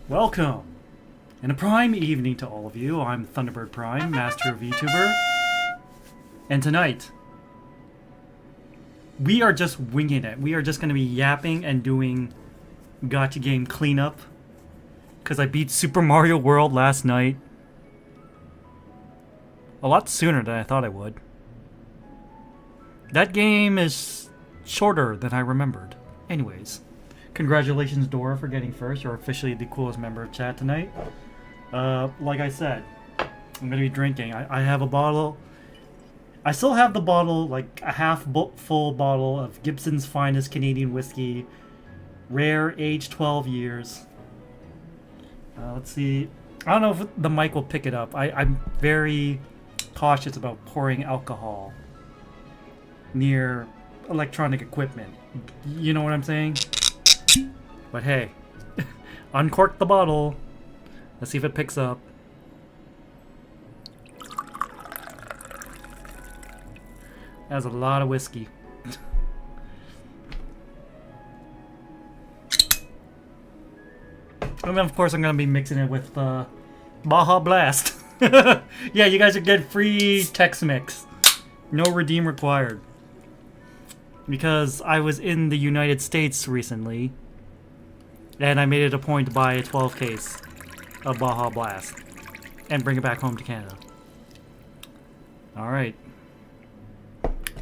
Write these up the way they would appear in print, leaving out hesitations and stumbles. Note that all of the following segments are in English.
Welcome! And a prime evening to all of you. I'm Thunderbird Prime, Master of VTuber. And tonight, we are just winging it. We are just going to be yapping and doing Gacha game cleanup. Because I beat Super Mario World last night. A lot sooner than I thought I would. That game is shorter than I remembered. Anyways. Congratulations, Dora, for getting first. You're officially the coolest member of chat tonight. Like I said, I'm going to be drinking. I have a bottle. I still have the bottle, like a half-full bottle of Gibson's Finest Canadian Whiskey. Rare, aged 12 years. Let's see. I don't know if the mic will pick it up. I'm very cautious about pouring alcohol near electronic equipment. You know what I'm saying? But hey, uncork the bottle. Let's see if it picks up. That's a lot of whiskey. And then of course I'm gonna be mixing it with Baja Blast. Yeah, you guys are getting free Tex Mix. No redeem required. Because I was in the United States recently. And I made it a point to buy a 12 case of Baja Blast and bring it back home to Canada. Alright.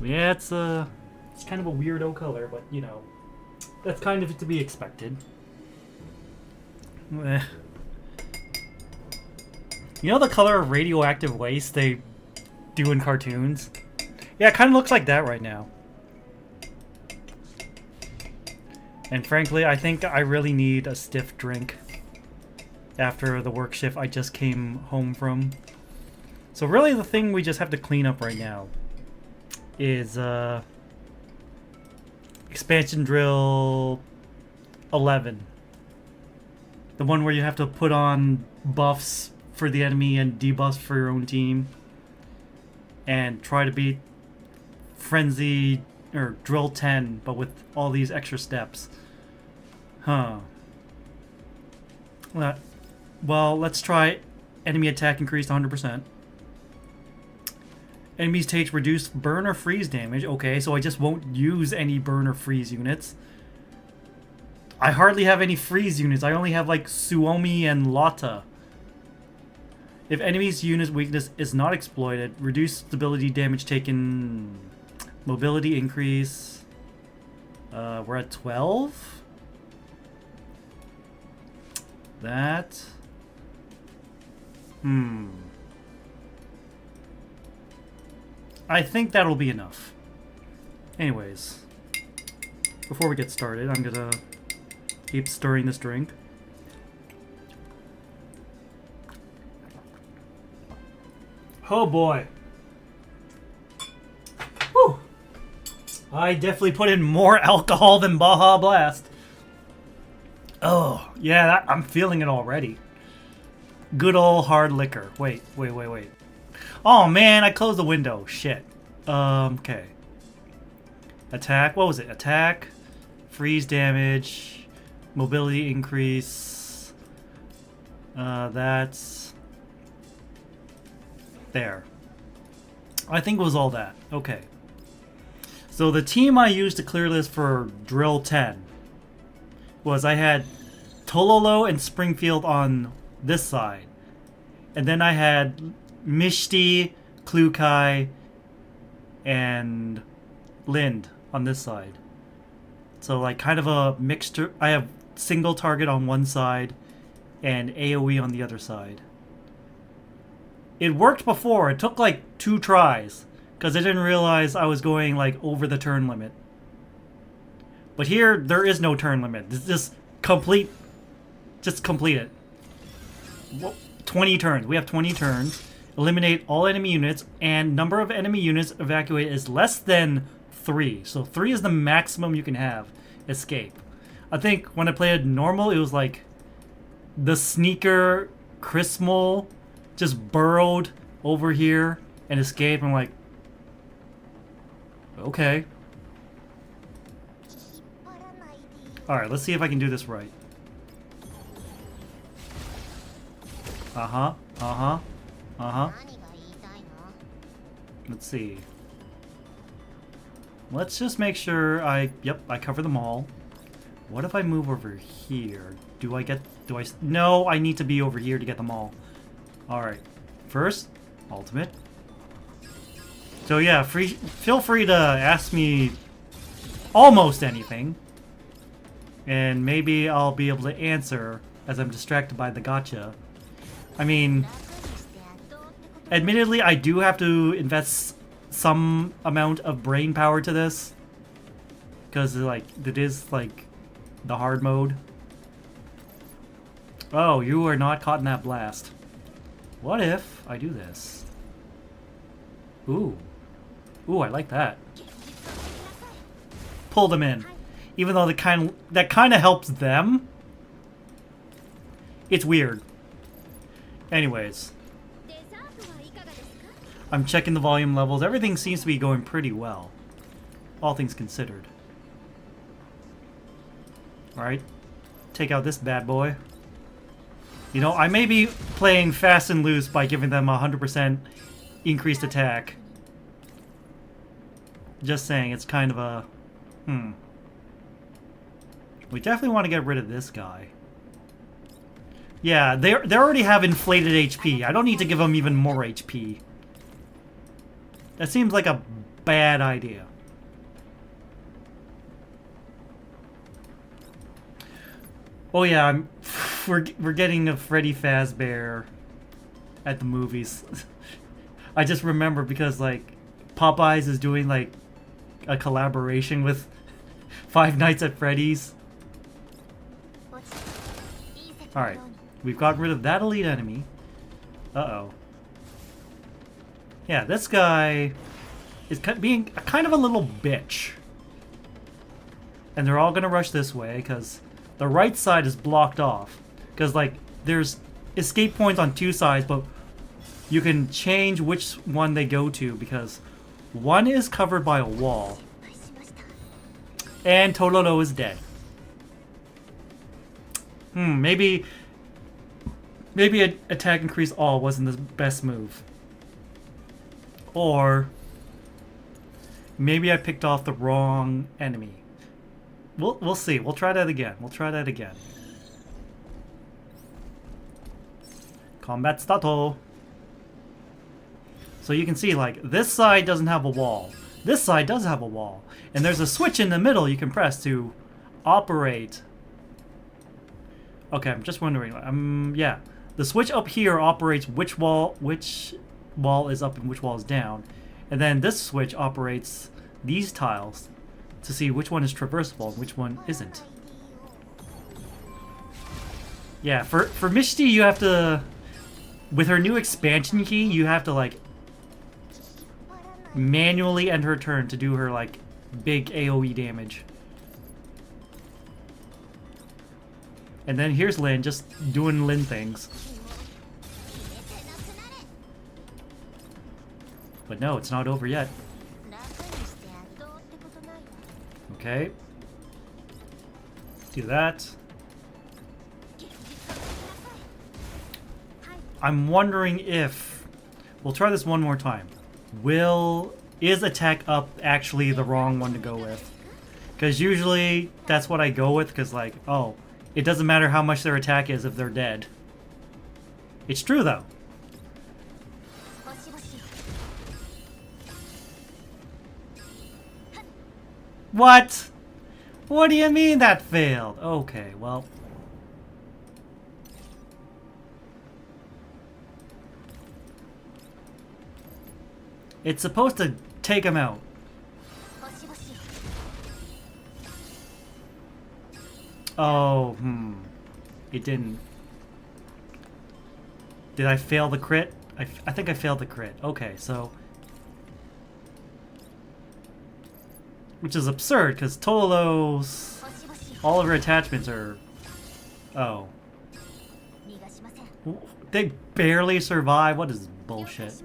Yeah, it's kind of a weirdo color, but you know, that's kind of to be expected. You know the color of radioactive waste they do in cartoons? Yeah, it kind of looks like that right now. And frankly, I think I really need a stiff drink after the work shift I just came home from. So really the thing we just have to clean up right now is expansion drill 11. The one where you have to put on buffs for the enemy and debuffs for your own team. And try to beat Frenzy or drill 10, but with all these extra steps. Huh. Well, let's try enemy attack increased 100%. Enemies take reduced burn or freeze damage. Okay, so I just won't use any burn or freeze units. I hardly have any freeze units. I only have like Suomi and Lotta. If enemy's unit's weakness is not exploited, reduce stability damage taken, mobility increase. We're at 12? That. I think that'll be enough. Anyways, before we get started, I'm gonna keep stirring this drink. Oh boy. Whew. I definitely put in more alcohol than Baja Blast. Oh, yeah, I'm feeling it already. Good old hard liquor. Wait. Oh man, I closed the window. Shit. Okay. Attack, what was it? Attack, freeze damage, mobility increase. That's... There. I think it was all that. Okay. So the team I used to clear this for Drill 10 was I had Tololo and Springfield on this side. And then I had Mishti, Klukai, and Lind on this side. So like kind of a mixture. I have single target on one side and AoE on the other side. It worked before. It took like 2 tries because I didn't realize I was going like over the turn limit. But here, there is no turn limit. It's just complete it. 20 turns. We have 20 turns. Eliminate all enemy units, and number of enemy units evacuated is less than 3. So 3 is the maximum you can have escape. I think when I played normal, it was like the sneaker Chrismol just burrowed over here and escaped. I'm like, okay. Alright, let's see if I can do this right. Uh-huh. Uh-huh. Uh-huh. Let's see. Let's just make sure I cover them all. What if I move over here? No, I need to be over here to get them all. Alright. First, ultimate. So yeah, feel free to ask me almost anything. And maybe I'll be able to answer as I'm distracted by the gacha. I mean, admittedly, I do have to invest some amount of brain power to this. Because, like, it is, like, the hard mode. Oh, you are not caught in that blast. What if I do this? Ooh. Ooh, I like that. Pull them in. Even though that kind of helps them. It's weird. Anyways. I'm checking the volume levels. Everything seems to be going pretty well. All things considered. Alright. Take out this bad boy. You know, I may be playing fast and loose by giving them 100% increased attack. Just saying, it's kind of a... We definitely want to get rid of this guy. Yeah, they already have inflated HP. I don't need to give them even more HP. That seems like a bad idea. Oh yeah, we're getting a Freddy Fazbear at the movies. I just remember because like Popeyes is doing like a collaboration with Five Nights at Freddy's. Alright, we've gotten rid of that elite enemy. Uh-oh. Yeah, this guy is being kind of a little bitch. And they're all gonna rush this way, because the right side is blocked off. Because, like, there's escape points on two sides, but you can change which one they go to, because one is covered by a wall. And Tololo is dead. Maybe attack increase all wasn't the best move. Or maybe I picked off the wrong enemy. We'll see. We'll try that again. Combat stato. So you can see, like, this side doesn't have a wall. This side does have a wall. And there's a switch in the middle you can press to operate. Okay, I'm just wondering. Yeah. The switch up here operates which wall is up and which wall is down. And then this switch operates these tiles to see which one is traversable and which one isn't. Yeah, for Mishti, you have to... With her new expansion key, you have to, like, manually end her turn to do her, like, big AoE damage. And then here's Lin, just doing Lin things. But no, it's not over yet. Okay. Do that. I'm wondering if... We'll try this one more time. Is attack up actually the wrong one to go with? Because usually that's what I go with, because like, oh, it doesn't matter how much their attack is if they're dead. It's true though. What? What do you mean that failed? Okay, well. It's supposed to take him out. Oh, It didn't. Did I fail the crit? I think I failed the crit. Okay, so... Which is absurd, because Tololo's... All of her attachments are... Oh. They barely survive? What is bullshit?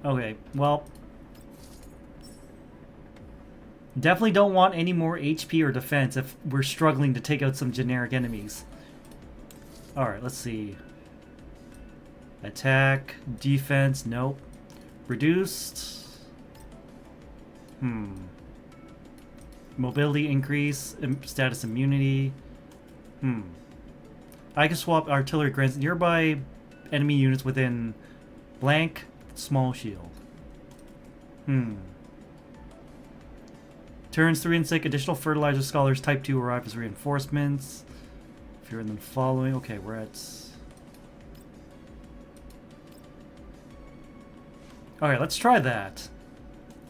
Okay, well... Definitely don't want any more HP or defense if we're struggling to take out some generic enemies. Alright, let's see. Attack, defense, nope. Reduced. Mobility increase, status immunity. I can swap artillery grants nearby enemy units within blank small shield. Turns 3 and 6, additional fertilizer scholars type 2 arrive as reinforcements. If you're in the following, okay, we're at. Alright, let's try that.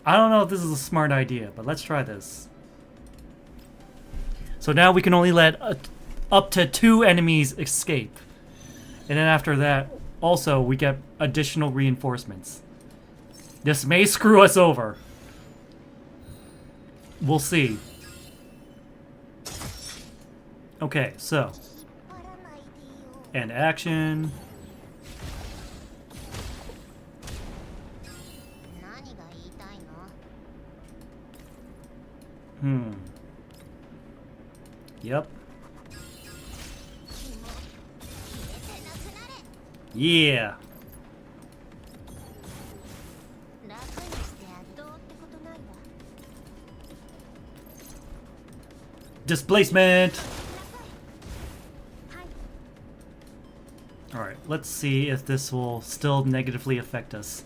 I don't know if this is a smart idea, but let's try this. So now we can only let up to 2 enemies escape. And then after that, also, we get additional reinforcements. This may screw us over. We'll see. Okay, so. And action. Yep. Yeah. Displacement. Alright, let's see if this will still negatively affect us.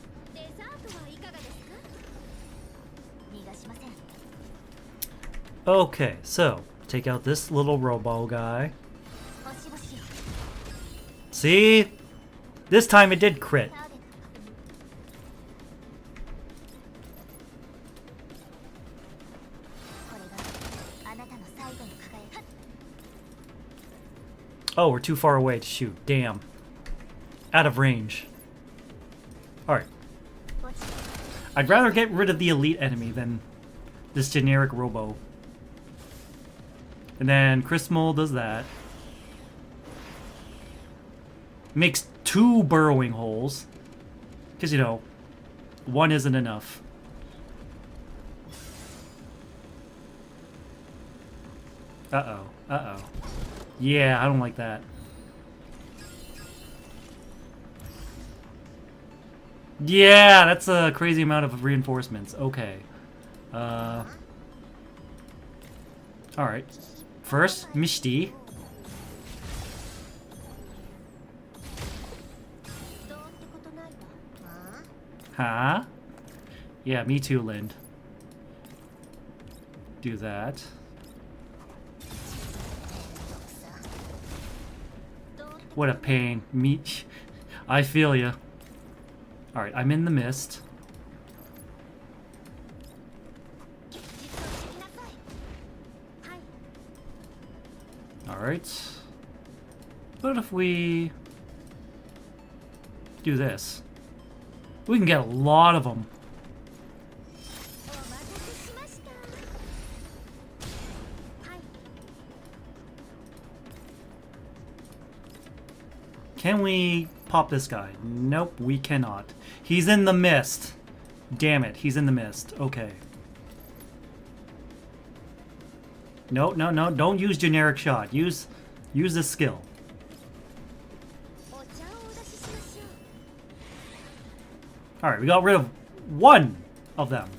Okay, so take out this little robo guy. See? This time it did crit. Oh, we're too far away to shoot. Damn. Out of range. Alright. I'd rather get rid of the elite enemy than this generic robo. And then Chris Mole does that. Makes 2 burrowing holes. Because, you know, 1 isn't enough. Uh-oh. Uh-oh. Yeah, I don't like that. Yeah, that's a crazy amount of reinforcements. Okay. Alright. First, Mishti. Huh? Yeah, me too, Lind. Do that. What a pain. Me. I feel ya. Alright, I'm in the mist. Alright. What if we do this? We can get a lot of them. Can we pop this guy? Nope, we cannot. He's in the mist. Damn it, he's in the mist. Okay. No, no, no, don't use generic shot. Use this skill. Alright, we got rid of 1 of them.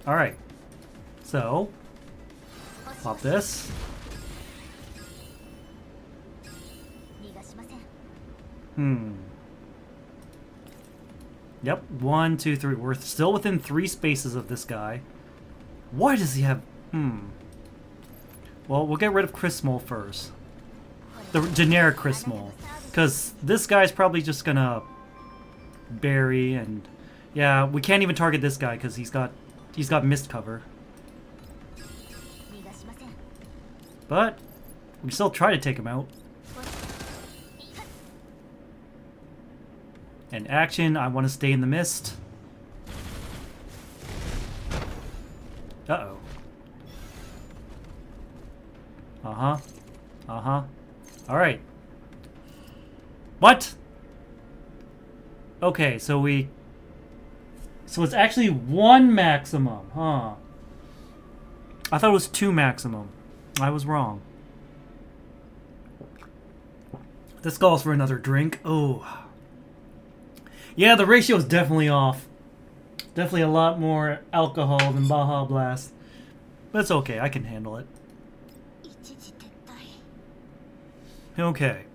Alright. So, pop this. Yep, 1, 2, 3. We're still within 3 spaces of this guy. Why does he have... Well, we'll get rid of Chris Mole first. The generic Chris Mole. Because this guy's probably just gonna bury and... Yeah, we can't even target this guy because he's got mist cover. But we can still try to take him out. And action, I want to stay in the mist. Uh-oh. Uh-huh. Uh-huh. Alright. What? Okay, so it's actually 1 maximum, huh? I thought it was 2 maximum. I was wrong. This calls for another drink. Oh. Yeah, the ratio is definitely off. Definitely a lot more alcohol than Baja Blast. But it's okay, I can handle it. Okay.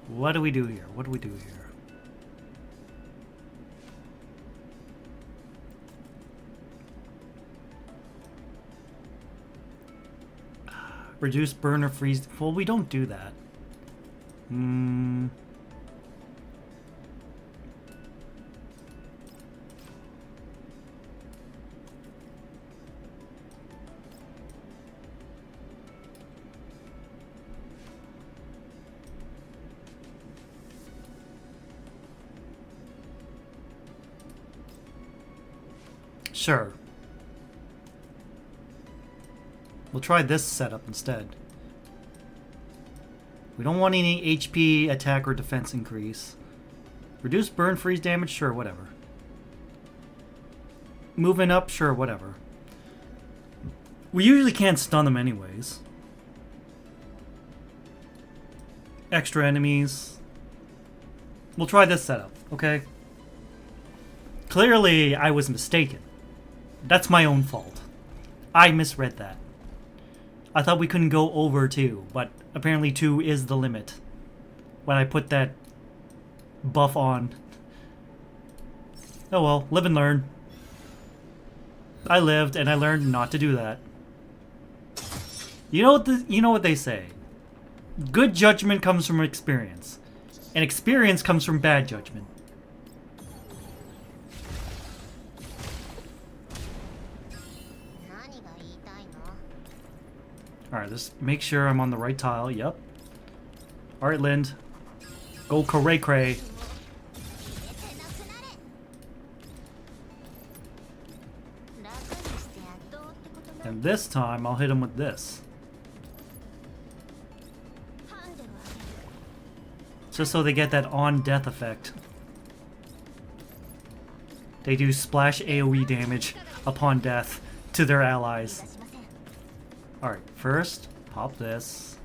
What do we do here? What do we do here? Reduce burn or freeze. Well, we don't do that. Sure. We'll try this setup instead. We don't want any HP, attack, or defense increase. Reduce burn, freeze damage? Sure, whatever. Moving up? Sure, whatever. We usually can't stun them anyways. Extra enemies. We'll try this setup, okay? Clearly, I was mistaken. That's my own fault. I misread that. I thought we couldn't go over 2, but apparently 2 is the limit. When I put that buff on. Oh well, live and learn. I lived and I learned not to do that. You know what they say. Good judgment comes from experience, and experience comes from bad judgment. Alright, let's make sure I'm on the right tile. Yep. Alright, Lind. Go cray cray. And this time, I'll hit him with this. Just so they get that on-death effect. They do splash AoE damage upon death to their allies. Alright, first, pop this.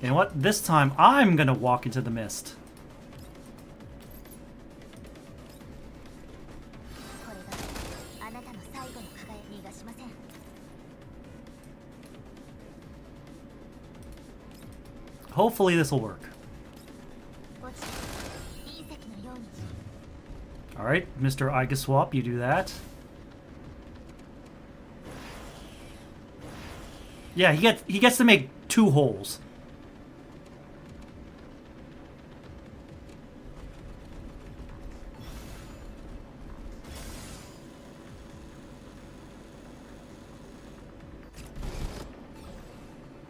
You know what? This time, I'm gonna walk into the mist. Hopefully this will work. Alright, Mr. Iga Swap, you do that. Yeah, he gets to make 2 holes.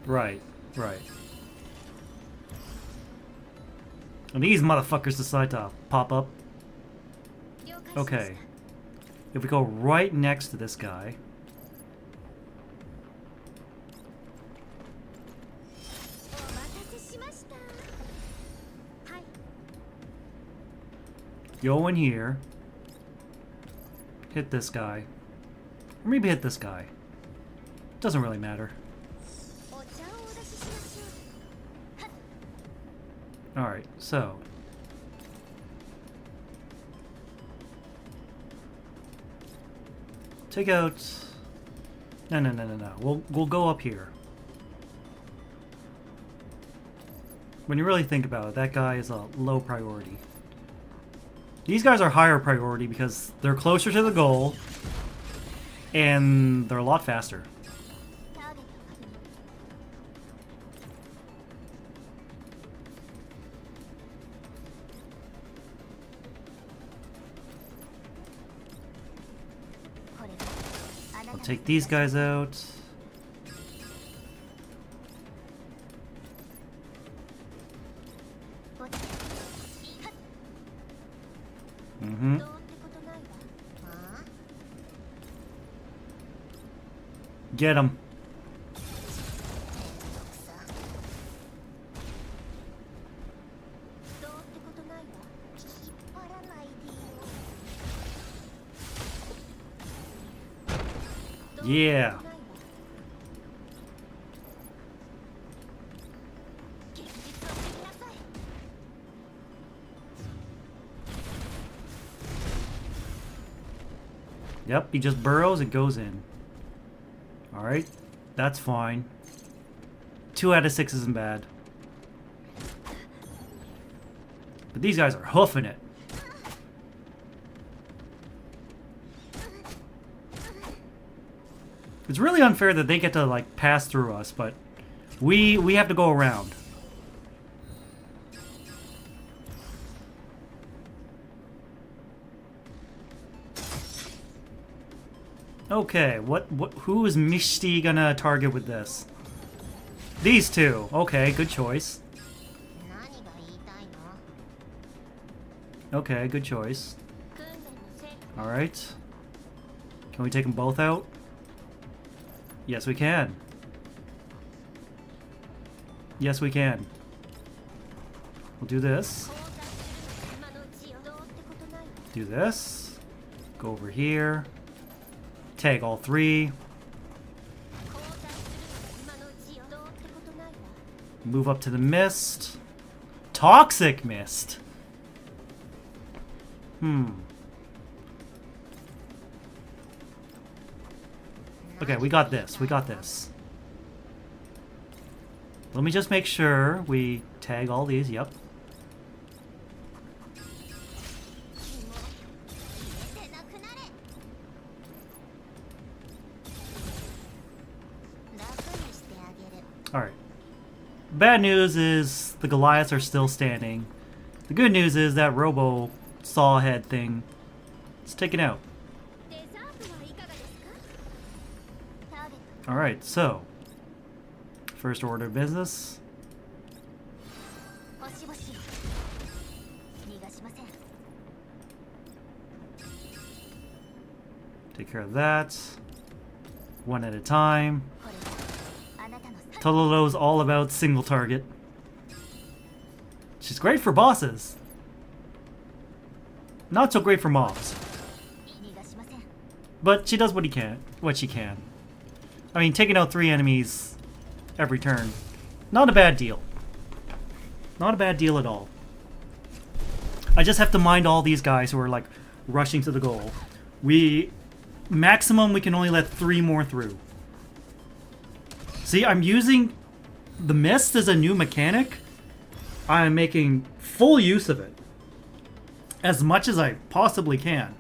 Right, right. And these motherfuckers decide to pop up. Okay. If we go right next to this guy. Go in here. Hit this guy. Or maybe hit this guy. Doesn't really matter. Alright, so. Take out... No. We'll go up here. When you really think about it, that guy is a low priority. These guys are higher priority because they're closer to the goal and they're a lot faster. I'll take these guys out. Get him. Yeah. Yep, he just burrows and goes in. Alright, that's fine. 2 out of 6 isn't bad. But these guys are hoofing it. It's really unfair that they get to, like, pass through us, but we have to go around. Okay, who is Mishti gonna target with this? These two. Okay, good choice. Okay, good choice. Alright. Can we take them both out? Yes, we can. Yes, we can. We'll do this. Do this. Go over here. Tag all 3. Move up to the mist. Toxic mist. Okay, we got this. We got this. Let me just make sure we tag all these. Yep. Alright. Bad news is the Goliaths are still standing. The good news is that Robo saw head thing is taken out. Alright, so first order of business. Take care of that. One at a time. Tololo's all about single target. She's great for bosses. Not so great for mobs. But she does what she can. I mean, taking out 3 enemies every turn. Not a bad deal. Not a bad deal at all. I just have to mind all these guys who are like rushing to the goal. Maximum we can only let 3 more through. See, I'm using the mist as a new mechanic. I'm making full use of it. As much as I possibly can.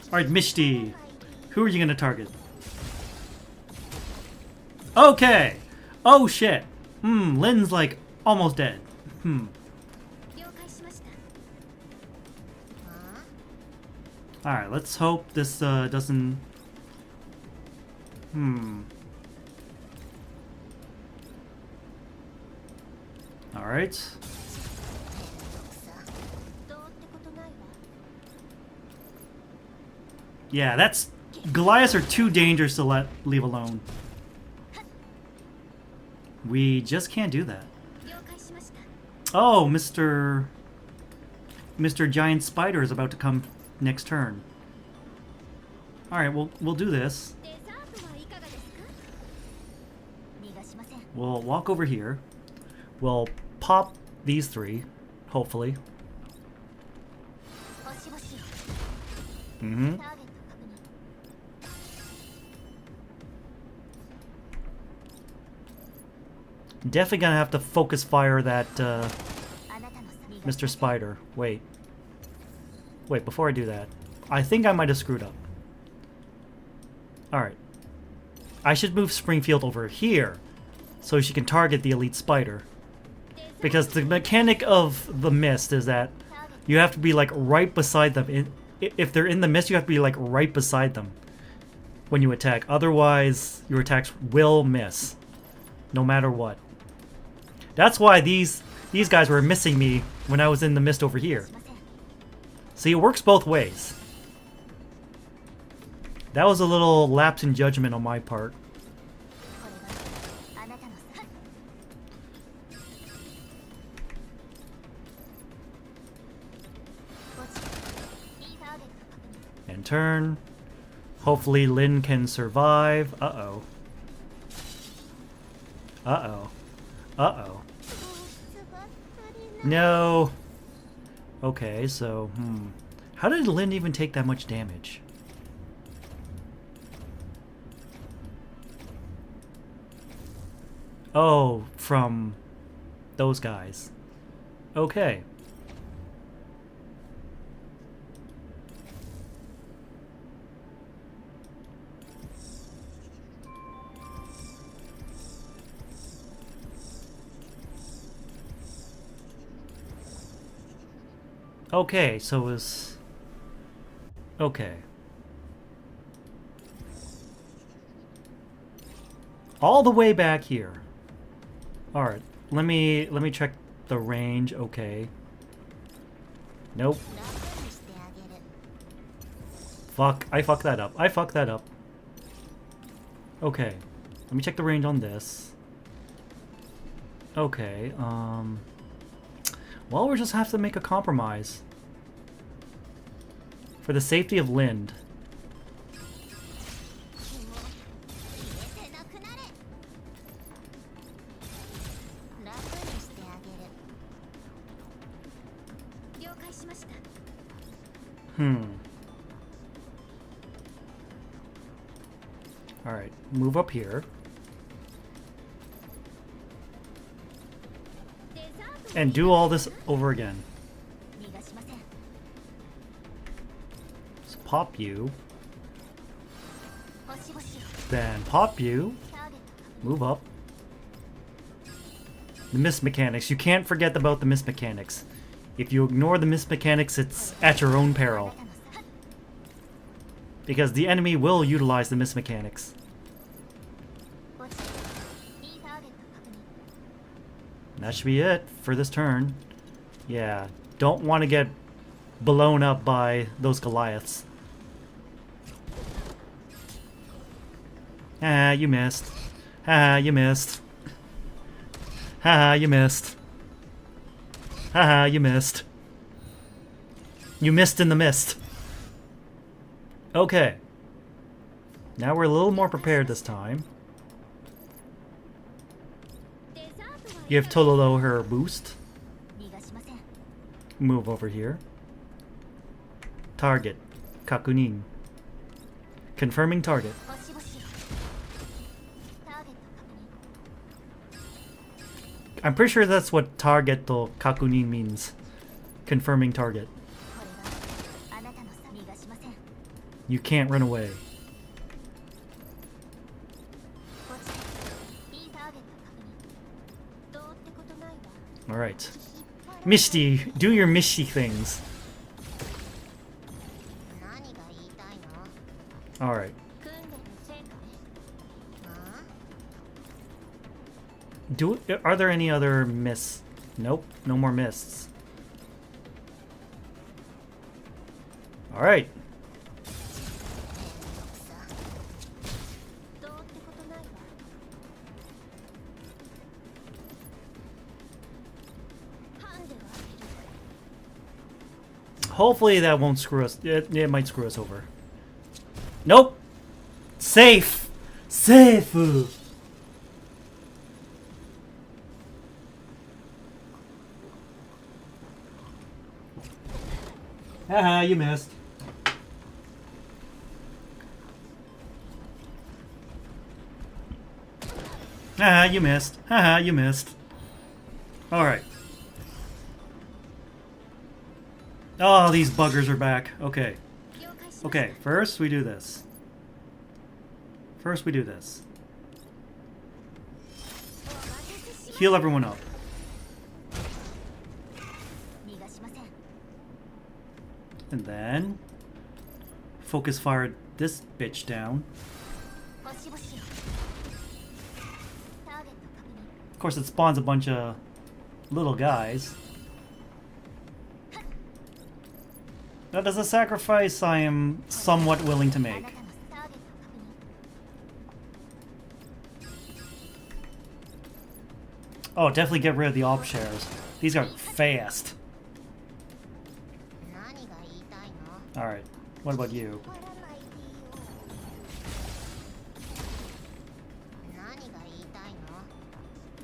Alright, Mishti. Who are you going to target? Okay. Oh, shit. Lynn's like almost dead. Alright, let's hope this doesn't... Alright. Yeah, that's... Goliaths are too dangerous to leave alone. We just can't do that. Oh, Mr. Giant Spider is about to come next turn. Alright, we'll do this. We'll walk over here. We'll pop these 3, hopefully. Definitely gonna have to focus fire that Mr. Spider. Wait, before I do that, I think I might have screwed up. Alright. I should move Springfield over here so she can target the Elite Spider. Because the mechanic of the mist is that you have to be like right beside them. If they're in the mist, you have to be like right beside them when you attack. Otherwise, your attacks will miss, no matter what. That's why these guys were missing me when I was in the mist over here. See, it works both ways. That was a little lapse in judgment on my part. And turn. Hopefully Lin can survive. Uh-oh. Uh-oh. Uh-oh. No. Okay, so, how did Lin even take that much damage? Oh, from those guys. Okay. Okay, so it was... Okay. All the way back here. Alright, let me check the range. Okay. Nope. Fuck, I fucked that up. I fucked that up. Okay. Let me check the range on this. Okay, well, we'll just have to make a compromise. For the safety of Lind. Alright, move up here. And do all this over again. So pop you. Then pop you. Move up. The miss mechanics. You can't forget about the miss mechanics. If you ignore the miss mechanics, it's at your own peril. Because the enemy will utilize the miss mechanics. That should be it for this turn. Yeah, don't want to get blown up by those Goliaths. Ah, you missed. Ah, you missed. Ah, you missed. Ah, you missed. You missed in the mist. Okay. Now we're a little more prepared this time. Give Tololo her boost. Move over here. Target. Kakunin. Confirming target. I'm pretty sure that's what target to Kakunin means. Confirming target. You can't run away. Alright. Misty, do your Misty things. Alright. Are there any other mists? Nope, no more mists. Alright. Hopefully that won't screw us. It might screw us over. Nope! Safe! Safe! Haha, you missed. Haha, you missed. Haha, you missed. Alright. Oh, these buggers are back. Okay. Okay, first we do this. First we do this. Heal everyone up. And then focus fire this bitch down. Of course, it spawns a bunch of little guys. That is a sacrifice I am somewhat willing to make. Oh, definitely get rid of the op shares. These are fast. Alright. What about you?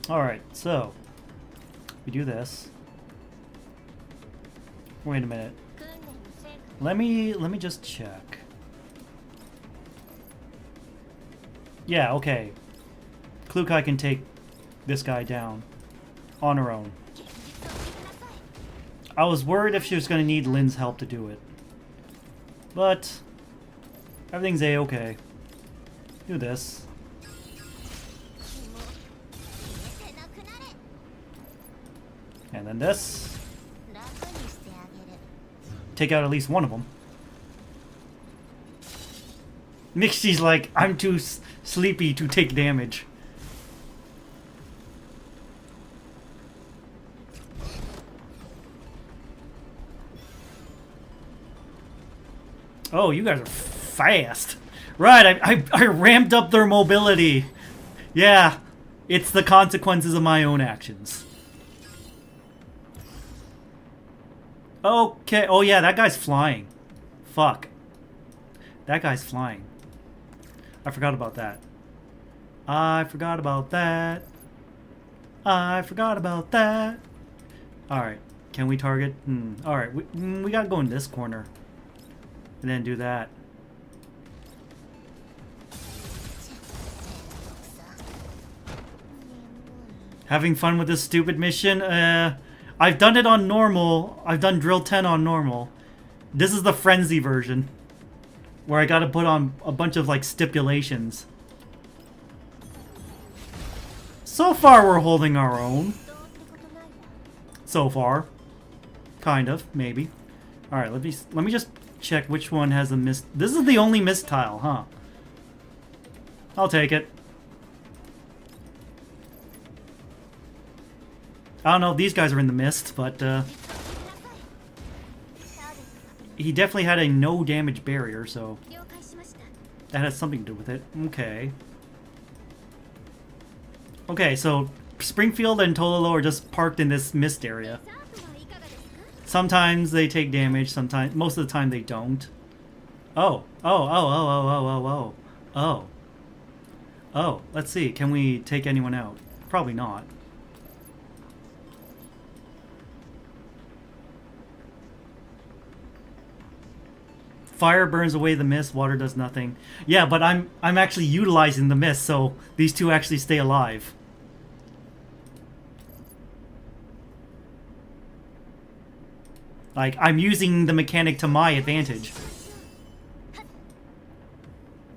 Alright, so we do this. Wait a minute. Let me just check. Yeah, okay. Klukai can take this guy down on her own. I was worried if she was going to need Lynn's help to do it. But everything's A-okay. Do this. And then this. Take out at least one of them. Mixi's like, I'm too sleepy to take damage. Oh, you guys are fast. Right, I ramped up their mobility. Yeah, it's the consequences of my own actions. Okay, oh yeah, that guy's flying. Fuck. That guy's flying. I forgot about that. I forgot about that. I forgot about that. Alright, can we target? Alright, we gotta go in this corner. And then do that. Having fun with this stupid mission? I've done it on normal. I've done drill 10 on normal. This is the frenzy version, where I gotta put on a bunch of like stipulations. So far we're holding our own. So far. Kind of, maybe. Alright, let me just check which one has a mist. This is the only mist tile, huh? I'll take it. I don't know if these guys are in the mist, but he definitely had a no damage barrier, so that has something to do with it. Okay. Okay, so Springfield and Tololo are just parked in this mist area. Sometimes they take damage, sometimes, most of the time they don't. Oh, let's see, can we take anyone out? Probably not. Fire burns away the mist, water does nothing. Yeah, but I'm actually utilizing the mist, so these two actually stay alive. Like, I'm using the mechanic to my advantage.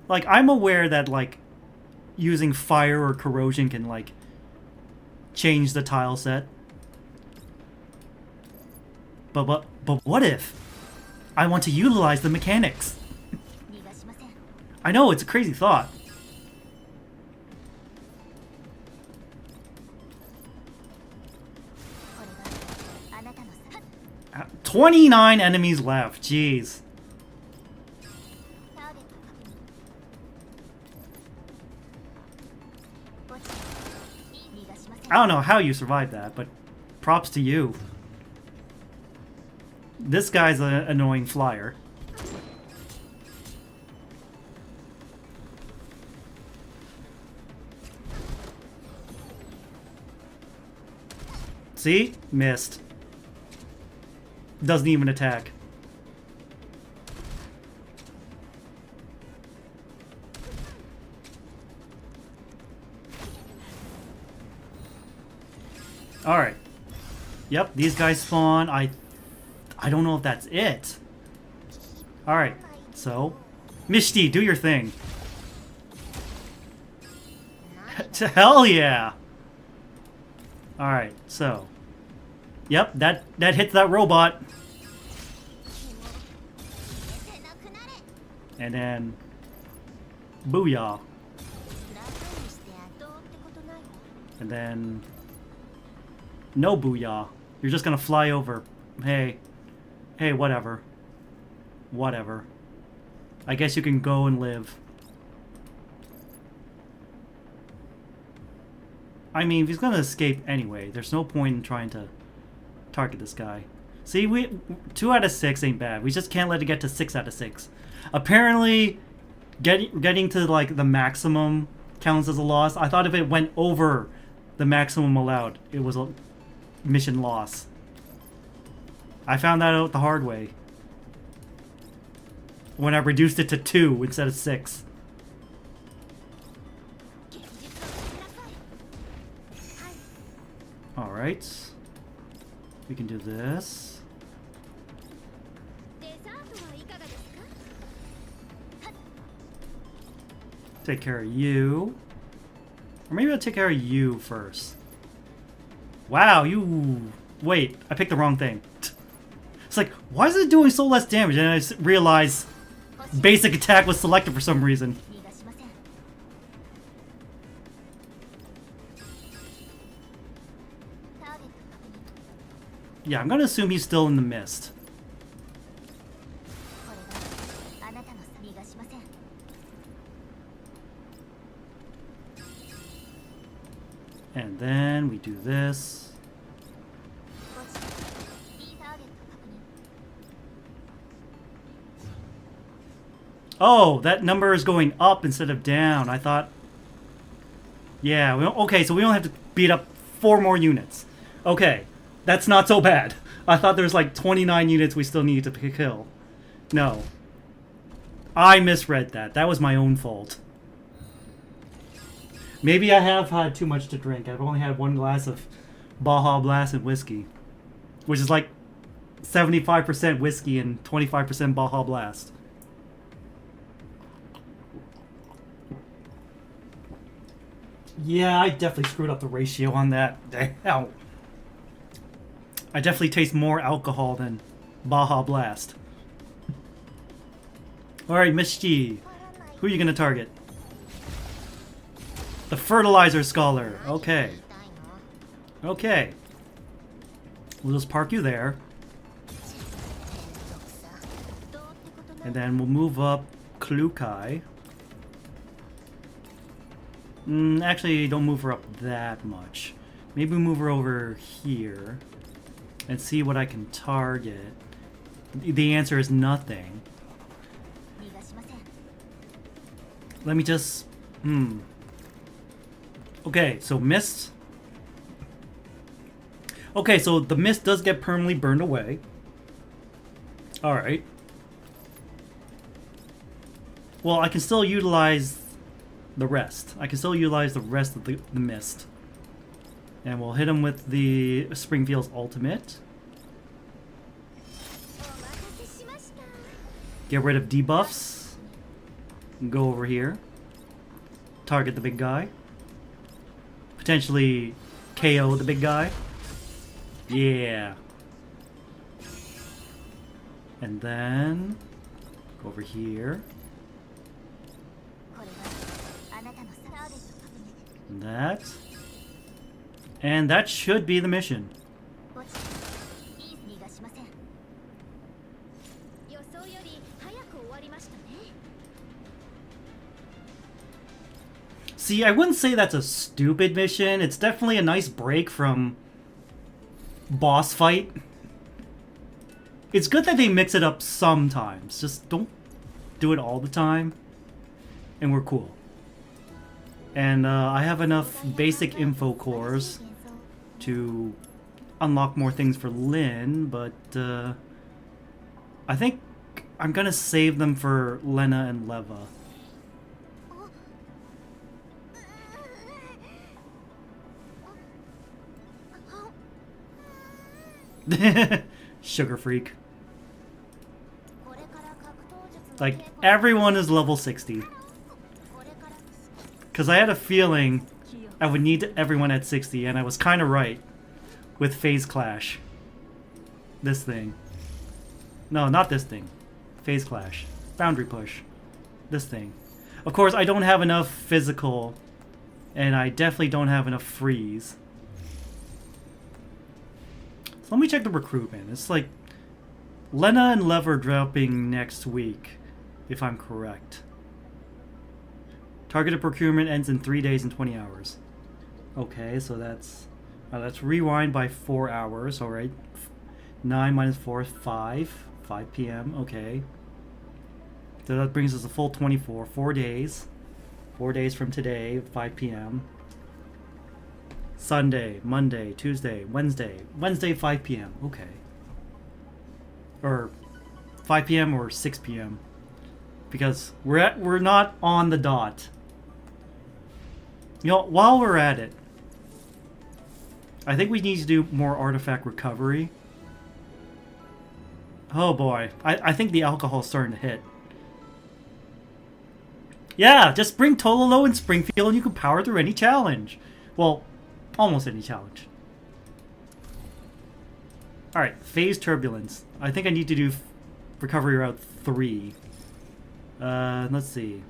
Like, I'm aware that, like, using fire or corrosion can, like, change the tile set. But what if I want to utilize the mechanics? I know, it's a crazy thought. Uh, 29 enemies left, jeez. I don't know how you survived that, but props to you. This guy's an annoying flyer. See? Missed. Doesn't even attack. Alright. Yep, these guys spawn. I don't know if that's it. Alright, so Mishti, do your thing. To hell yeah! Alright, so yep, that hits that robot. And then booyah. And then no booyah. You're just gonna fly over. Hey, whatever. Whatever. I guess you can go and live. I mean, if he's gonna escape anyway, there's no point in trying to target this guy. See, 2 out of 6 ain't bad. We just can't let it get to 6 out of 6. Apparently, getting to like the maximum counts as a loss. I thought if it went over the maximum allowed, it was a mission loss. I found that out the hard way when I reduced it to 2 instead of 6. Alright. We can do this. Take care of you. Or maybe I'll take care of you first. Wow, you... Wait, I picked the wrong thing. It's like, why is it doing so less damage? And I just realized basic attack was selected for some reason. Yeah, I'm gonna assume he's still in the mist. And then we do this. Oh, that number is going up instead of down. I thought... Yeah, okay, so we only have to beat up 4 more units. Okay, that's not so bad. I thought there was like 29 units we still need to kill. No. I misread that. That was my own fault. Maybe I have had too much to drink. I've only had 1 glass of Baja Blast and whiskey. Which is like 75% whiskey and 25% Baja Blast. Yeah, I definitely screwed up the ratio on that. Damn. I definitely taste more alcohol than Baja Blast. Alright, Misty. Who are you going to target? The Fertilizer Scholar. Okay. Okay. We'll just park you there. And then we'll move up Klukai. Actually, don't move her up that much. Maybe move her over here. And see what I can target. The answer is nothing. Let me just... Okay, so mist. Okay, so the mist does get permanently burned away. Alright. Well, I can still utilize the rest. I can still utilize the rest of the mist. And we'll hit him with the Springfield's ultimate. Get rid of debuffs. Go over here. Target the big guy. Potentially KO the big guy. Yeah. And then go over here. And that. And that should be the mission. See, I wouldn't say that's a stupid mission. It's definitely a nice break from boss fight. It's good that they mix it up sometimes. Just don't do it all the time. And we're cool. And I have enough basic info cores to unlock more things for Lynn, but I think I'm gonna save them for Lena and Leva. Sugar freak. Like, everyone is level 60. Because I had a feeling I would need everyone at 60, and I was kind of right with Phase Clash. This thing. No, not this thing. Phase Clash. Boundary Push. This thing. Of course, I don't have enough physical, and I definitely don't have enough freeze. So let me check the recruitment. It's like Lena and Lev are dropping next week, if I'm correct. Targeted procurement ends in 3 days and 20 hours. Okay, so that's... let's rewind by 4 hours, alright. 9 minus 4 is 5. 5 p.m. Okay. So that brings us a full 24. 4 days. 4 days from today, 5 p.m. Sunday, Monday, Tuesday, Wednesday. Wednesday, 5 p.m. Okay. Or 5 p.m. or 6 p.m. Because we're not on the dot. You know, while we're at it, I think we need to do more artifact recovery. Oh boy, I think the alcohol's starting to hit. Yeah, just bring Tololo and Springfield and you can power through any challenge. Well, almost any challenge. Alright, phase turbulence. I think I need to do recovery route 3. Let's see.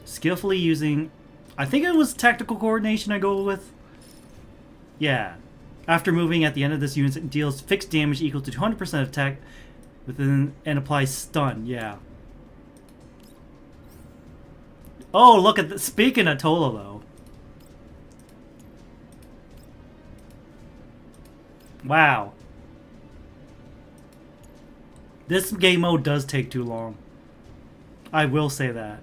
Skillfully using... I think it was tactical coordination I go with. Yeah. After moving at the end of this unit, it deals fixed damage equal to 200% of attack within and applies stun. Yeah. Oh, look at the... Speaking of Tololo. Wow. This game mode does take too long. I will say that.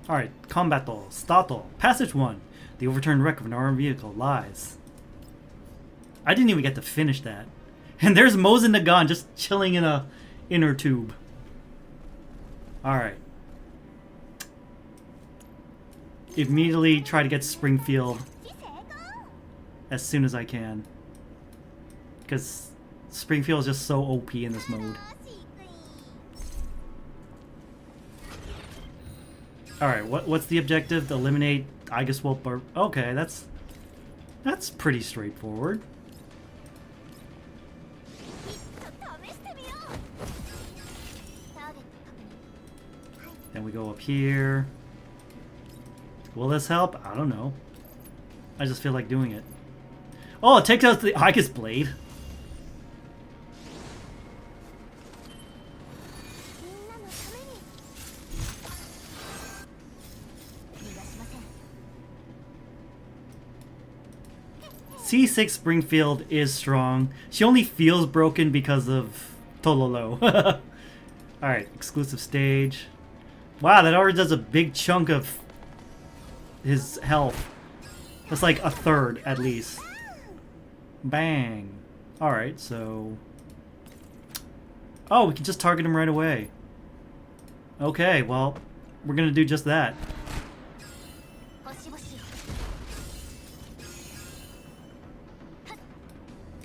Alright, combatto, stato, passage 1. The overturned wreck of an armed vehicle lies. I didn't even get to finish that. And there's Mosin Nagant just chilling in a inner tube. Alright. Immediately try to get Springfield as soon as I can. Because Springfield is just so OP in this mode. Alright, what's the objective? To eliminate Aegiswolf Bar... Okay, that's pretty straightforward. Then we go up here. Will this help? I don't know. I just feel like doing it. Oh, it takes out the Aegis Blade. C6 Springfield is strong. She only feels broken because of Tololo. Alright, exclusive stage. Wow, that already does a big chunk of his health. That's like a third, at least. Bang. Alright, so... Oh, we can just target him right away. Okay, well, we're gonna do just that.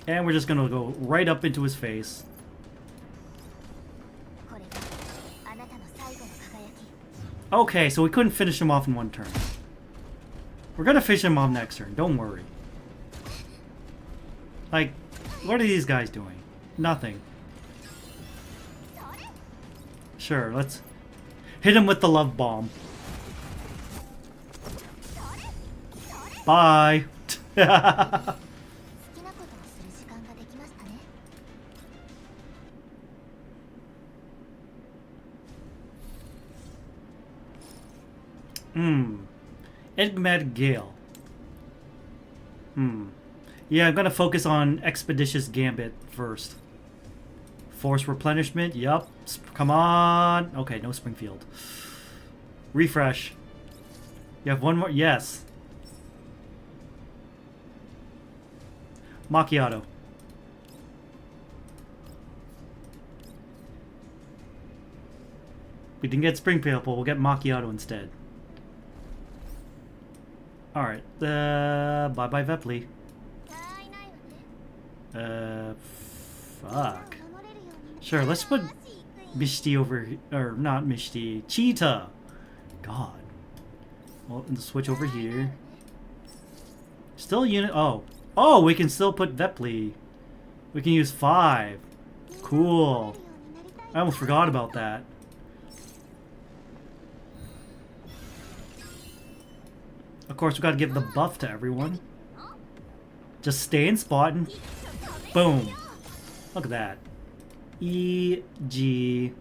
And we're just gonna go right up into his face. Okay, so we couldn't finish him off in one turn. We're gonna finish him off next turn, don't worry. Like, what are these guys doing? Nothing. Sure, let's hit him with the love bomb. Bye! Enigmatic Gale. Yeah, I'm gonna focus on Expeditious Gambit first. Force replenishment, yup. Come on. Okay, no Springfield. Refresh. You have one more? Yes. Macchiato. We didn't get Springfield, but we'll get Macchiato instead. Alright, bye-bye Vepley. Fuck. Sure, let's put Mishti over here, or not Mishti, Cheetah! God. Well, and switch over here. Still unit, oh, we can still put Vepley. We can use 5. Cool. I almost forgot about that. Of course, we gotta give the buff to everyone. Just stay in spot and boom. Look at that. E, G.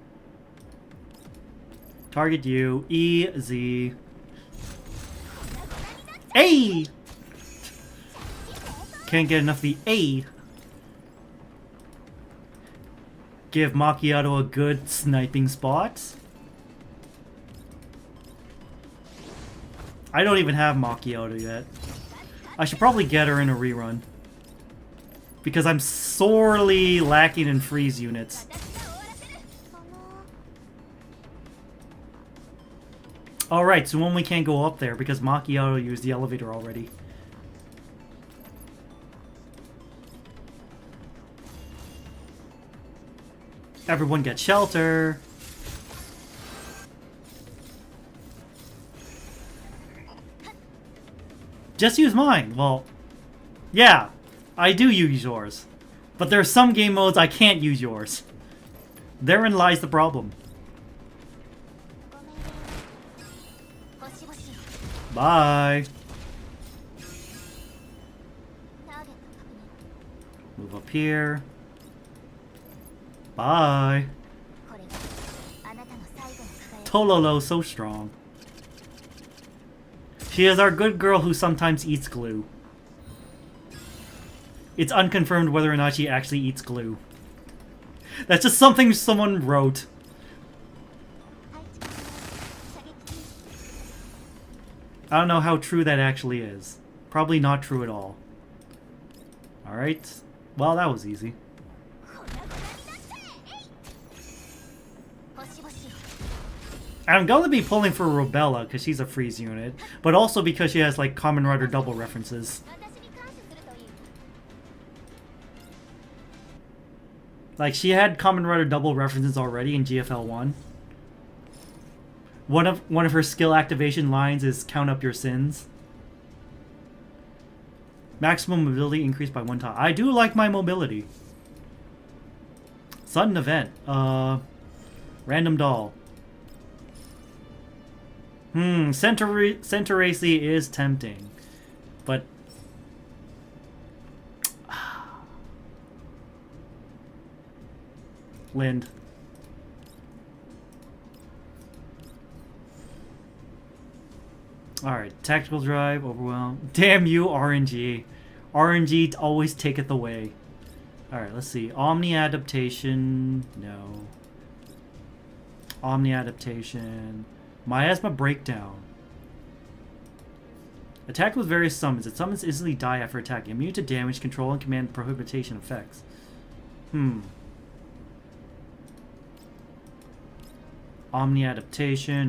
Target you. E, Z. A! Can't get enough of the A. Give Macchiato a good sniping spot. I don't even have Macchiato yet. I should probably get her in a rerun. Because I'm sorely lacking in freeze units. Alright, so when we can't go up there because Macchiato used the elevator already. Everyone get shelter. Just use mine. Well, yeah, I do use yours. But there are some game modes I can't use yours. Therein lies the problem. Bye. Move up here. Bye. Tololo, so strong. She is our good girl who sometimes eats glue. It's unconfirmed whether or not she actually eats glue. That's just something someone wrote. I don't know how true that actually is. Probably not true at all. Alright. Well, that was easy. I'm going to be pulling for Robella because she's a freeze unit, but also because she has like Kamen Rider double references. Like she had Kamen Rider double references already in GFL 1. One of her skill activation lines is count up your sins. Maximum mobility increased by 1 time. I do like my mobility. Sudden event. Random doll. Centuracy is tempting. But... Lind. Alright, tactical drive, overwhelm. Damn you, RNG. RNG always taketh away. Alright, let's see. Omni adaptation. No. Omni adaptation. Miasma breakdown. Attack with various summons. It summons instantly die after attack. Immune to damage, control, and command prohibition effects. Omni adaptation,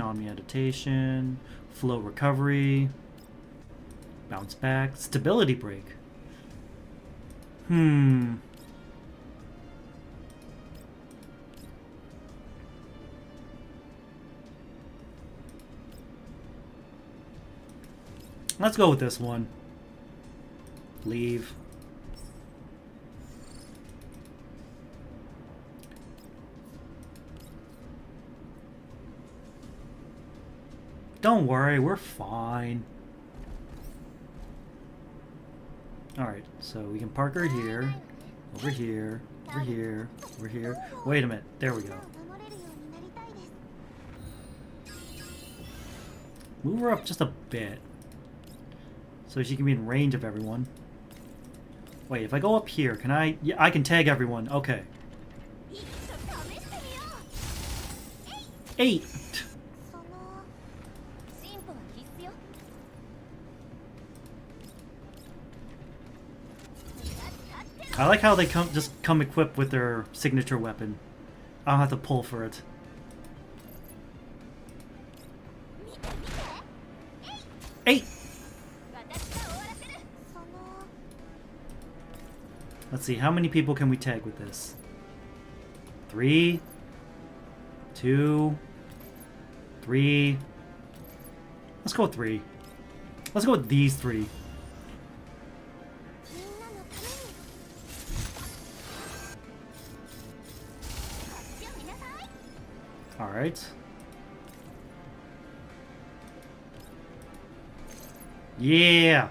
flow recovery, bounce back, stability break. Let's go with this one. Leave. Don't worry, we're fine. Alright, so we can park her here, over here, over here, over here. Wait a minute, there we go. Move her up just a bit. So she can be in range of everyone. Wait, if I go up here, can I... Yeah, I can tag everyone. Okay. 8! I like how they just come equipped with their signature weapon. I don't have to pull for it. Eight! Let's see, how many people can we tag with this? 3, 2, 3. Let's go with 3. Let's go with these 3. Alright. Yeah!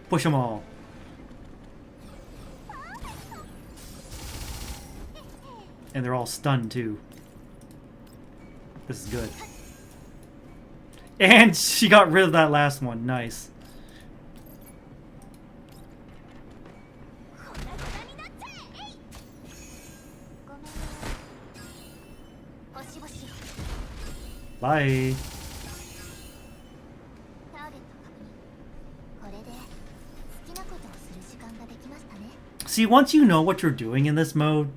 Push them all. And they're all stunned too. This is good. And she got rid of that last one. Nice. Bye. See, once you know what you're doing in this mode,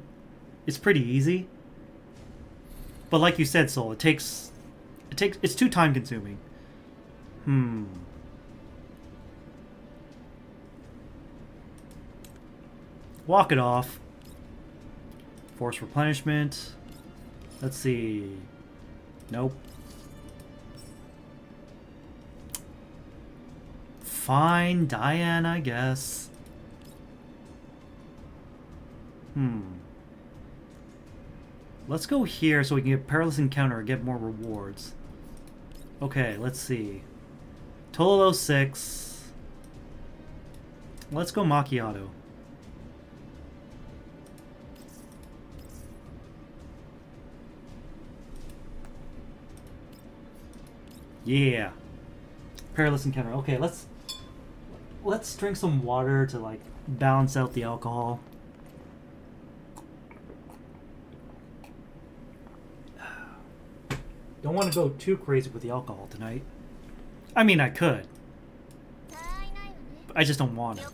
it's pretty easy. But like you said, Soul, it's too time consuming. Walk it off. Force replenishment. Let's see. Nope. Fine, Diane, I guess. Let's go here so we can get Perilous Encounter and get more rewards. Okay, let's see. Tololo 6. Let's go Macchiato. Yeah. Perilous Encounter. Okay, let's drink some water to like balance out the alcohol. Don't want to go too crazy with the alcohol tonight. I mean, I could. But I just don't want it.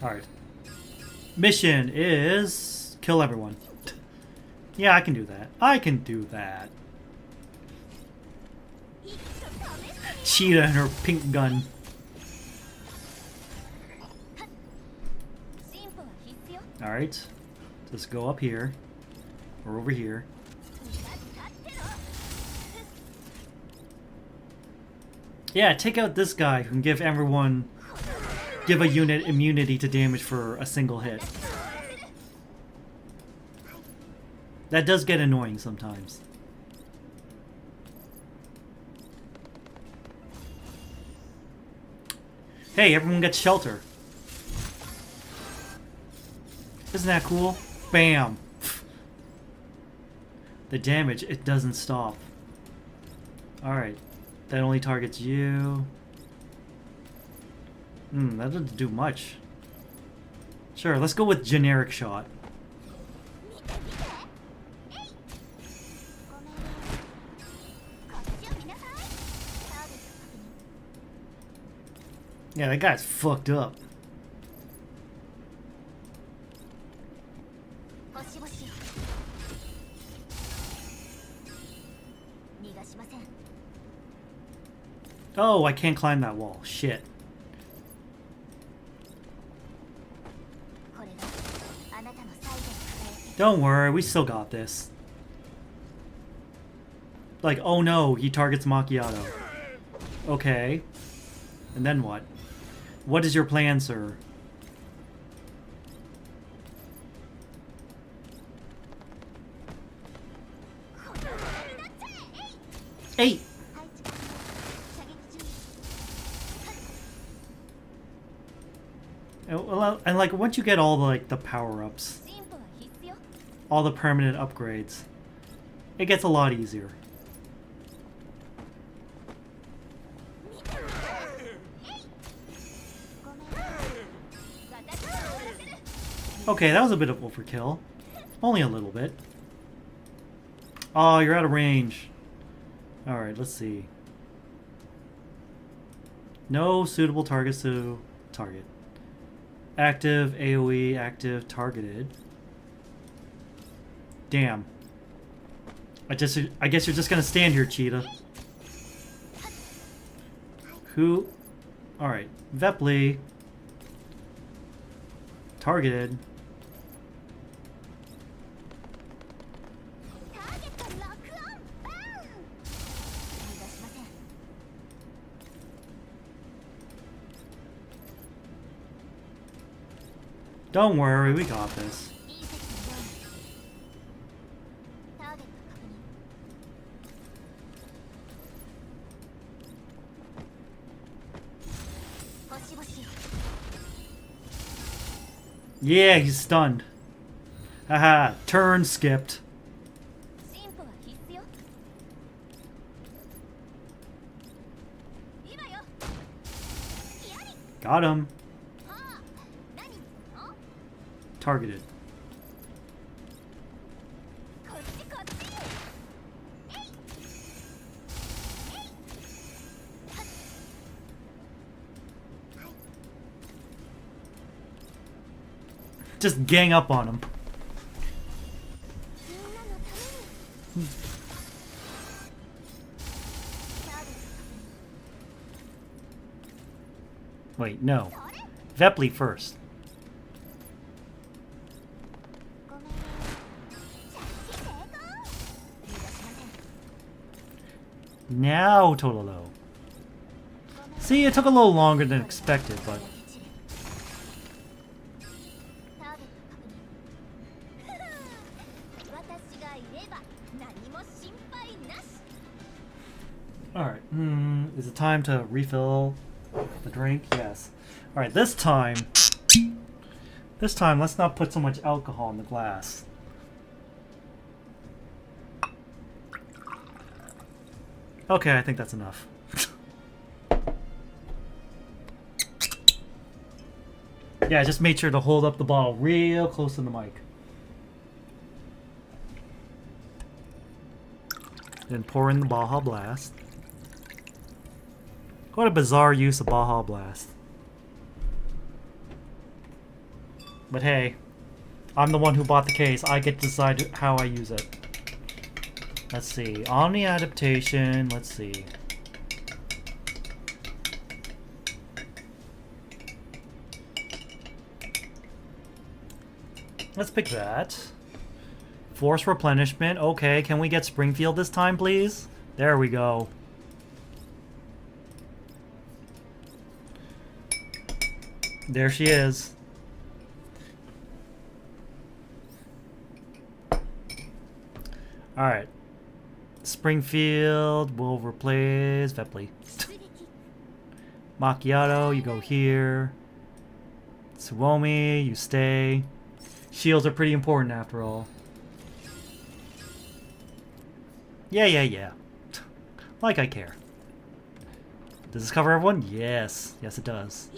Alright. Mission is kill everyone. Yeah, I can do that. I can do that. Cheetah and her pink gun. Alright. Let's go up here. Or over here. Yeah, take out this guy who can give a unit immunity to damage for a single hit. That does get annoying sometimes. Hey, everyone gets shelter. Isn't that cool? Bam! The damage, it doesn't stop. Alright. That only targets you. That doesn't do much. Sure, let's go with generic shot. Yeah, that guy's fucked up. Oh, I can't climb that wall. Shit. Don't worry, we still got this. Like, oh no, he targets Macchiato. Okay. And then what? What is your plan, sir? Eight! And like, once you get all the, like, the power-ups, all the permanent upgrades, it gets a lot easier. Okay, that was a bit of overkill. Only a little bit. Oh, you're out of range. Alright, let's see. No suitable targets to target. Active, AoE, active, targeted. Damn. I guess you're just gonna stand here, Cheetah. Who? Alright. Vepley. Targeted. Don't worry, we got this. Yeah, he's stunned. Haha, turn skipped. Got him. Targeted. Just gang up on him. Wait, no. Vepley first. Now Tololo. See, it took a little longer than expected, but... Alright, is it time to refill the drink? Yes. Alright, this time, let's not put so much alcohol in the glass. Okay, I think that's enough. Yeah, just made sure to hold up the bottle real close to the mic. Then pour in the Baja Blast. What a bizarre use of Baja Blast. But hey, I'm the one who bought the case. I get to decide how I use it. Let's see. Omni adaptation. Let's see. Let's pick that. Force replenishment. Okay, can we get Springfield this time, please? There we go. There she is. Alright. Springfield will replace Vepley. Macchiato, you go here. Suomi, you stay. Shields are pretty important after all. Yeah. Like I care. Does this cover everyone? Yes. Yes, it does.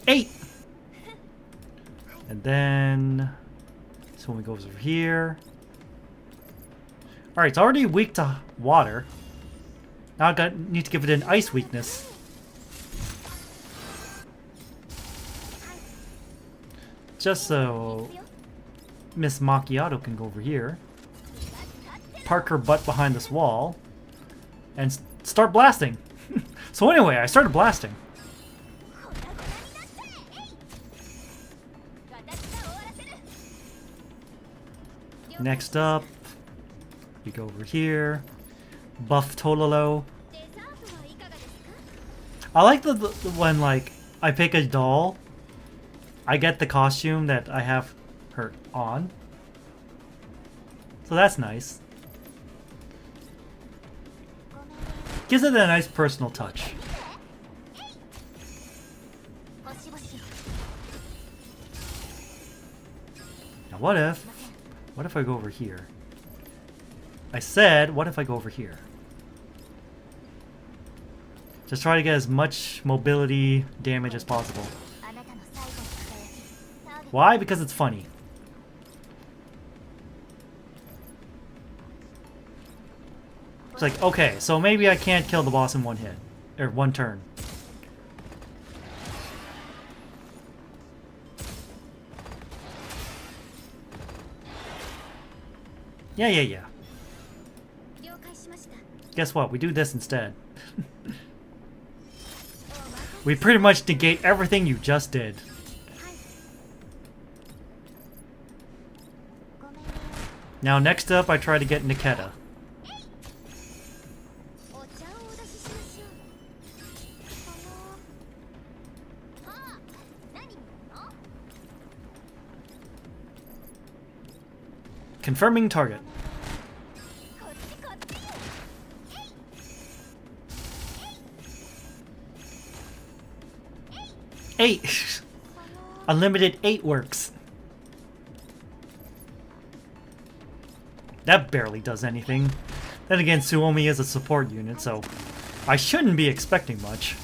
8! And then... Suomi goes over here. Alright, it's already weak to water. Now I need to give it an ice weakness. Just so Miss Macchiato can go over here. Park her butt behind this wall. And start blasting. So anyway, I started blasting. Next up, we go over here. Buff Tololo. I like the when like I pick a doll, I get the costume that I have her on. So that's nice. Gives it a nice personal touch. Now what if I go over here? I said, what if I go over here? Just try to get as much mobility damage as possible. Why? Because it's funny. It's like, okay, so maybe I can't kill the boss in one hit. Or one turn. Yeah. Guess what? We do this instead. We pretty much negate everything you just did. Now next up, I try to get Niketa. Confirming target. Eight. Unlimited 8 works. That barely does anything. Then again, Suomi is a support unit, so I shouldn't be expecting much.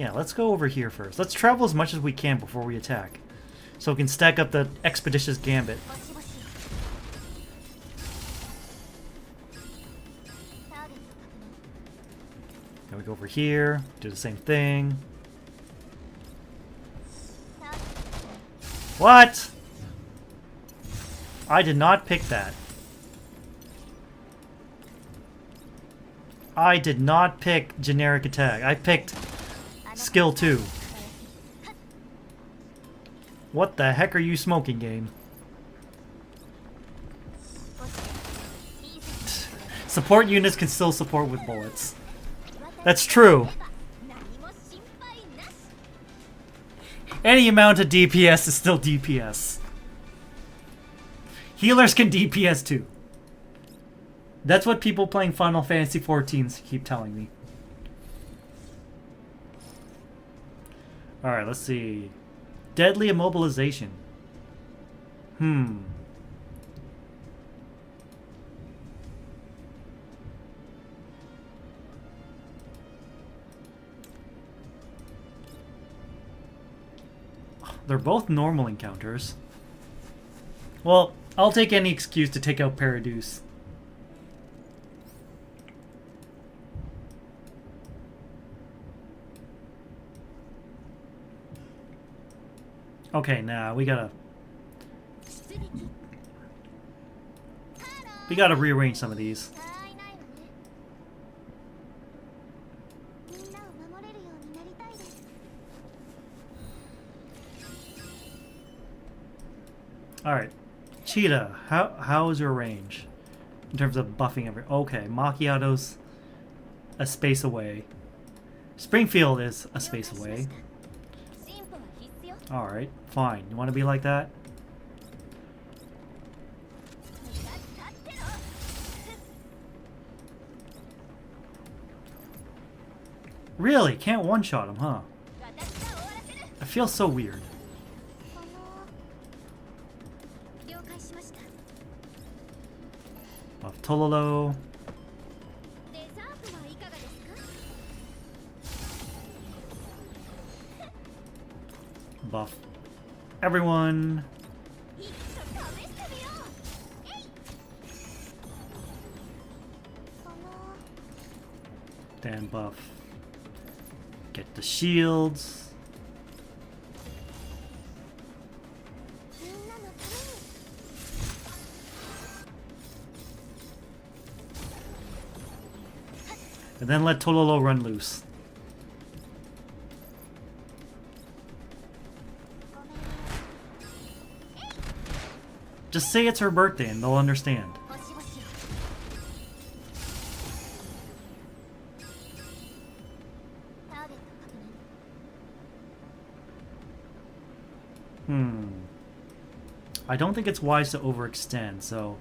Yeah, let's go over here first. Let's travel as much as we can before we attack, so we can stack up the Expeditious Gambit. Then we go over here, do the same thing. What? I did not pick that. I did not pick generic attack. I picked skill 2. What the heck are you smoking, game? Support units can still support with bullets. That's true. Any amount of DPS is still DPS. Healers can DPS too. That's what people playing Final Fantasy XIVs keep telling me. Alright, let's see. Deadly immobilization. They're both normal encounters. Well, I'll take any excuse to take out Paradeus. Okay, now we gotta rearrange some of these. Alright. Cheetah, how is your range? In terms of buffing every... Okay, Macchiato's a space away. Springfield is a space away. Alright, fine. You want to be like that? Really? Can't one-shot him, huh? I feel so weird. Buff Tololo. Buff everyone. Then buff. Get the shields. And then let Tololo run loose. Just say it's her birthday and they'll understand. I don't think it's wise to overextend, so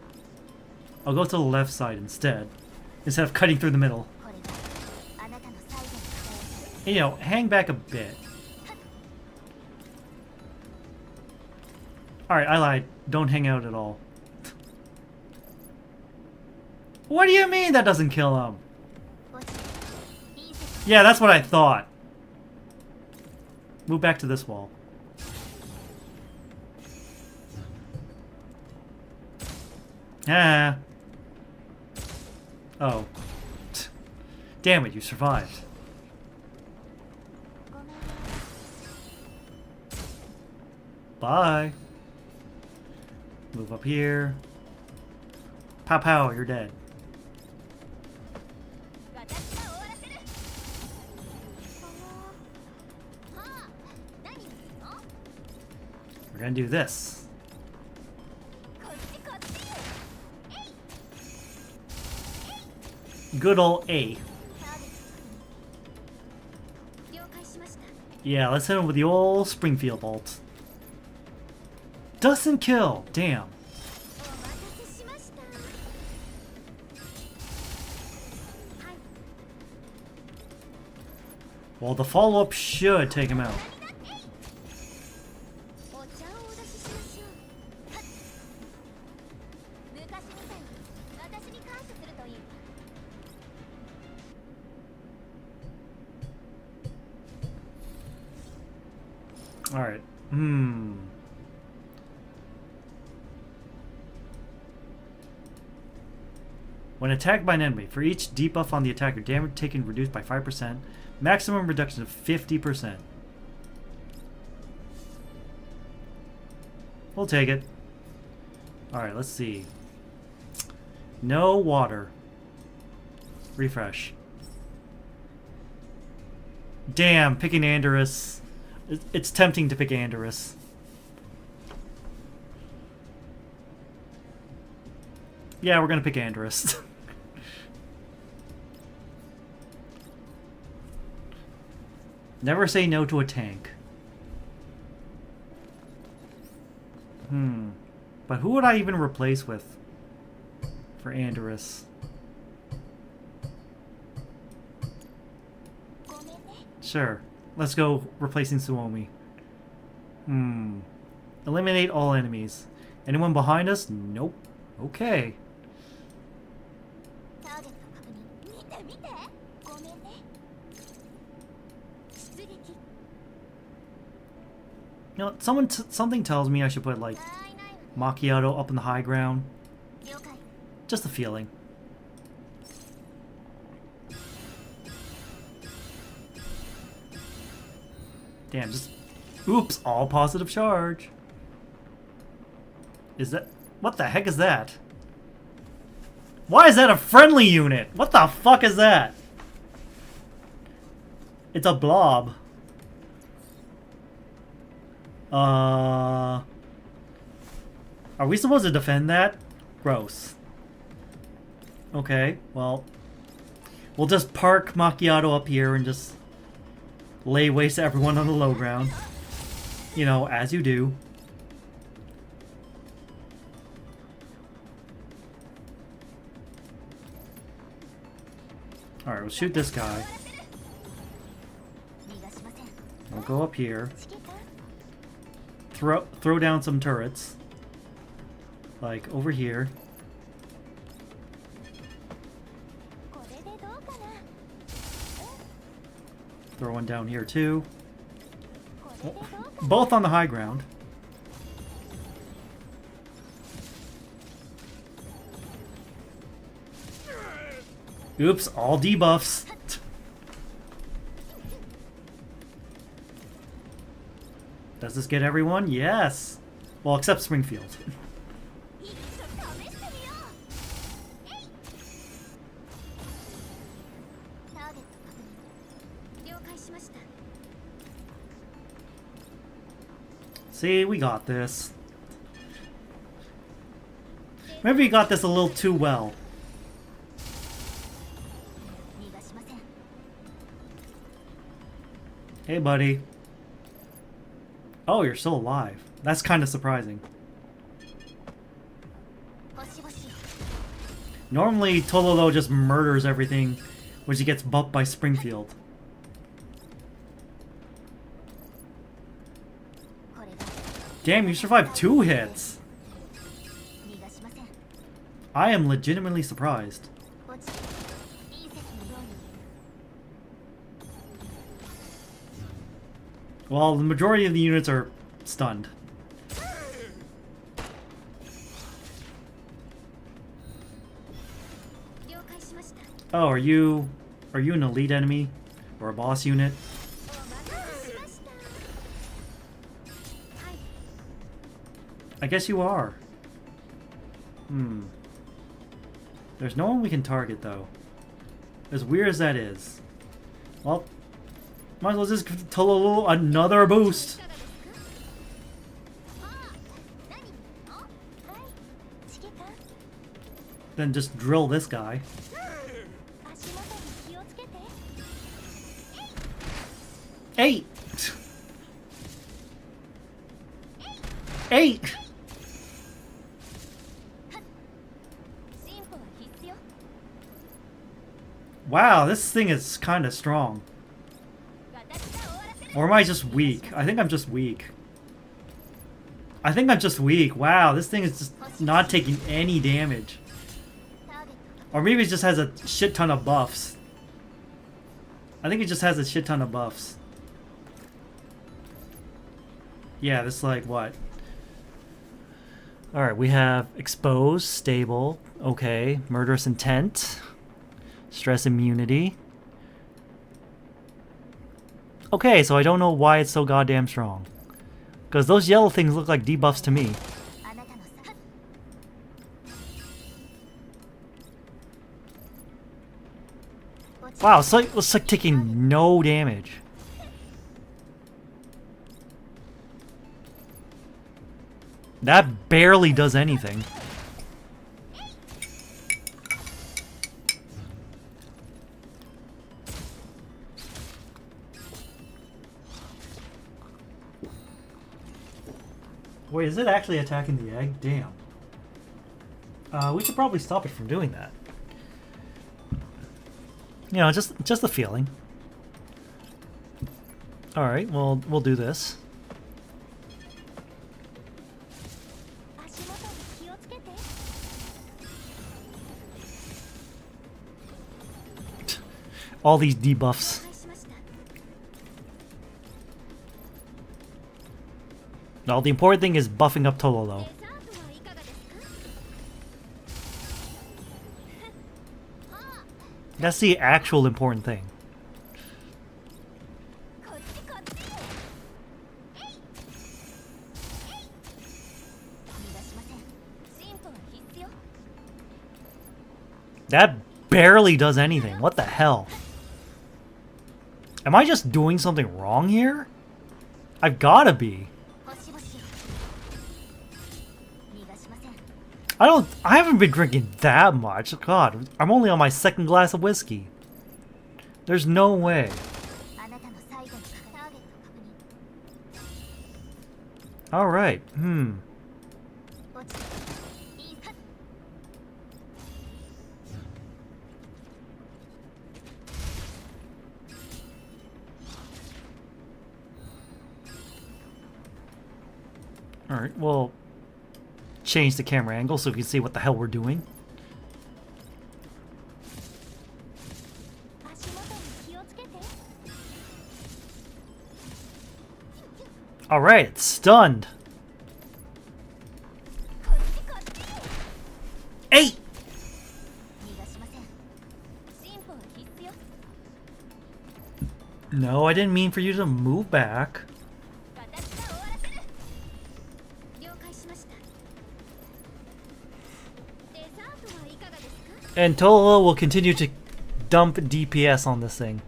I'll go to the left side instead of cutting through the middle. You know, hang back a bit. Alright, I lied. Don't hang out at all. What do you mean that doesn't kill him? Yeah, that's what I thought. Move back to this wall. Ah. Oh. Damn it, you survived. Bye. Move up here. Pow pow, you're dead. We're gonna do this. Good ol' A. Yeah, let's hit him with the old Springfield bolt. Doesn't kill! Damn. Well, the follow-up should take him out. Alright. When attacked by an enemy, for each debuff on the attacker, damage taken reduced by 5%. Maximum reduction of 50%. We'll take it. Alright, let's see. No water. Refresh. Damn, picking Andorus. It's tempting to pick Andorus. Yeah, we're gonna pick Andorus. Never say no to a tank. But who would I even replace with for Andorus? Sure. Let's go replacing Suomi. Eliminate all enemies. Anyone behind us? Nope. Okay. You know, something tells me I should put, like, Macchiato up in the high ground. Just a feeling. Damn, just... Oops, all positive charge. Is that... What the heck is that? Why is that a friendly unit? What the fuck is that? It's a blob. Are we supposed to defend that? Gross. Okay, well... We'll just park Macchiato up here and just... lay waste to everyone on the low ground. You know, as you do. Alright, we'll shoot this guy. We'll go up here. Throw down some turrets. Like, over here. Throw one down here, too. Both on the high ground. Oops, all debuffs. Does this get everyone? Yes! Well, except Springfield. See, we got this. Maybe we got this a little too well. Hey, buddy. Oh, you're still alive. That's kind of surprising. Normally, Tololo just murders everything when she gets bumped by Springfield. Damn, you survived 2 hits! I am legitimately surprised. Well, the majority of the units are stunned. Oh, are you an elite enemy? Or a boss unit? I guess you are. There's no one we can target, though. As weird as that is. Well, might as well just give Tololo another boost. Then just drill this guy. 8! 8! Wow, this thing is kind of strong. Or am I just weak? I think I'm just weak. I think I'm just weak. Wow, this thing is just not taking any damage. Or maybe it just has a shit ton of buffs. I think it just has a shit ton of buffs. Yeah, this is like what? Alright, we have exposed, stable, okay, murderous intent, stress immunity. Okay, so I don't know why it's so goddamn strong. Because those yellow things look like debuffs to me. Wow, it's like taking no damage. That barely does anything. Wait, is it actually attacking the egg? Damn. We should probably stop it from doing that. You know, just the feeling. Alright, well, we'll do this. All these debuffs. No, the important thing is buffing up Tololo. That's the actual important thing. That barely does anything. What the hell? Am I just doing something wrong here? I've gotta be. I haven't been drinking that much. God, I'm only on my second glass of whiskey. There's no way. Alright, Alright, well, change the camera angle so we can see what the hell we're doing. Alright, it's stunned. 8! No, I didn't mean for you to move back. And Tolo will continue to dump DPS on this thing.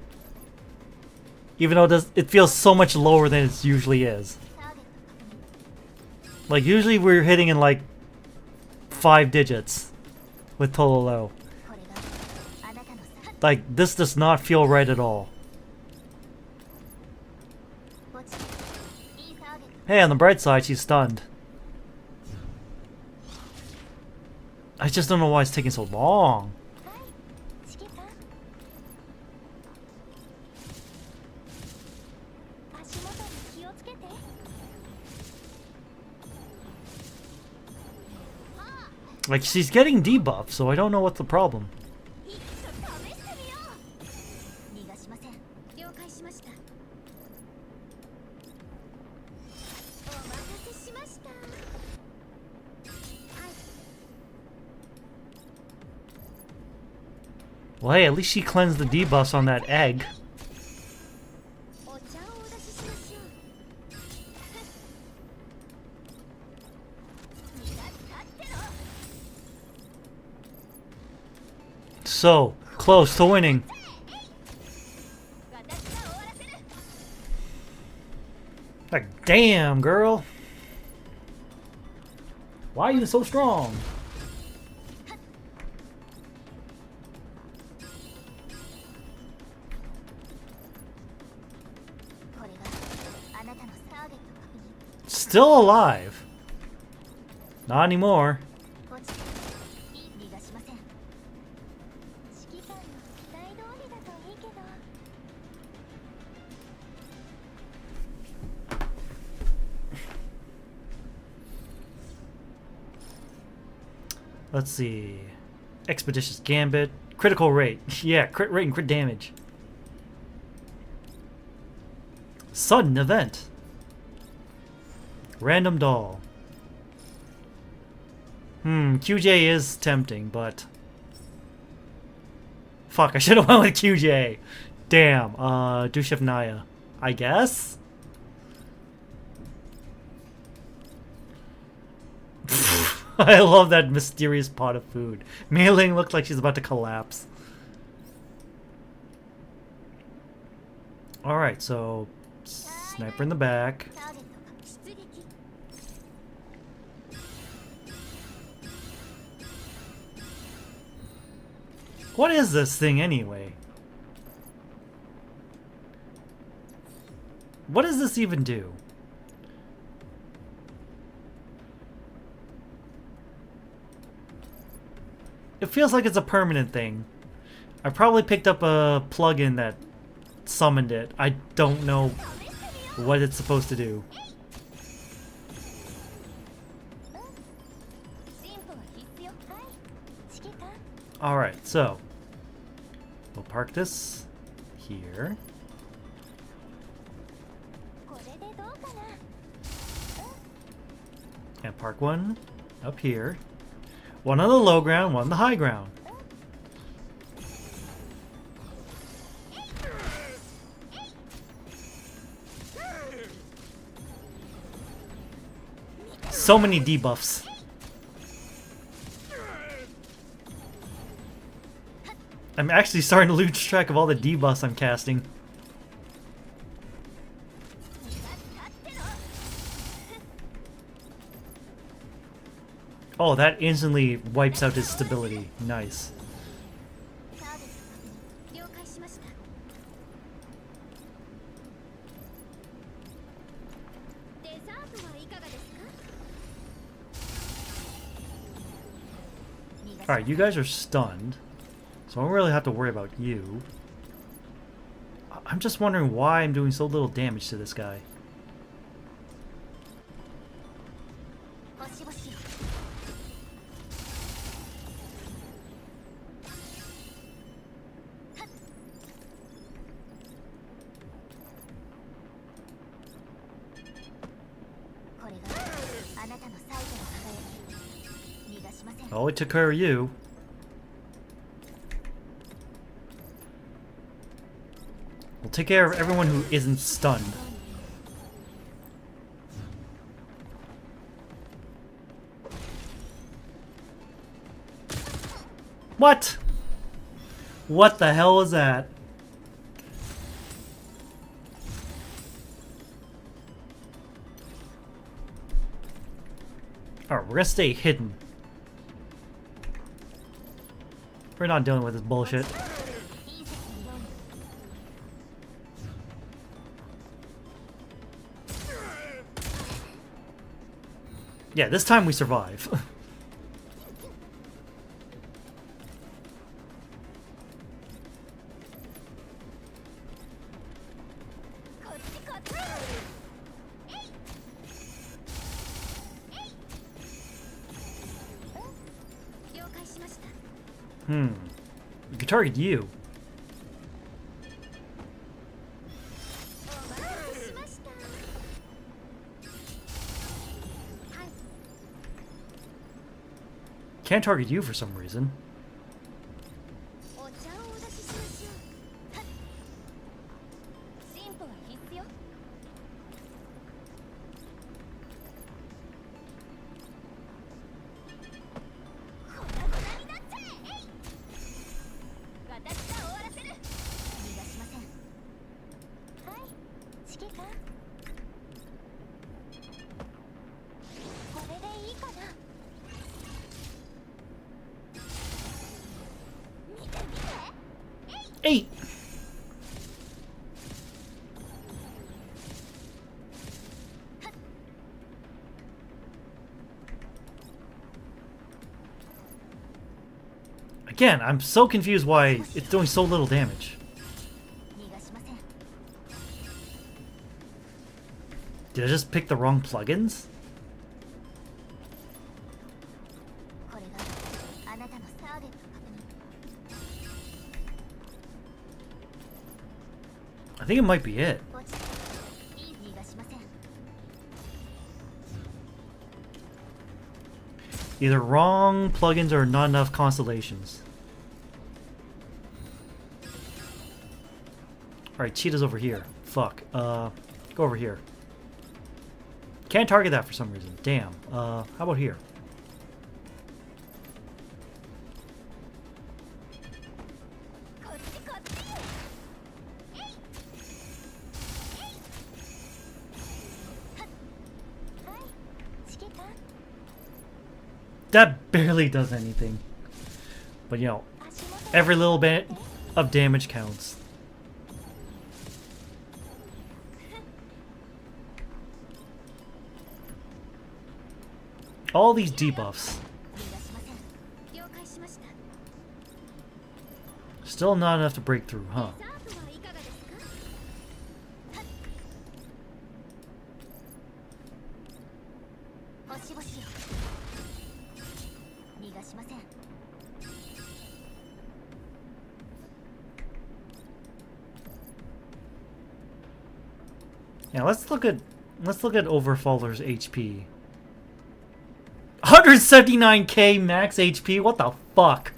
Even though it feels so much lower than it usually is. Like, usually we're hitting in like 5 digits with Tololo. Like, this does not feel right at all. Hey, on the bright side, she's stunned. I just don't know why it's taking so long. Like, she's getting debuffed, so I don't know what's the problem. Well, hey, at least she cleansed the debuffs on that egg. So, close to winning. Like, damn, girl. Why are you so strong? Still alive. Not anymore. Let's see. Expeditious Gambit. Critical rate. Yeah, crit rate and crit damage. Sudden event. Random doll. QJ is tempting, but... Fuck, I should have went with QJ. Damn, Dushev Naya. I guess? I love that mysterious pot of food. Mei Ling looks like she's about to collapse. Alright, so... Sniper in the back. What is this thing anyway? What does this even do? It feels like it's a permanent thing. I probably picked up a plugin that summoned it. I don't know what it's supposed to do. Alright, so we'll park this here. And park one up here. One on the low ground, one on the high ground. So many debuffs. I'm actually starting to lose track of all the debuffs I'm casting. Oh, that instantly wipes out his stability. Nice. Alright, you guys are stunned, so I don't really have to worry about you. I'm just wondering why I'm doing so little damage to this guy. Oh, it took care of you. We'll take care of everyone who isn't stunned. What? What the hell is that? Alright, we're gonna stay hidden. We're not dealing with this bullshit. Yeah, this time we survive. We could target you. Can't target you for some reason. Eight. Again, I'm so confused why it's doing so little damage. Did I just pick the wrong plugins? I think it might be it. Either wrong plugins or not enough constellations. Alright, cheetah's over here. Fuck. Go over here. Can't target that for some reason. Damn. How about here? That barely does anything. But you know, every little bit of damage counts. All these debuffs. Still not enough to break through, huh? Yeah, let's look at Overfaller's HP. 179k max HP? What the fuck?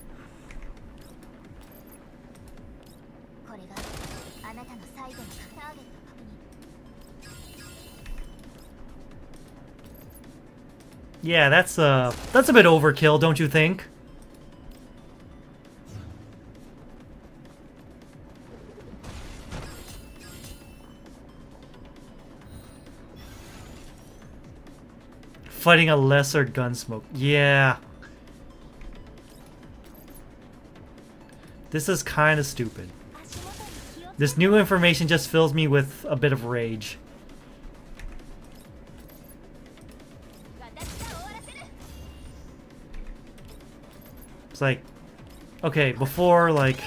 Yeah, that's a bit overkill, don't you think? Fighting a lesser Gunsmoke. Yeah. This is kind of stupid. This new information just fills me with a bit of rage. It's like, okay, before, like,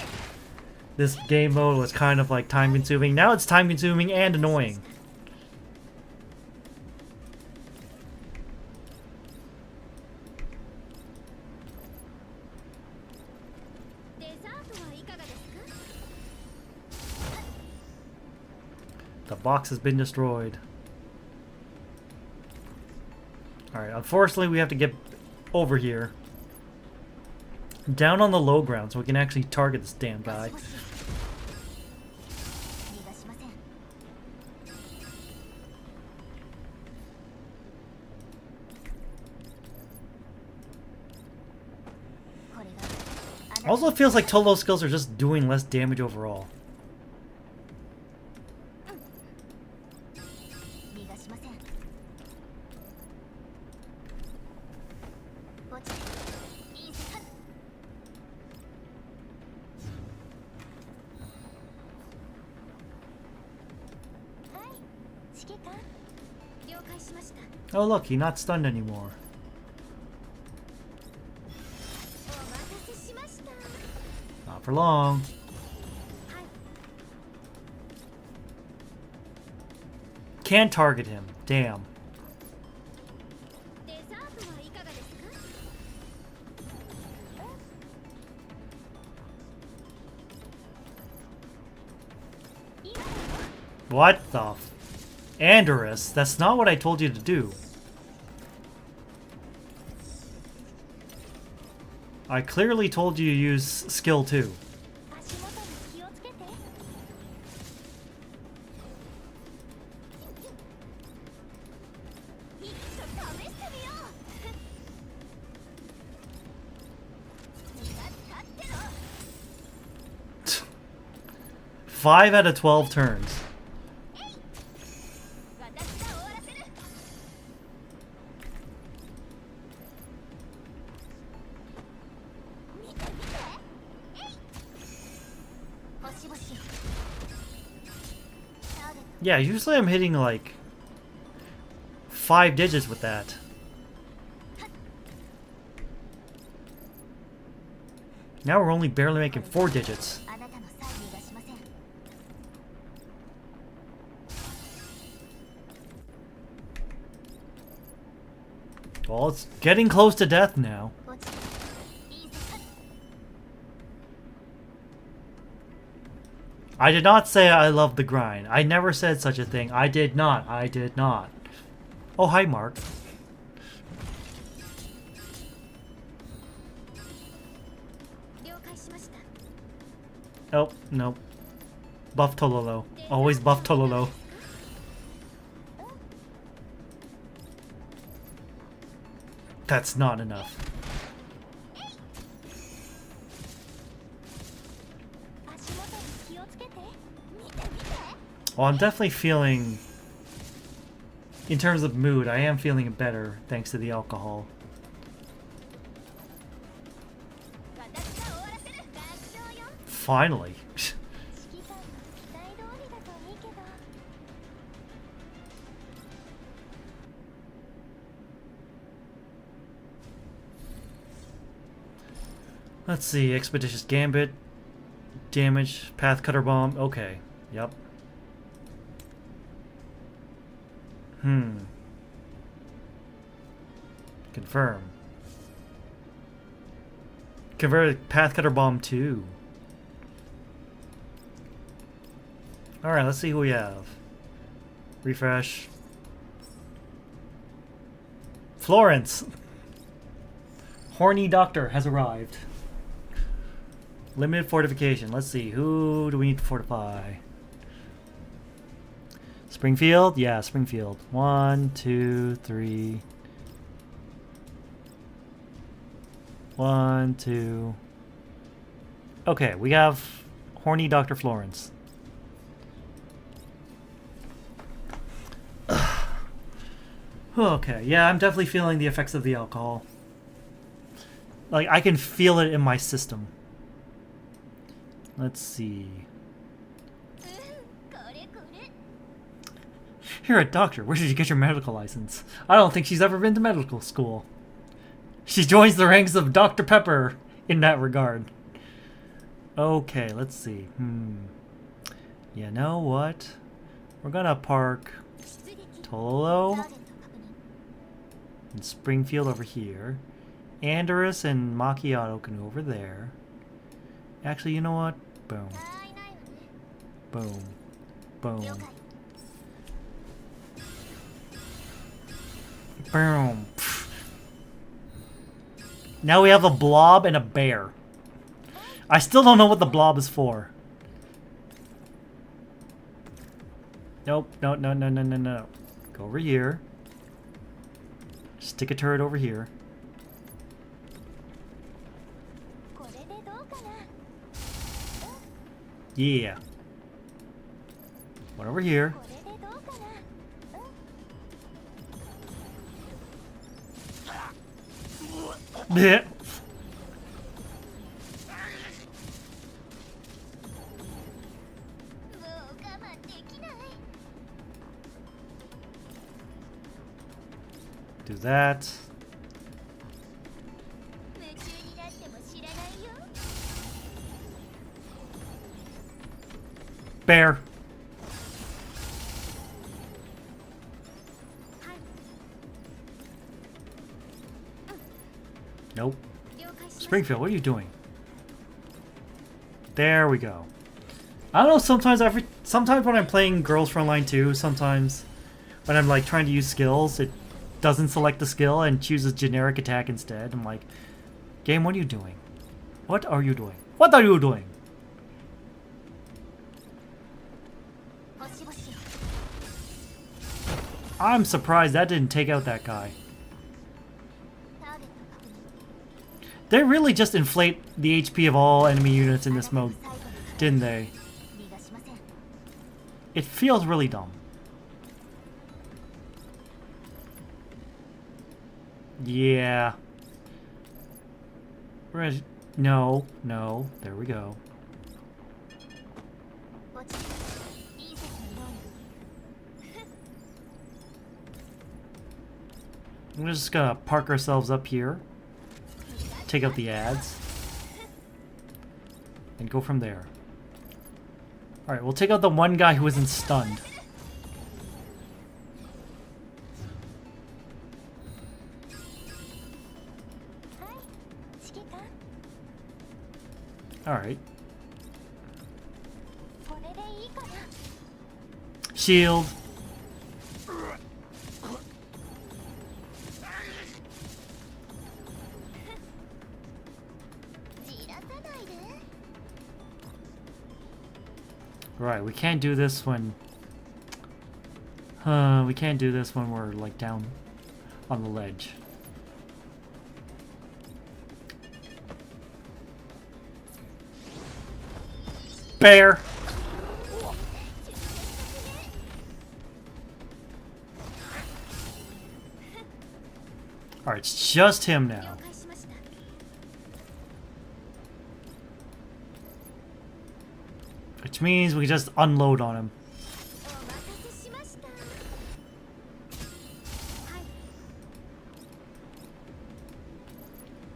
this game mode was kind of like time consuming. Now it's time consuming and annoying. The box has been destroyed. Alright, unfortunately we have to get over here. Down on the low ground so we can actually target this damn guy. Also, it feels like Tolo's skills are just doing less damage overall. Oh look, he's not stunned anymore. Not for long. Can't target him. Damn. What the f- Andorus, that's not what I told you to do. I clearly told you to use skill 2. Five out of 12 turns. Yeah, usually I'm hitting like 5 digits with that. Now we're only barely making 4 digits. Well, it's getting close to death now. I did not say I love the grind. I never said such a thing. I did not. I did not. Oh, hi, Mark. Oh, no. Buff Tololo. Always buff Tololo. That's not enough. Well, I'm definitely feeling... In terms of mood, I am feeling better thanks to the alcohol. Finally. Let's see, Expeditious Gambit, damage, Path Cutter Bomb, okay, yep. Confirm. Convert Path Cutter Bomb 2. Alright, let's see who we have. Refresh. Florence! Horny Doctor has arrived. Limited fortification. Let's see. Who do we need to fortify? Springfield? Yeah, Springfield. 1, 2, 3. 1, 2. Okay, we have Horny Dr. Florence. Okay, yeah, I'm definitely feeling the effects of the alcohol. Like, I can feel it in my system. Let's see. You're a doctor. Where did you get your medical license? I don't think she's ever been to medical school. She joins the ranks of Dr. Pepper in that regard. Okay, let's see. You know what? We're gonna park Tololo and Springfield over here. Andorus and Macchiato can go over there. Actually, you know what? Boom. Boom. Boom. Boom. Now we have a blob and a bear. I still don't know what the blob is for. Nope. No, no, no, no, no, no. Go over here. Stick a turret over here. Yeah. One over here. Blech. Do that. Bear. Nope. Springfield, what are you doing? There we go. I don't know, sometimes when I'm playing Girls Frontline 2, sometimes when I'm like trying to use skills, it doesn't select the skill and chooses generic attack instead. I'm like, game, what are you doing? What are you doing? What are you doing? I'm surprised that didn't take out that guy. They really just inflate the HP of all enemy units in this mode, didn't they? It feels really dumb. Yeah. No, no, there we go. We're just gonna park ourselves up here, take out the ads, and go from there. Alright, we'll take out the one guy who isn't stunned. Alright. Shield. Right, we can't do this when... we can't do this when we're, like, down on the ledge. Bear! Alright, it's just him now. Which means we just unload on him.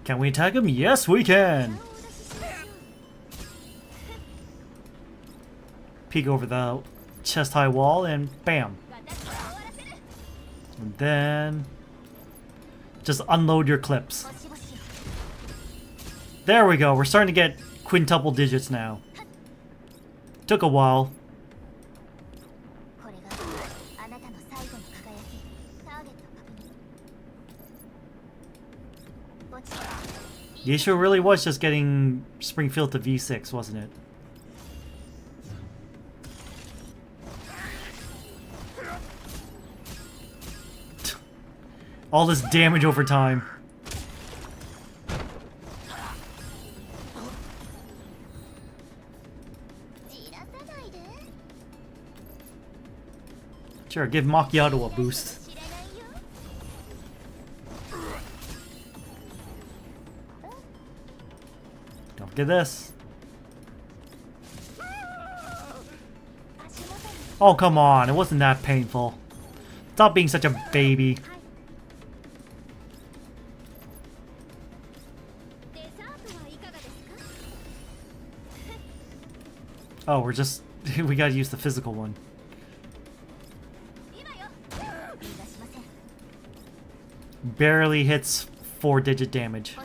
Can we attack him? Yes, we can! Peek over the chest-high wall and bam! And then... just unload your clips. There we go, we're starting to get quintuple digits now. Took a while. The issue really was just getting Springfield to V6, wasn't it? All this damage over time. Sure, give Macchiato a boost. Don't get this. Oh, come on. It wasn't that painful. Stop being such a baby. Oh, we're just... we gotta use the physical one. Barely hits 4-digit damage.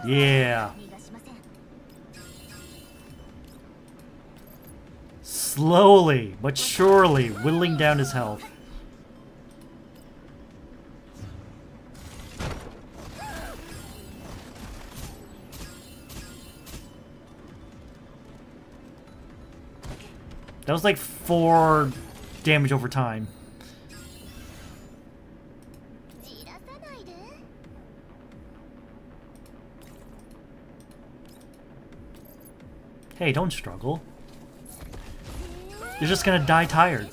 Yeah. Slowly, but surely, whittling down his health. That was like 4 damage over time. Hey, don't struggle. You're just gonna die tired.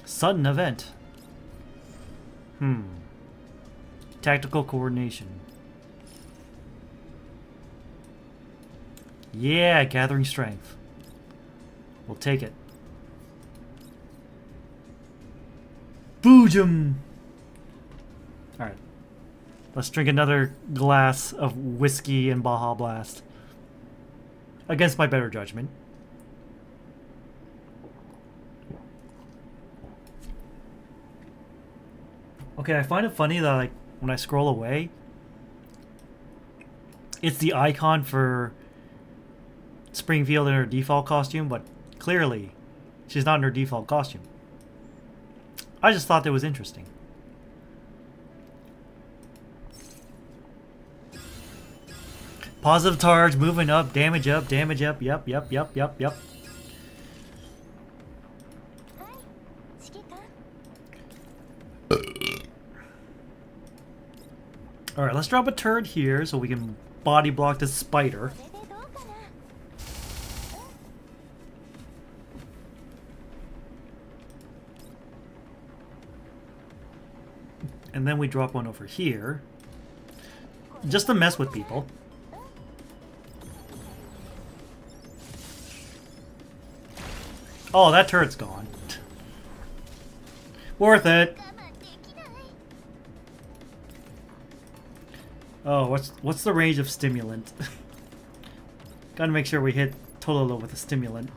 Sudden event. Tactical coordination. Yeah, gathering strength. We'll take it. Boojum! Alright. Let's drink another glass of whiskey and Baja Blast. Against my better judgment. Okay, I find it funny that, like, when I scroll away, it's the icon for Springfield in her default costume, but clearly she's not in her default costume. I just thought that was interesting. Positive charge, moving up, damage up, yep. Alright, let's drop a turret here so we can body block this spider. And then we drop one over here. Just to mess with people. Oh, that turret's gone. Worth it. Oh, what's the range of stimulant? Gotta make sure we hit Tololo with a stimulant.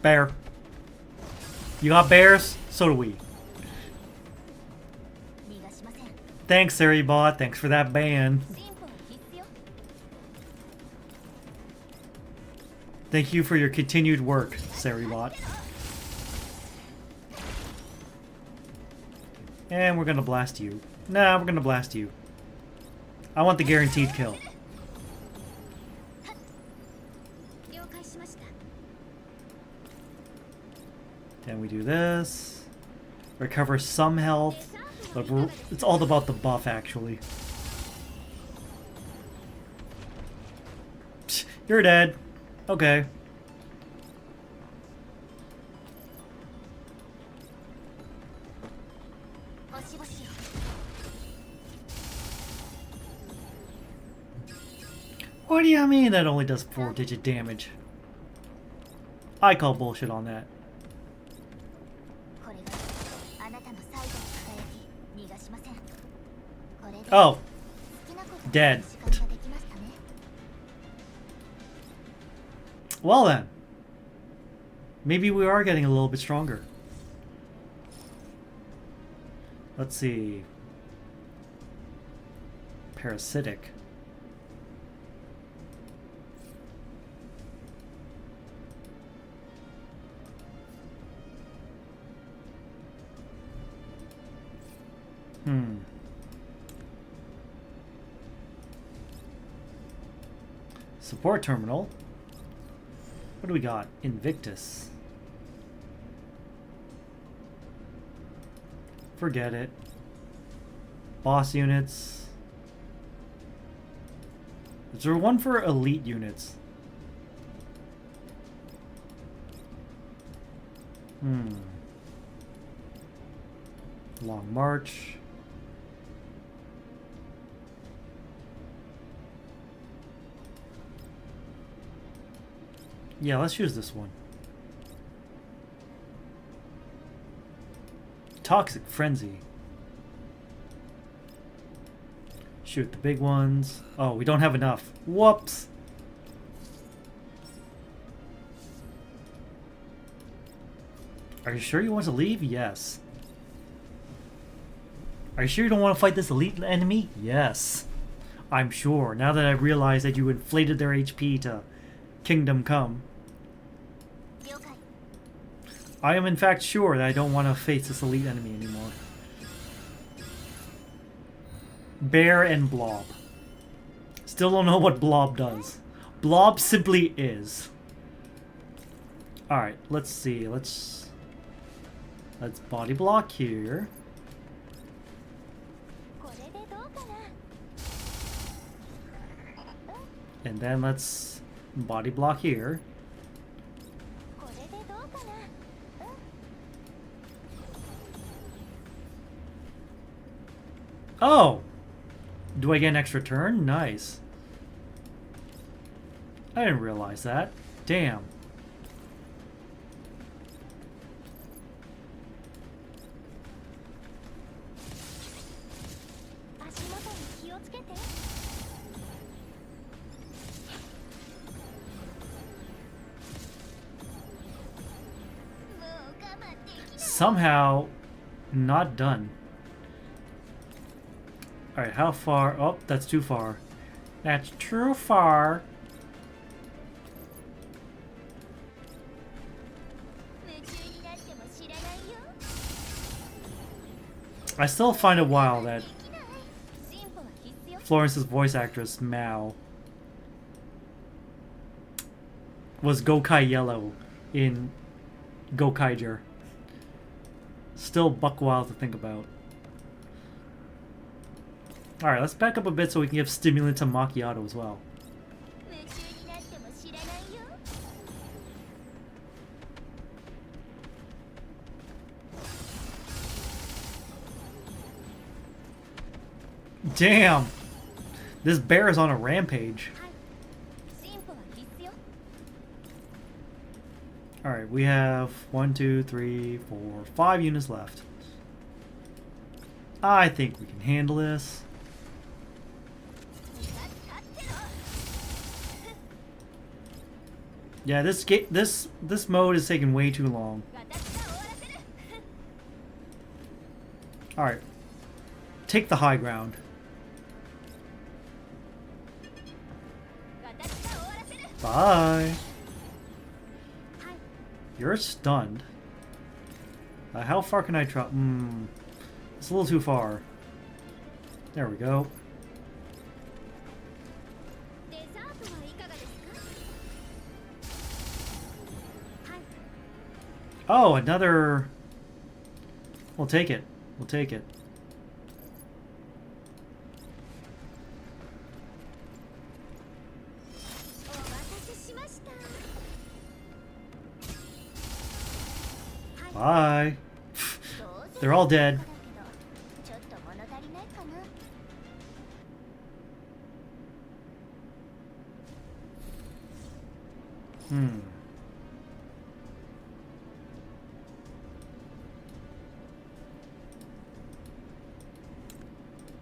Bear. You got bears? So do we. Thanks, Saribot. Thanks for that ban. Thank you for your continued work, Saribot. And we're gonna blast you. Nah, we're gonna blast you. I want the guaranteed kill. Then we do this. Recover some health. But it's all about the buff, actually. Psh, you're dead. Okay. What do you mean that only does 4-digit damage? I call bullshit on that. Oh. Dead. Well then. Maybe we are getting a little bit stronger. Let's see. Parasitic. Support terminal. What do we got? Invictus. Forget it. Boss units. Is there one for elite units? Long March. Yeah, let's use this one. Toxic Frenzy. Shoot the big ones. Oh, we don't have enough. Whoops. Are you sure you want to leave? Yes. Are you sure you don't want to fight this elite enemy? Yes. I'm sure, now that I realize that you inflated their HP to Kingdom Come. I am in fact sure that I don't want to face this elite enemy anymore. Bear and Blob. Still don't know what Blob does. Blob simply is. Alright, let's see. Let's body block here. And then let's body block here. Oh! Do I get an extra turn? Nice. I didn't realize that. Damn. Somehow not done. Alright, how far? Oh, that's too far. That's too far. I still find it wild that Florence's voice actress, Mao, was Gokai Yellow in Gokaiger. Still buck wild to think about. Alright, let's back up a bit so we can give stimulant to Macchiato as well. Damn! This bear is on a rampage. Alright, we have 1, 2, 3, 4, 5 units left. I think we can handle this. Yeah, this mode is taking way too long. Alright. Take the high ground. Bye. You're stunned. How far can I drop? It's a little too far. There we go. Oh, another... We'll take it. We'll take it. Bye. They're all dead.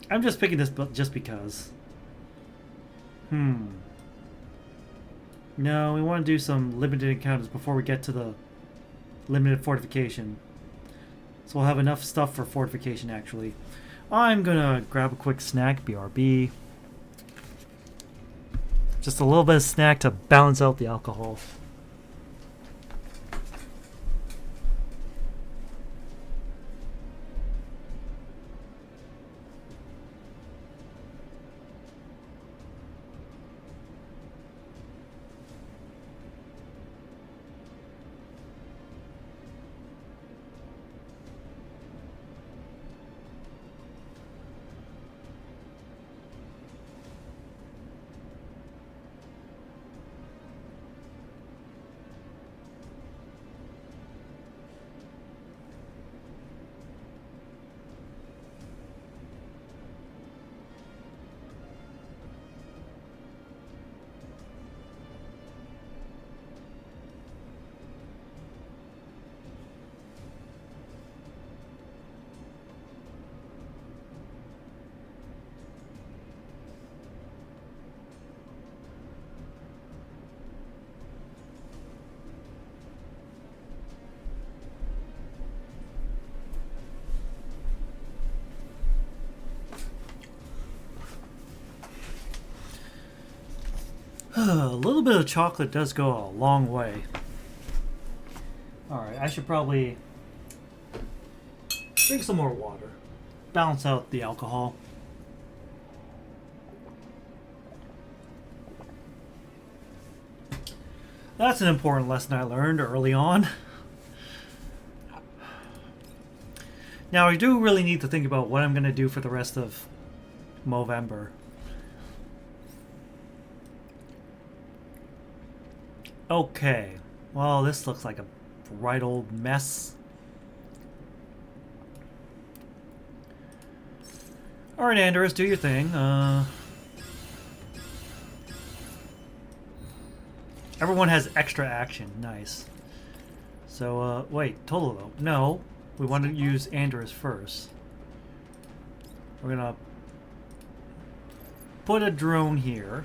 I'm just picking this just because. No, we want to do some limited encounters before we get to the limited fortification. So we'll have enough stuff for fortification, actually. I'm gonna grab a quick snack, BRB. Just a little bit of snack to balance out the alcohol. A little bit of chocolate does go a long way. Alright, I should probably drink some more water. Balance out the alcohol. That's an important lesson I learned early on. Now I do really need to think about what I'm going to do for the rest of Movember. Okay, well, this looks like a right old mess. Alright, Andrews, do your thing. Everyone has extra action. Nice. So, wait, Tololo. No, we want to use Andrews first. We're gonna put a drone here.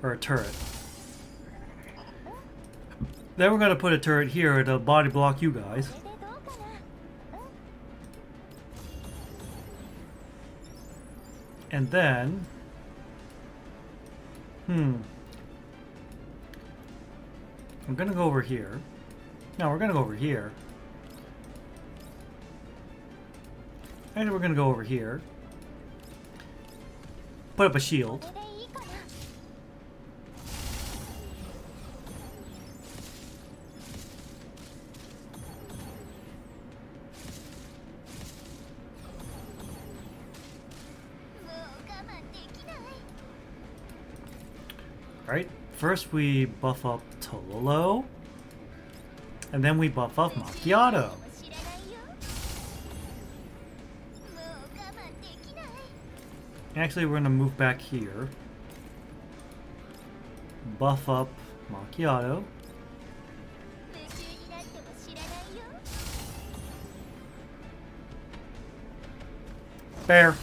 Or a turret. Then we're gonna put a turret here to body block you guys. And then... I'm gonna go over here. No, we're gonna go over here. And we're gonna go over here. Put up a shield. Right, first we buff up Tololo, and then we buff up Macchiato. Actually, we're going to move back here. Buff up Macchiato. Bear.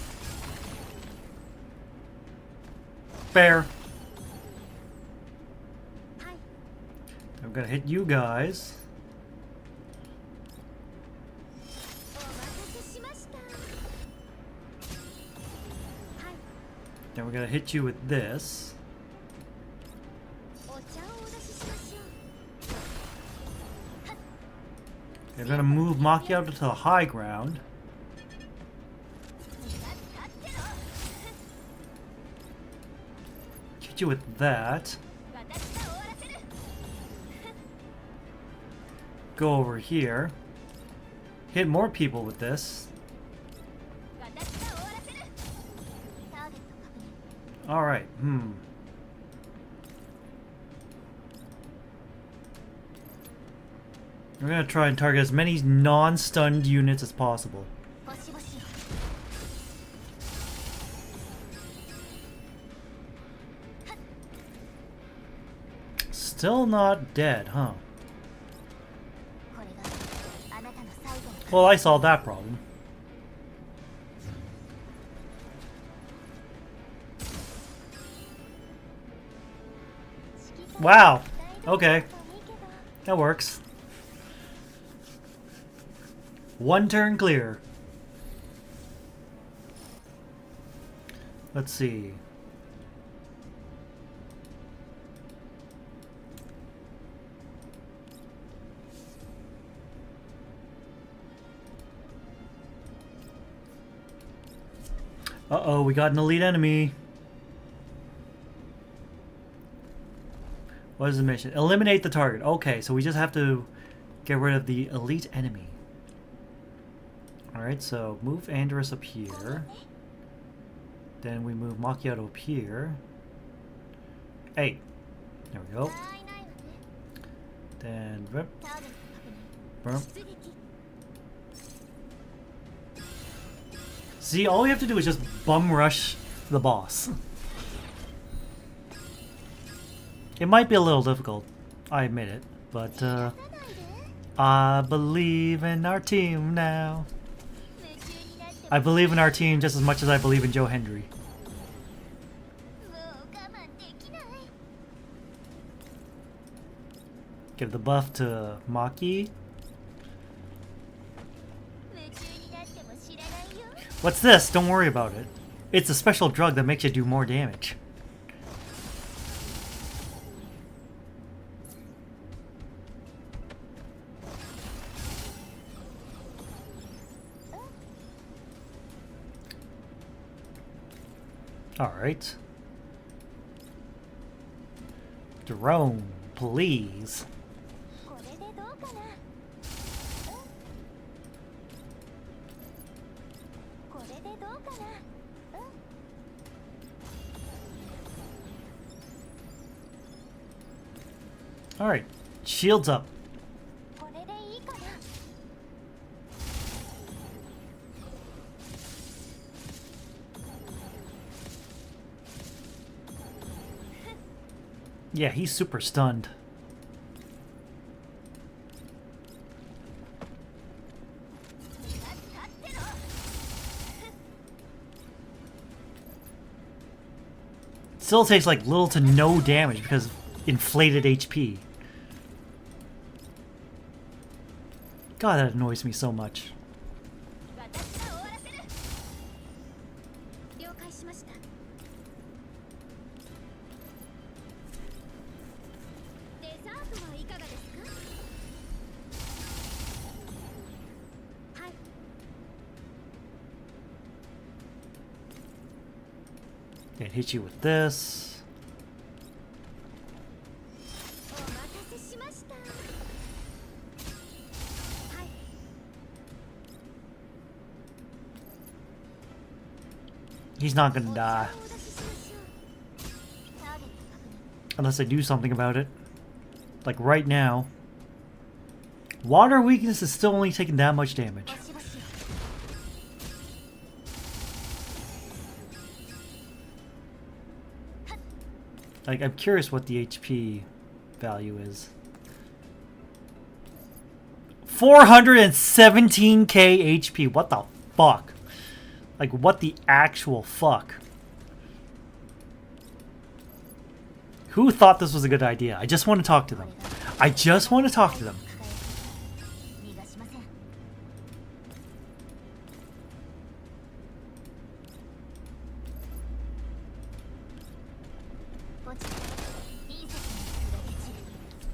Bear. I'm gonna hit you guys. Then we're gonna hit you with this. They're gonna move Macchiato to the high ground. Hit you with that. Go over here. Hit more people with this. Alright, We're gonna try and target as many non-stunned units as possible. Still not dead, huh? Well, I solved that problem. Wow. Okay. That works. One turn clear. Let's see. Uh-oh, we got an elite enemy. What is the mission? Eliminate the target. Okay, so we just have to get rid of the elite enemy. Alright, so move Andrus up here. Then we move Macchiato up here. Hey. There we go. Then... Burp. See, all we have to do is just bum rush the boss. It might be a little difficult, I admit it, but I believe in our team now. I believe in our team just as much as I believe in Joe Hendry. Give the buff to Maki. What's this? Don't worry about it. It's a special drug that makes you do more damage. Alright. Drone, please. Alright, shields up. Yeah, he's super stunned. Still takes like little to no damage because of inflated HP. God, that annoys me so much. Can't hit you with this. He's not gonna die. Unless I do something about it. Like right now. Water weakness is still only taking that much damage. Like, I'm curious what the HP value is. 417k HP. What the fuck? Like, what the actual fuck? Who thought this was a good idea? I just want to talk to them. I just want to talk to them.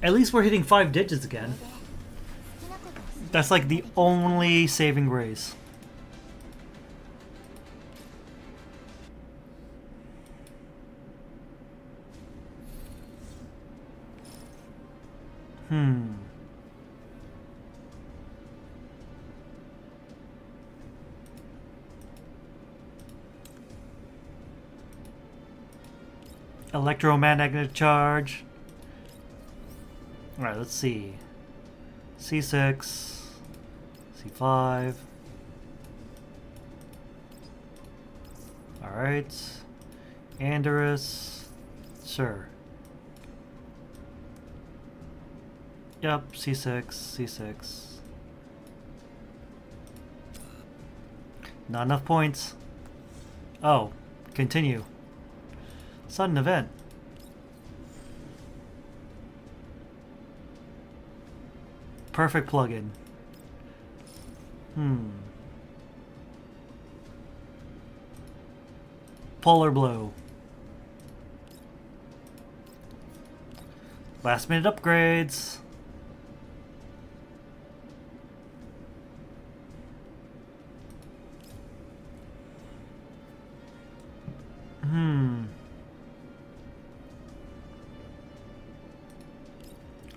At least we're hitting 5 digits again. That's like the only saving grace. Electromagnetic charge. Alright, let's see. C6, C5. Alright. Andorus. Sure. Yep, C6, C6. Not enough points. Oh, continue. Sudden event. Perfect plugin. Polar blow. Last minute upgrades.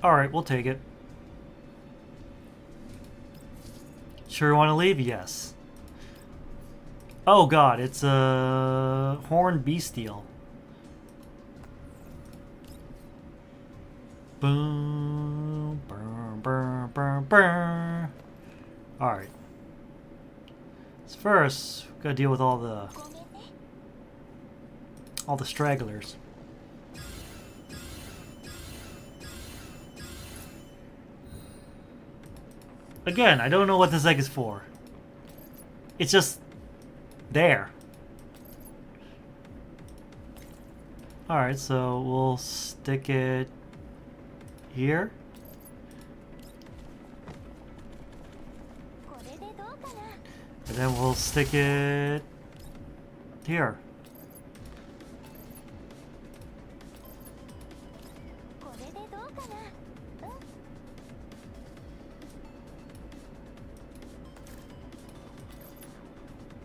Alright, we'll take it. Sure want to leave? Yes. Oh god, it's a horned bestial. Boom, burn, burn, burn, burn. Alright. So first, we gotta deal with all the stragglers. Again, I don't know what this egg is for. It's just there. Alright, so we'll stick it here. And then we'll stick it here.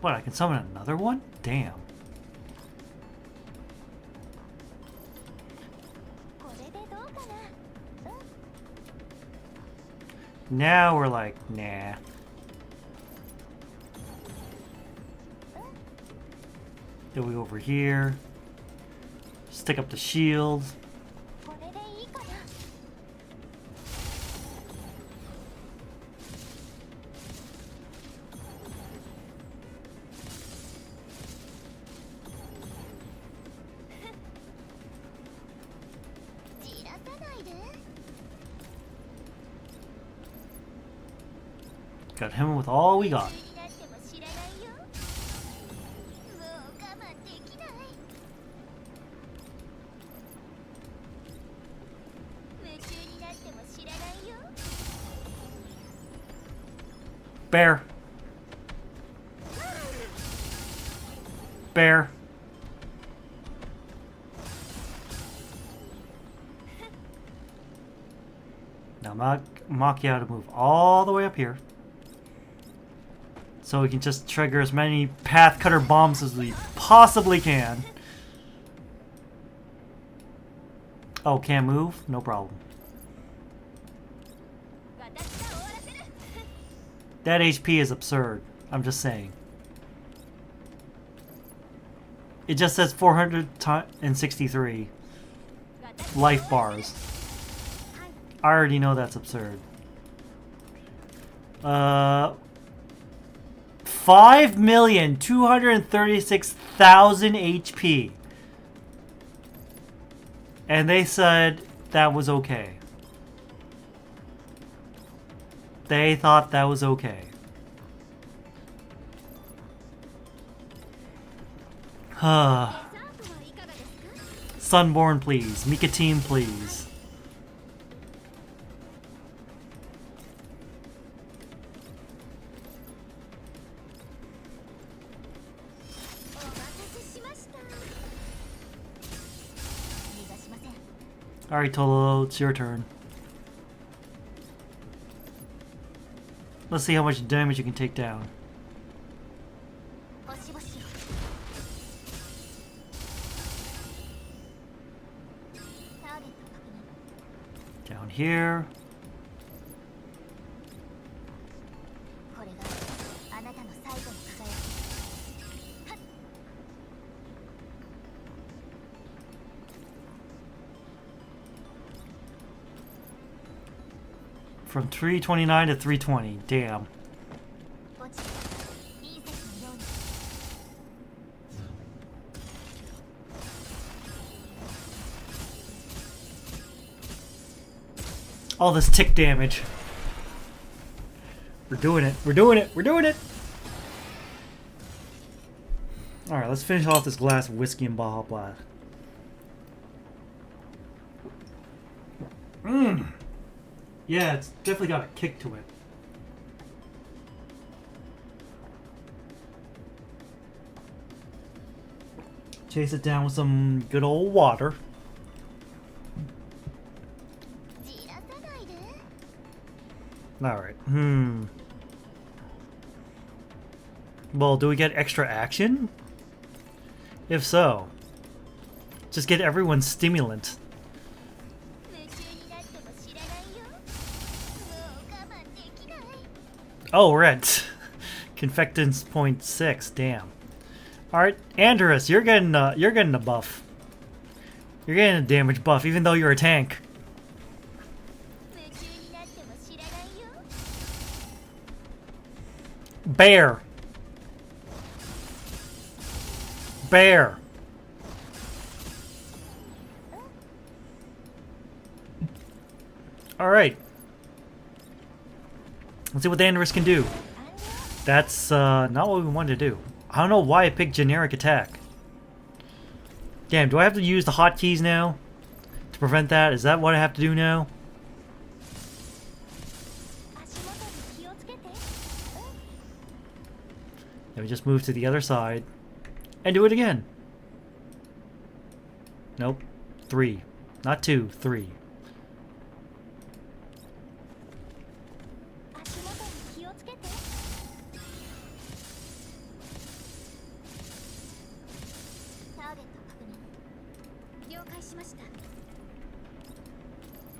What, I can summon another one? Damn. Now we're like, nah. Then we go over here. Stick up the shield. Got him with all we got. Bear. Bear. Now Macchia to move all the way up here. So we can just trigger as many path cutter bombs as we possibly can. Oh, can't move? No problem. That HP is absurd. I'm just saying. It just says 463 life bars. I already know that's absurd. 5,236,000 HP. And they said that was okay. They thought that was okay. Sunborn, please. Mika team, please. Alright, Tolo, it's your turn. Let's see how much damage you can take down. Down here. From 329 to 320. Damn. All this tick damage. We're doing it. We're doing it. We're doing it. Alright, let's finish off this glass of whiskey and Baja Blast. Mmm. Yeah, it's definitely got a kick to it. Chase it down with some good old water. Alright, Well, do we get extra action? If so, just get everyone stimulant. Oh, we're at Confectance .6. Damn. All right, Andrus, you're getting a buff. You're getting a damage buff, even though you're a tank. Bear. Bear. All right. Let's see what the Andrus can do. That's not what we wanted to do. I don't know why I picked generic attack. Damn, do I have to use the hotkeys now to prevent that? Is that what I have to do now? Then we just move to the other side and do it again. Nope. 3. Not 2, 3.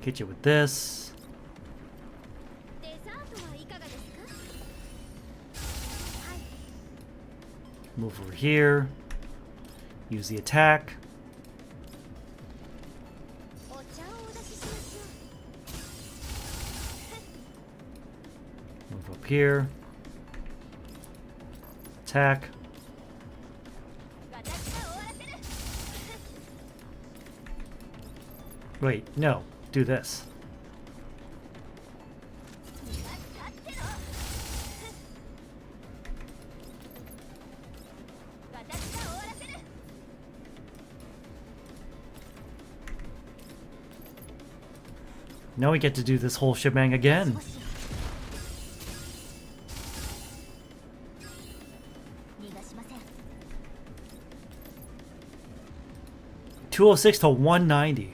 Hit you with this. Move over here. Use the attack. Move up here. Attack. Wait, no. Do this. Now we get to do this whole shebang again. $206 to $190.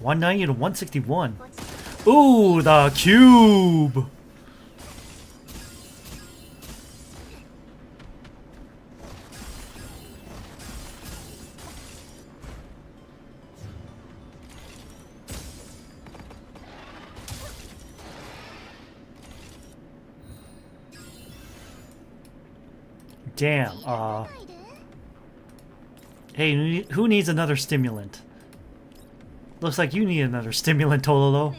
190 to 161. Ooh, the cube. Damn. Hey, who needs another stimulant? Looks like you need another stimulant, Tololo.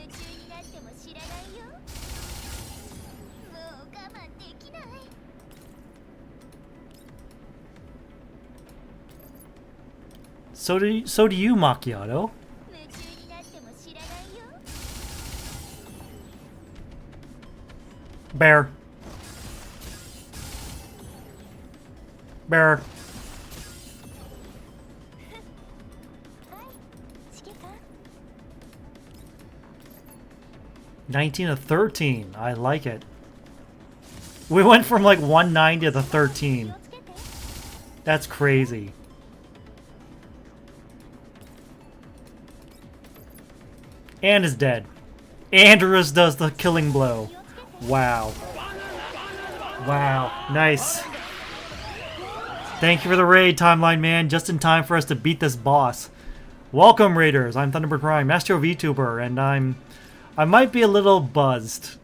So do you, Macchiato. Bear. Bear. 19 to 13. I like it. We went from like 190 to 13. That's crazy. And is dead. Andrews does the killing blow. Wow. Wow. Nice. Thank you for the raid, Timeline Man. Just in time for us to beat this boss. Welcome, Raiders. I'm Thunderbird Prime, Master VTuber, and I might be a little buzzed.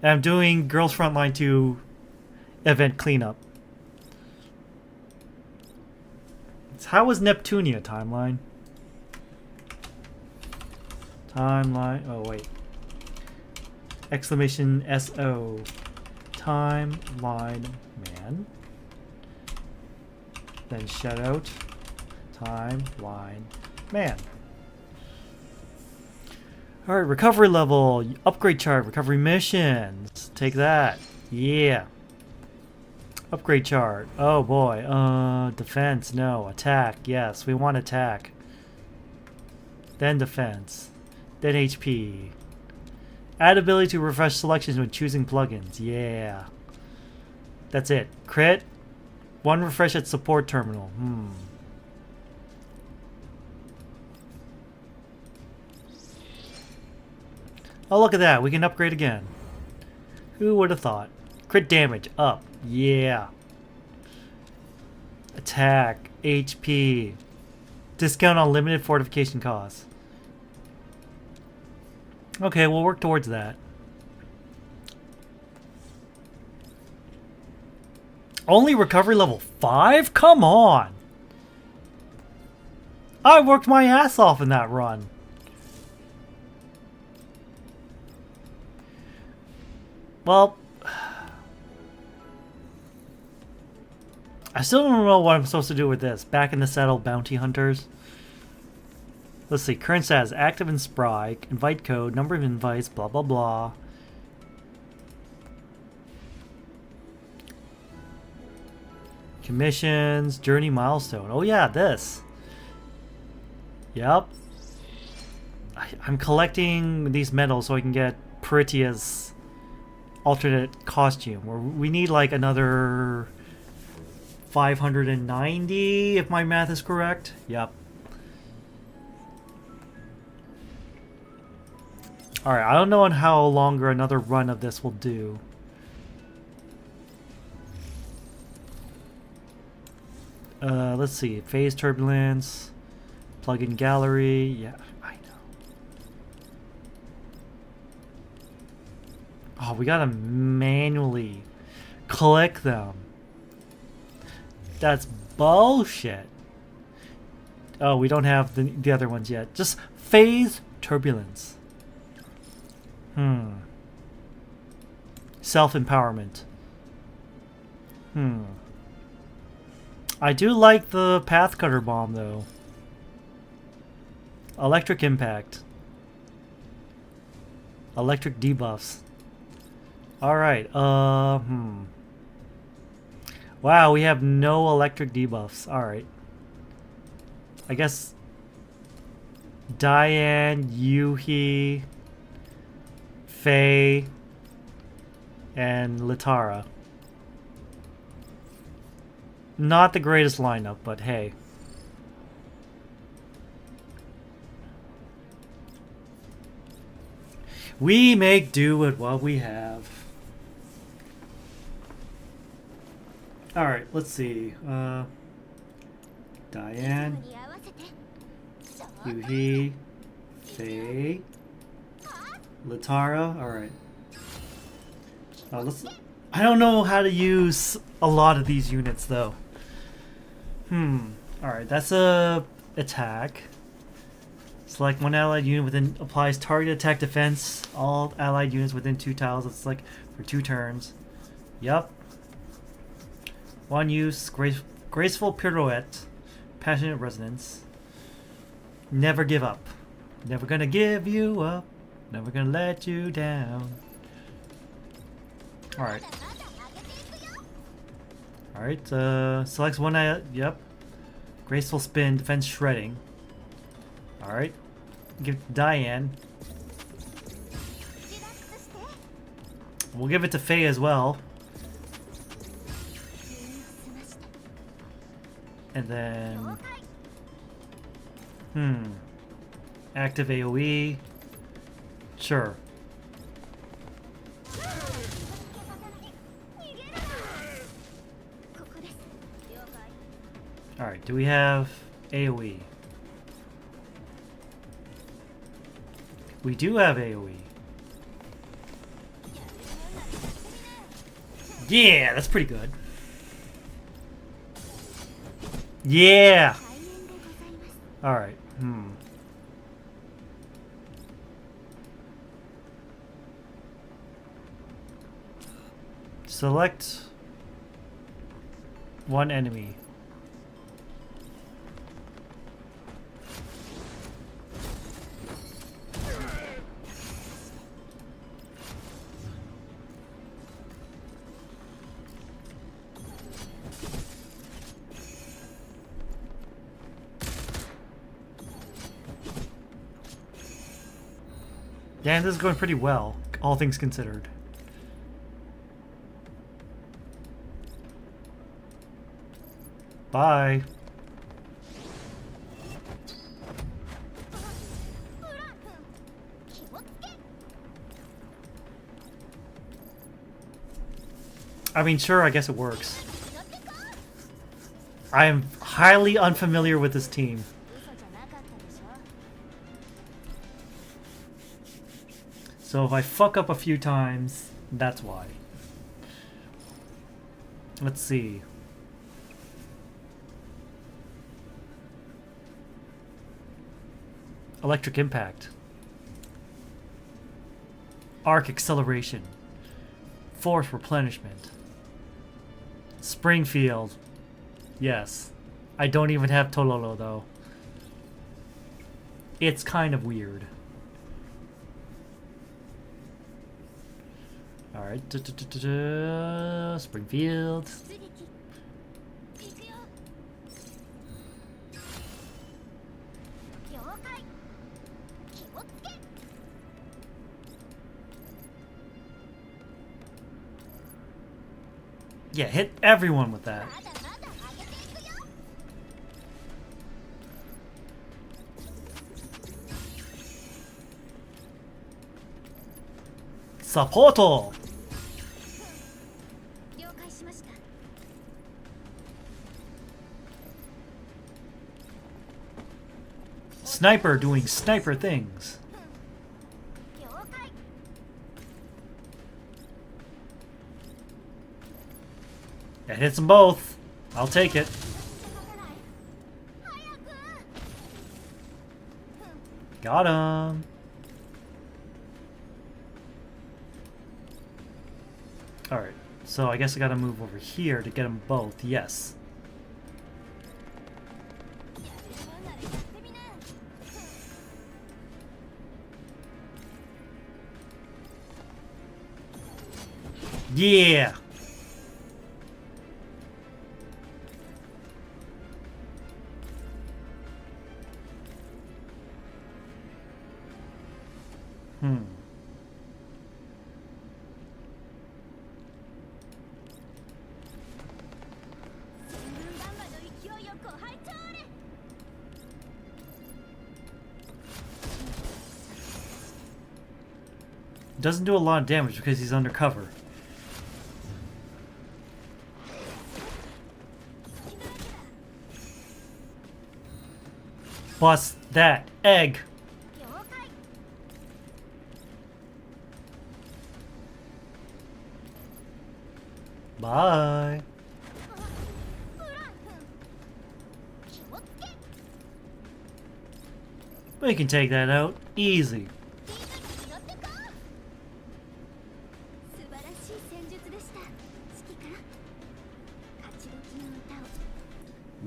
I'm doing Girls Frontline 2 event cleanup. How was Neptunia, Timeline? Timeline. Oh, wait. Exclamation SO. Timeline Man. Then shout out. Timeline Man. Alright, recovery level, upgrade chart, recovery missions. Take that. Yeah. Upgrade chart. Oh boy. Defense, no. Attack, yes. We want attack. Then defense. Then HP. Add ability to refresh selections when choosing plugins. Yeah. That's it. Crit. One refresh at support terminal. Oh, look at that. We can upgrade again. Who would have thought? Crit damage up. Yeah. Attack. HP. Discount on limited fortification costs. Okay, we'll work towards that. Only recovery level 5? Come on! I worked my ass off in that run. Well, I still don't know what I'm supposed to do with this. Back in the saddle, bounty hunters. Let's see. Current status: active and spry. Invite code. Number of invites. Blah blah blah. Commissions. Journey milestone. Oh yeah, this. Yep. I'm collecting these medals so I can get Pritia's alternate costume. We need like another 590 if my math is correct. Yep. Alright, I don't know on how longer another run of this will do. Let's see. Phase turbulence. Plug-in gallery. Yeah, I know. Oh, we gotta manually click them. That's bullshit. Oh, we don't have the other ones yet. Just phase turbulence. Self-empowerment. I do like the path cutter bomb though. Electric impact. Electric debuffs. Alright, wow, we have no electric debuffs. Alright. I guess Diane, Yuhi, Faye, and Litara. Not the greatest lineup, but hey. We make do with what we have. Alright, let's see. Diane, Yuhi, Faye, Litara. Alright. I don't know how to use a lot of these units though. Alright, that's a attack. Select one allied unit within applies target attack defense. All allied units within 2 tiles. It's like for 2 turns. Yup. One use, graceful pirouette, passionate resonance. Never give up. Never gonna give you up. Never gonna let you down. Alright. Alright, selects one, yep. Graceful spin, defense shredding. Alright. Give it to Diane. We'll give it to Faye as well. And then... Active AoE. Sure. Alright, do we have AoE? We do have AoE. Yeah, that's pretty good. Yeah! Alright, Select one enemy. Damn, this is going pretty well, all things considered. Bye. I mean, sure, I guess it works. I am highly unfamiliar with this team. So if I fuck up a few times, that's why. Let's see. Electric Impact. Arc Acceleration. Force Replenishment. Springfield. Yes. I don't even have Tololo though. It's kind of weird. Alright. Springfield. Yeah, hit everyone with that. Supporto! Sniper doing sniper things. That hits them both. I'll take it. Got him. Alright, so I guess I gotta move over here to get them both. Yes. Yeah! Doesn't do a lot of damage because he's undercover. Bust that egg. Bye. We can take that out easy.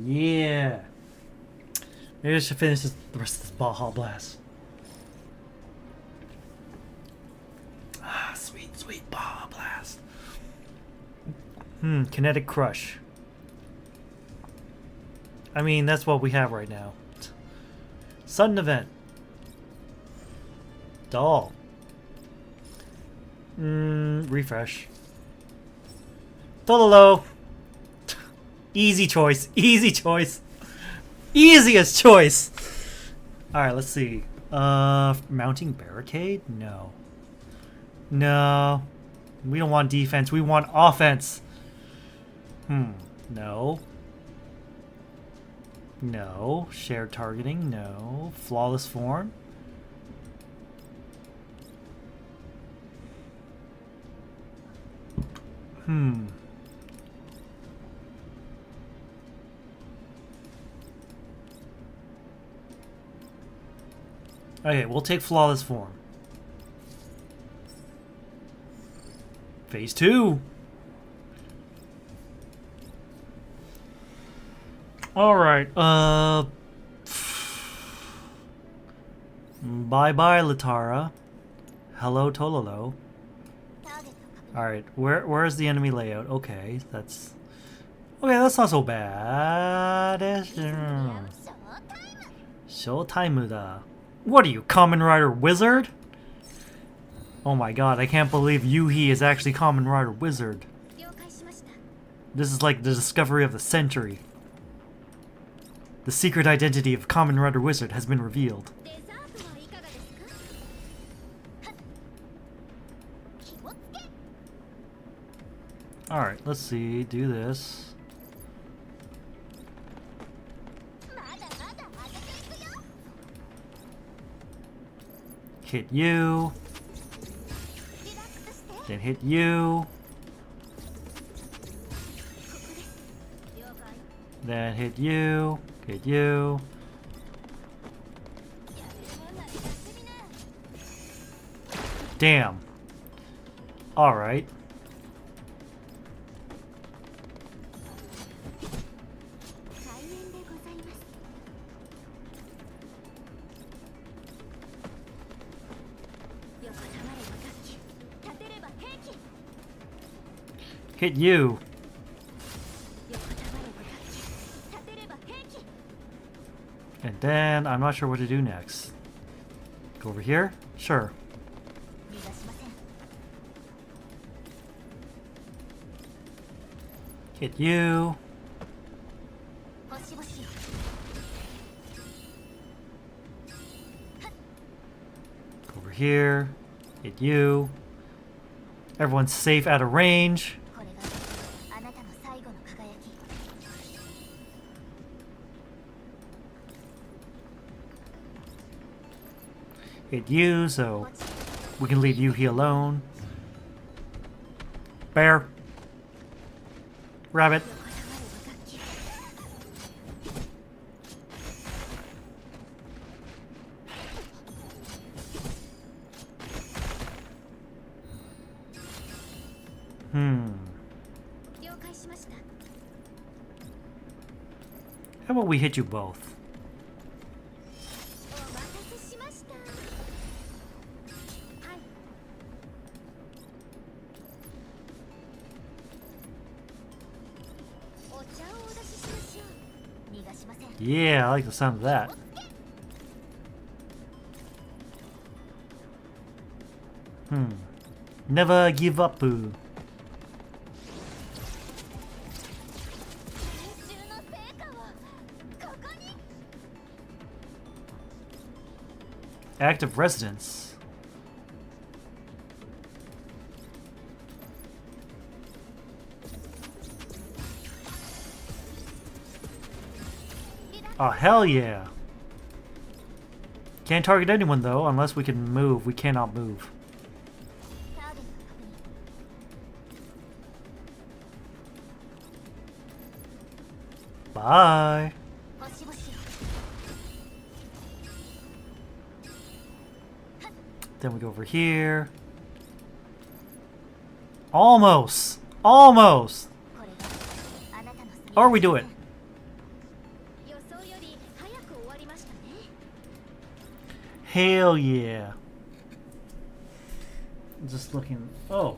Yeah. Maybe I should finish the rest of this Baja Blast. Ah, sweet, sweet Baja Blast. Kinetic Crush. I mean, that's what we have right now. Sudden Event. Doll. Refresh. Tololo. Easy choice. Easy choice. Easiest choice. Alright, let's see. Mounting Barricade? No. No. We don't want defense. We want offense. No. No. Shared targeting? No. Flawless Form? Okay, we'll take Flawless Form. Phase 2. Alright, bye-bye, Latara. Hello, Tololo. Alright, where's the enemy layout? Okay, that's not so bad. Showtime da. What are you, Kamen Rider Wizard? Oh my god, I can't believe Yuhi is actually Kamen Rider Wizard. This is like the discovery of the century. The secret identity of Kamen Rider Wizard has been revealed. Alright, let's see, do this. Hit you. Then hit you. Then hit you. Hit you. Damn. Alright. Hit you. And then I'm not sure what to do next. Go over here? Sure. Hit you. Go over here. Hit you. Everyone's safe out of range. Hit you, so we can leave Yuhi alone. Bear. Rabbit. How about we hit you both? Yeah, I like the sound of that. Never give up, boo. Active residence. Oh, hell yeah. Can't target anyone, though, unless we can move. We cannot move. Bye. Then we go over here. Almost. Almost. Or we do it. Hell yeah. Just looking. Oh.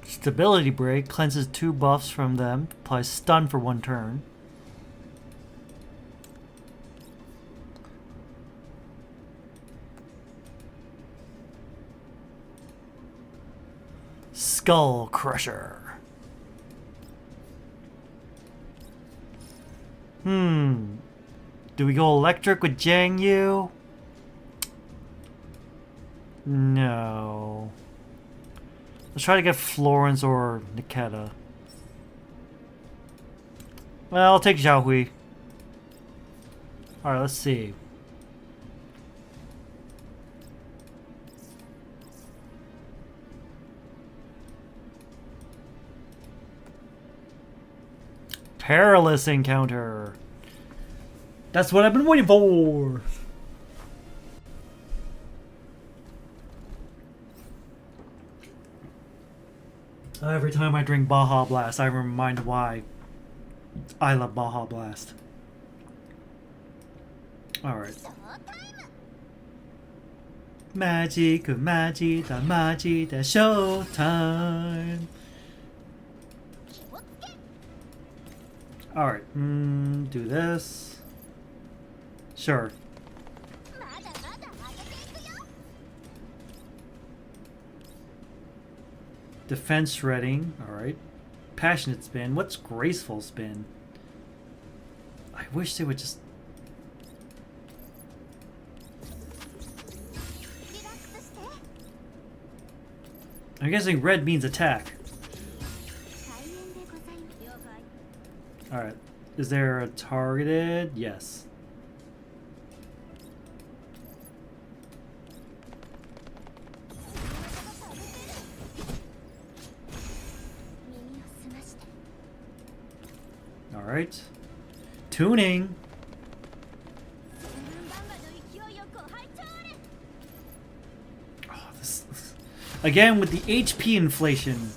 Stability break cleanses 2 buffs from them, applies stun for 1 turn. Skull Crusher. Do we go electric with Jang Yu? No. Let's try to get Florence or Nikita. Well, I'll take Zhao Hui. Alright, let's see. Perilous encounter. That's what I've been waiting for. Every time I drink Baja Blast, I remind why I love Baja Blast. Alright. Magic, magic, showtime. Alright, do this. Sure. Defense shredding, alright. Passionate spin. What's graceful spin? I wish they would just... I'm guessing red means attack. Alright. Is there a targeted? Yes. Alright. Tuning. Oh, this again with the HP inflation.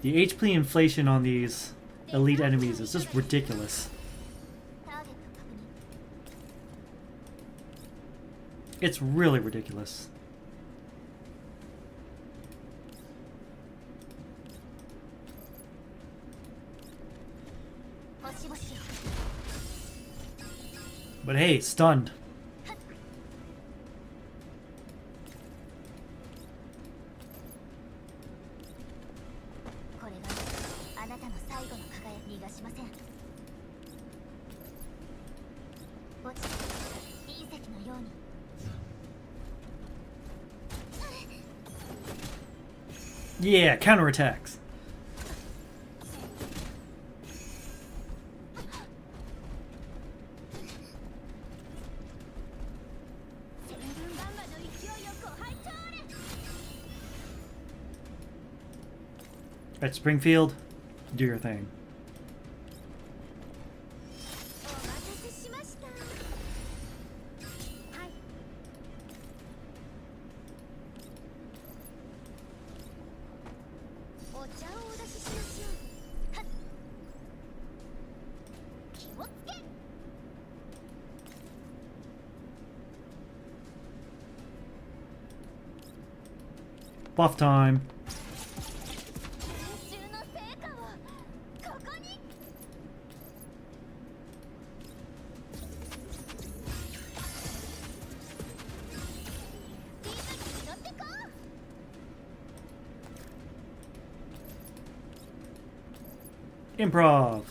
The HP inflation on these elite enemies is just ridiculous. It's really ridiculous. But hey, stunned. Yeah, counterattacks. At Springfield, do your thing. Buff time. Improv.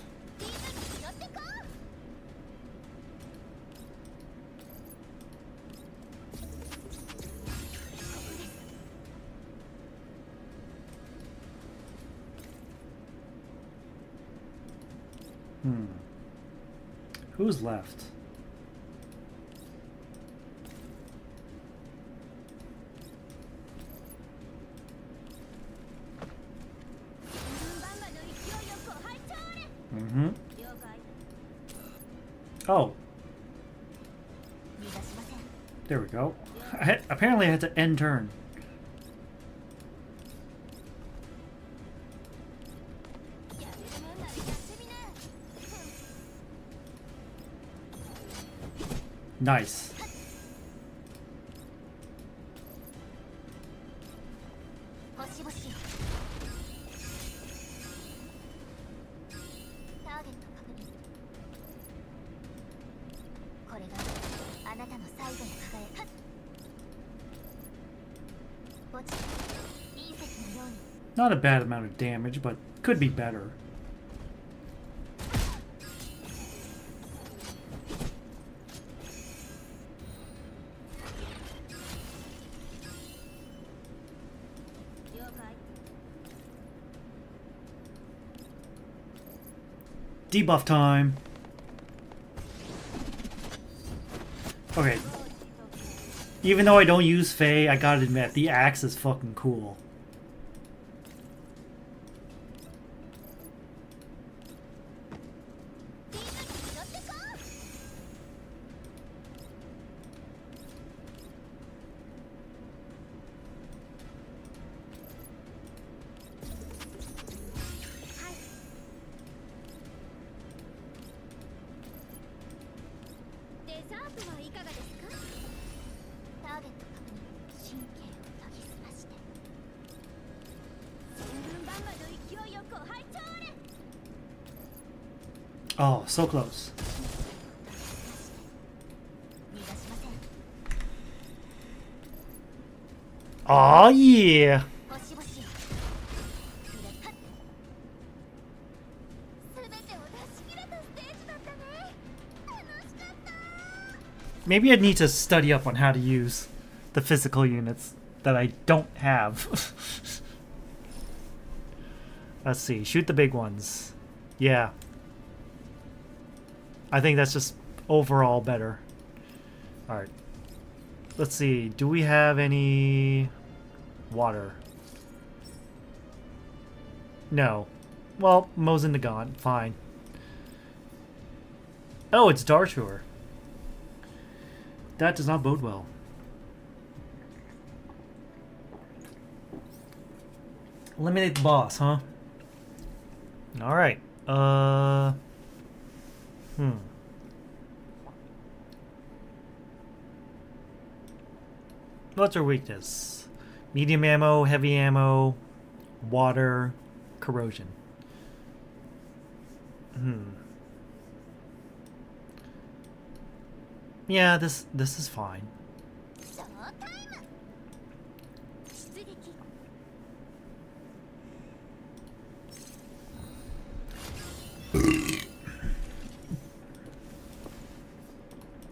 Who's left? Oh. There we go. Apparently I had to end turn. Nice. Not a bad amount of damage, but could be better. Debuff time. Okay. Even though I don't use Faye, I gotta admit, the axe is fucking cool. Oh, so close. Oh yeah. Maybe I need to study up on how to use the physical units that I don't have. Let's see. Shoot the big ones. Yeah. I think that's just overall better. Alright. Let's see. Do we have any water? No. Well, Mo's in the Gaunt. Fine. Oh, it's Dartur. That does not bode well. Eliminate the boss, huh? Alright. What's our weakness? Medium ammo, heavy ammo, water, corrosion. Yeah, this is fine.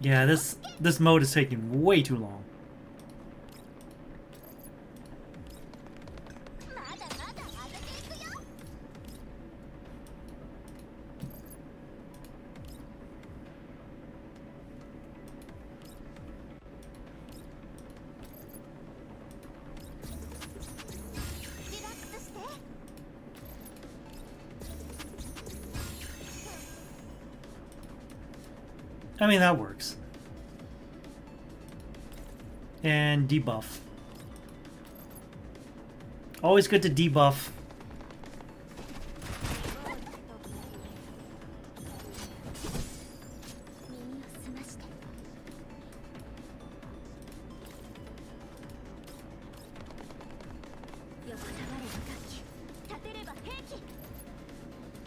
Yeah, this mode is taking way too long. I mean, that works. And debuff. Always good to debuff.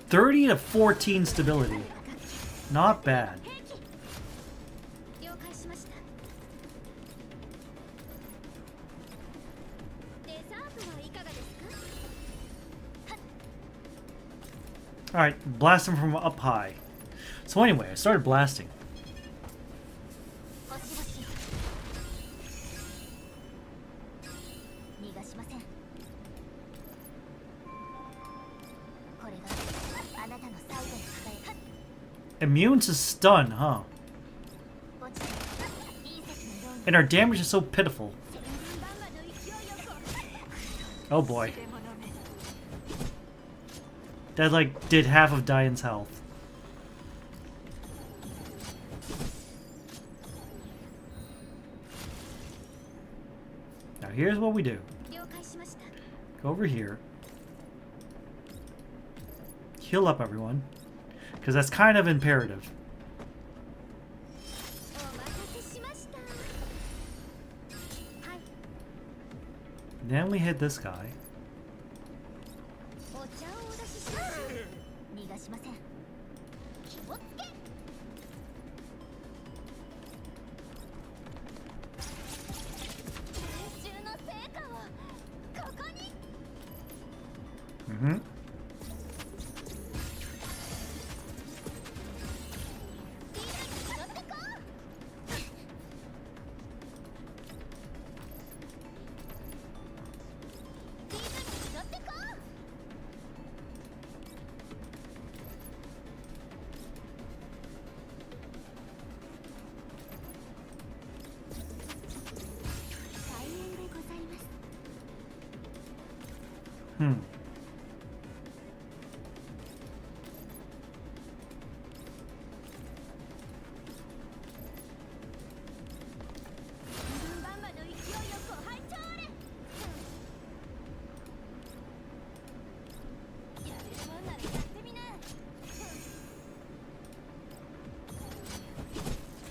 $30 to $14 stability. Not bad. Alright, blast him from up high. So anyway, I started blasting. Immune to stun, huh? And our damage is so pitiful. Oh boy. That like did half of Diane's health. here's what we do. Go over here. Heal up everyone. Because that's kind of imperative. Then we hit this guy. Mm-hmm.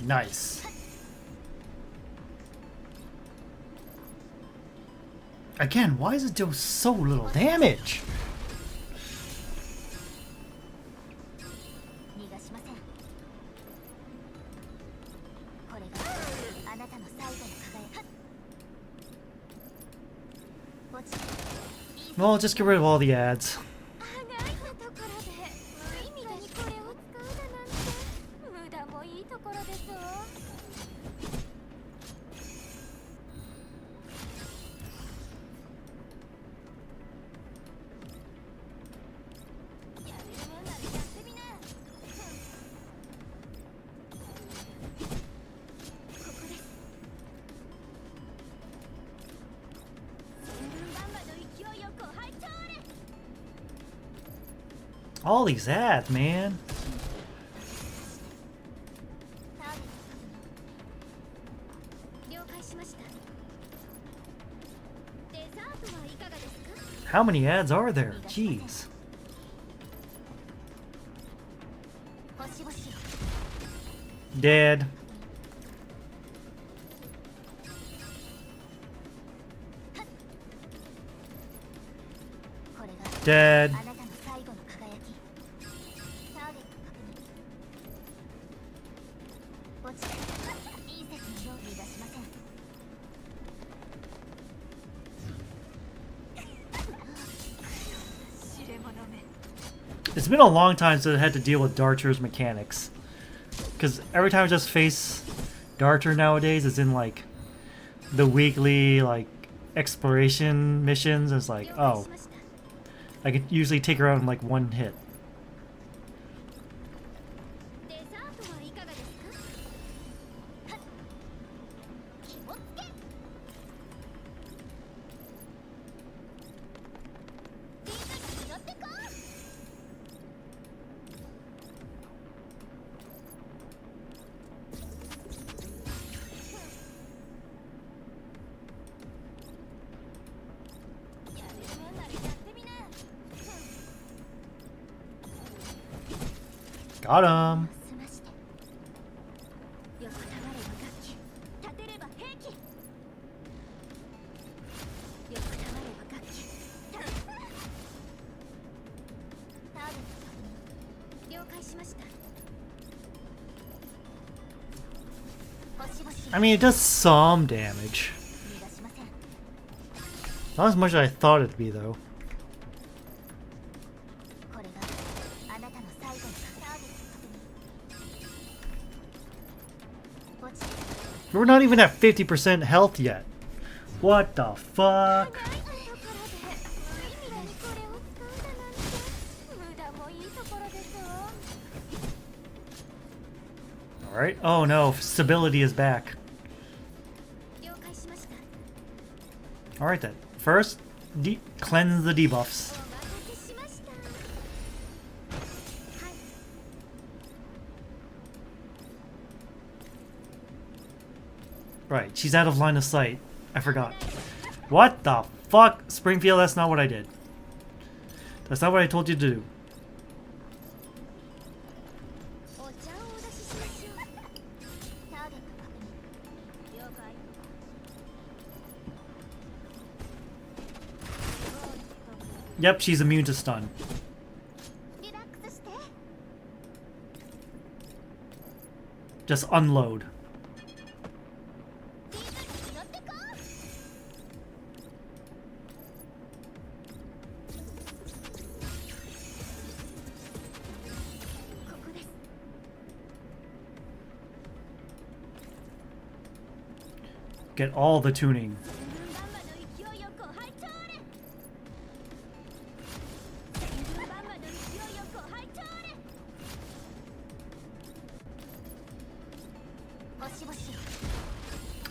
Nice. Again, why does it do so little damage? Well, just get rid of all the ads. All these ads, man. How many ads are there? Jeez. Dead. Dead. It's been a long time since I had to deal with Darcher's mechanics. Because every time I just face Darcher nowadays, it's in like the weekly like exploration missions. It's like, oh, I could usually take her out in like one hit. Got him. I mean, it does some damage. Not as much as I thought it'd be, though. We're not even at 50% health yet. What the fuck? Alright. Oh no, stability is back. Alright then. First, cleanse the debuffs. Right, she's out of line of sight. I forgot. What the fuck? Springfield, that's not what I did. That's not what I told you to do. Yep, she's immune to stun. Just unload. Get all the tuning.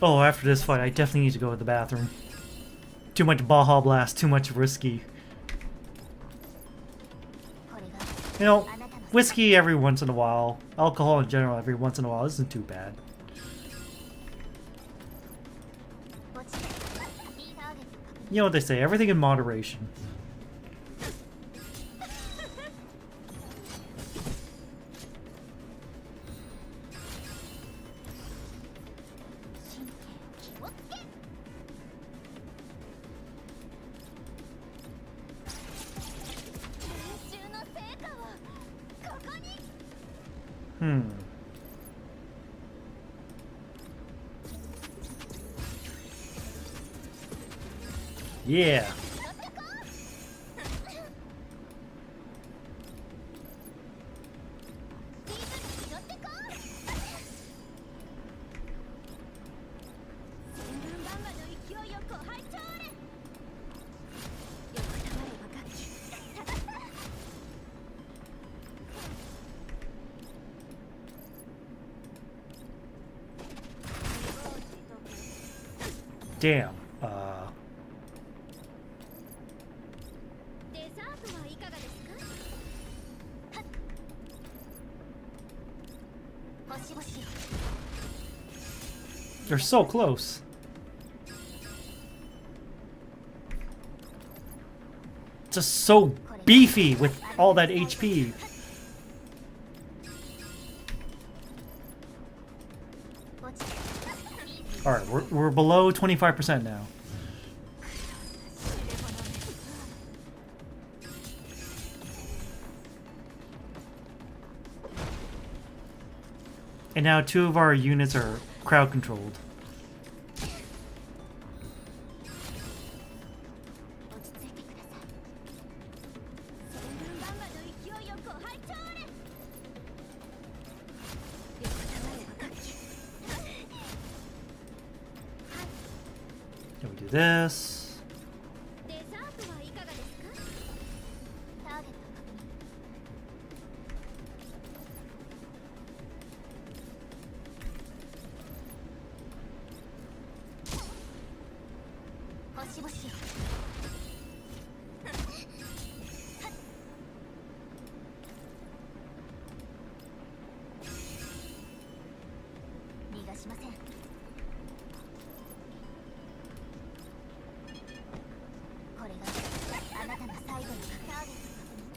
Oh, after this fight, I definitely need to go to the bathroom. Too much Baja Blast, too much whiskey. You know, whiskey every once in a while. Alcohol in general every once in a while isn't too bad. You know what they say, everything in moderation. Yeah. Damn. They're so close. Just so beefy with all that HP. Alright, we're below 25% now. And now 2 of our units are crowd controlled. Then we do this.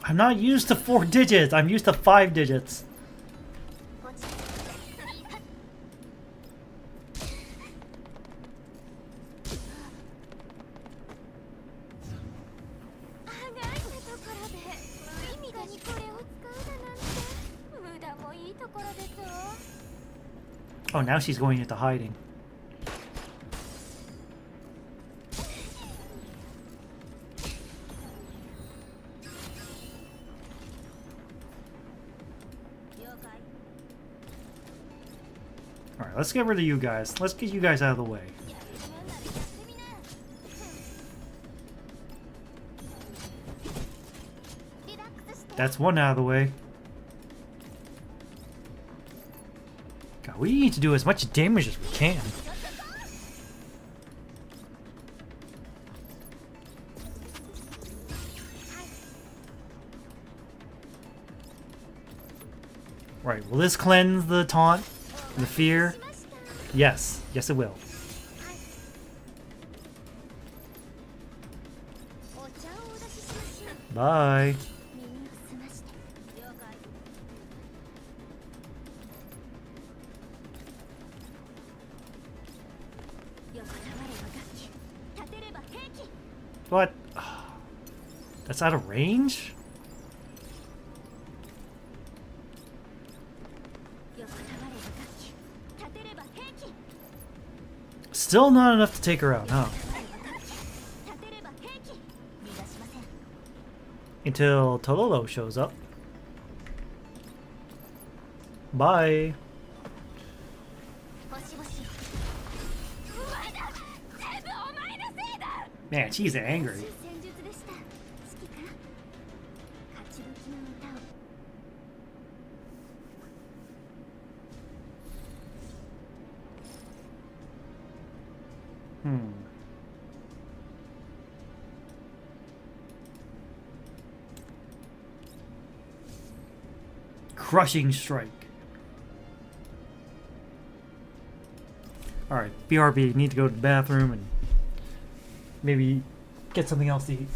I'm not used to 4 digits. I'm used to 5 digits. Oh, now she's going into hiding. Alright, let's get rid of you guys. Let's get you guys out of the way. That's one out of the way. God, we need to do as much damage as we can. Right, will this cleanse the taunt? The fear? Yes. Yes, it will. Bye. What? That's out of range? Still not enough to take her out, huh? Until Tololo shows up. Bye. Man, she's angry. Crushing strike. Alright, BRB, need to go to the bathroom and maybe get something else to eat.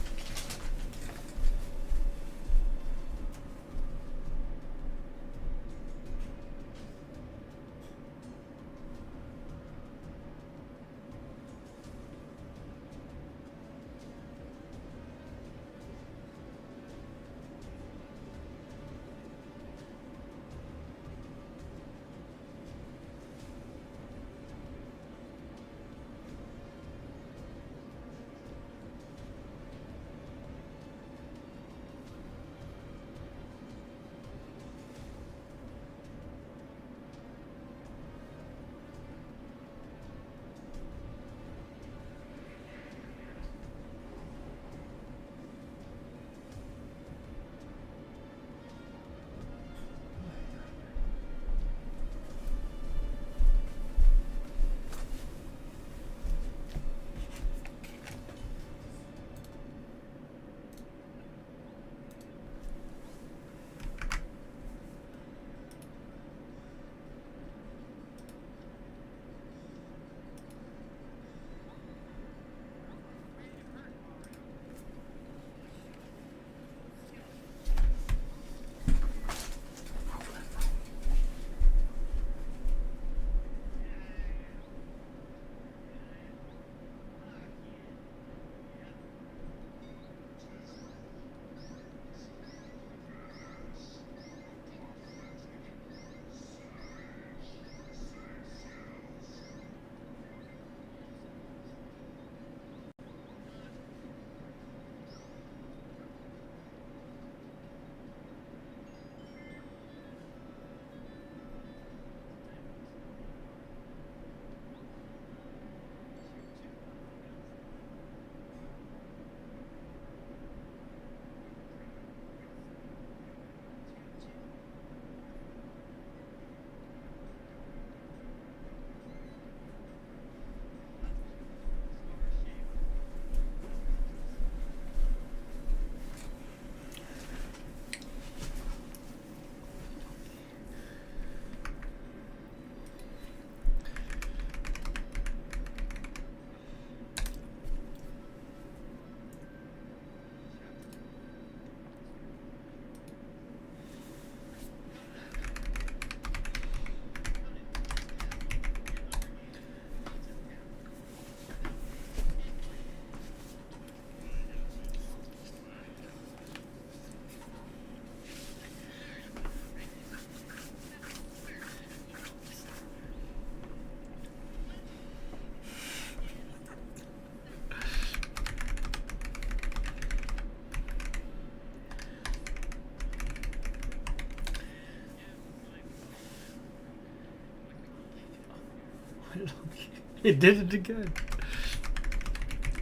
It did it again.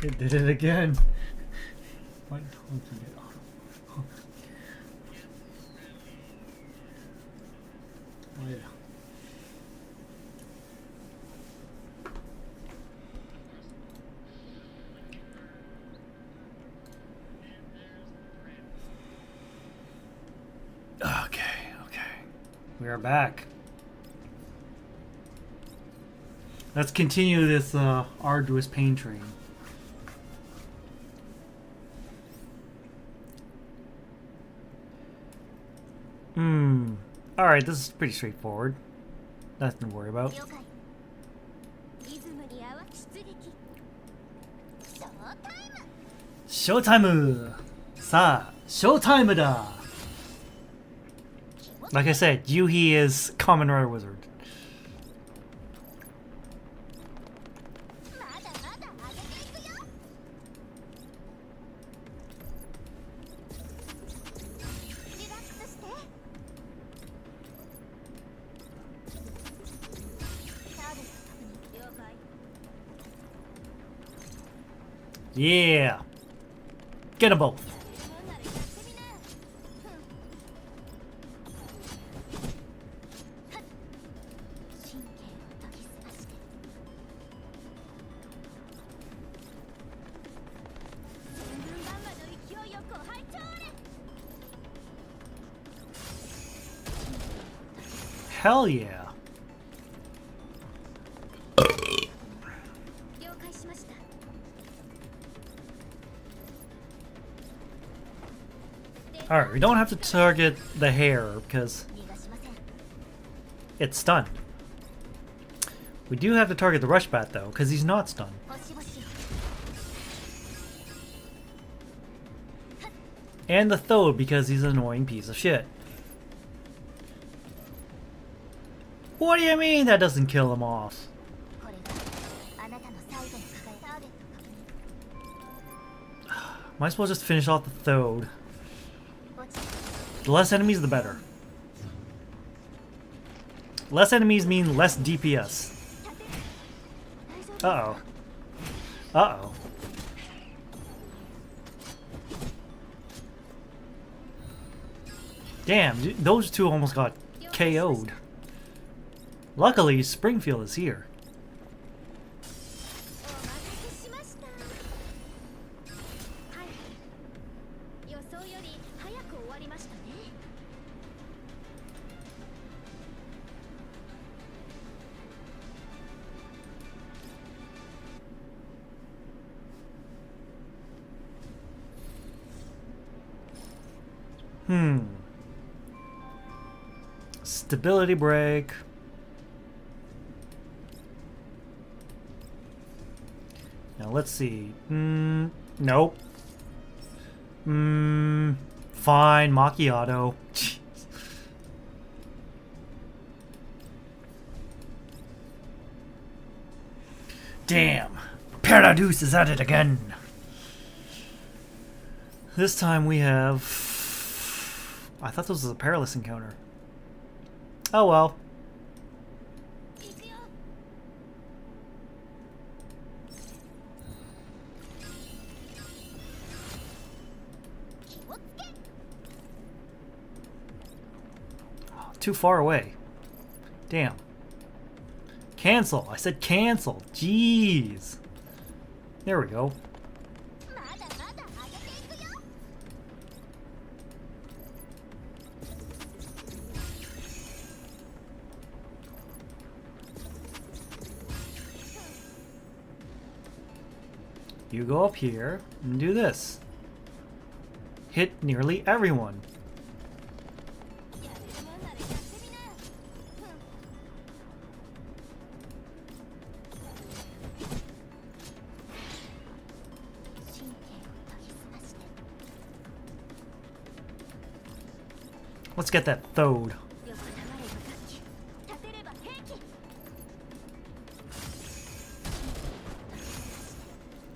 It did it again. Why don't you get off? Oh yeah. Okay. We are back. Let's continue this arduous pain train. Alright, this is pretty straightforward. Nothing to worry about. 了解。リズムに合わ出撃。ショータイム。ショータイム! さあ、ショータイムだ! Like I said, Yuhi is Kamen Rider Wizard. まだまだ上げていくよ。リラックスして。ターゲット確認。了解。 Yeah! Get them both! なんならやってみな。神経を研ぎ澄まして。全軍ガンマの勢いよく拝聴ね。 Hell yeah! 了解しました。 Alright, we don't have to target the hair because 逃がしません。 it's stunned. We do have to target the Rushbat though, because he's not stunned. 星々。 And the Thode because he's an annoying piece of shit. What do you mean that doesn't kill him off? これがあなたの最後の輝き。ターゲット確認。 Might as well just finish off the Thode. 落ち。 The less enemies, the better. Less enemies mean less DPS. 大丈夫。 Uh-oh. Uh-oh. Damn, those two almost got KO'd. Luckily, Springfield is here. お待たせしました。はい。予想より早く終わりましたね。 Stability break. Now let's see. Nope. Fine, macchiato. Jeez. Damn. Paradox is at it again. This time we have... I thought this was a perilous encounter. Oh well. 行くよ。 気をつけ。 Too far away. Damn. Cancel. I said cancel. Jeez. There we go. まだまだ上げていくよ。 You go up here and do this. Hit nearly everyone. やれるもんならやってみな。神経を研ぎ澄まして。 Let's get that Thode. 横たわれば楽器。立てれば兵器。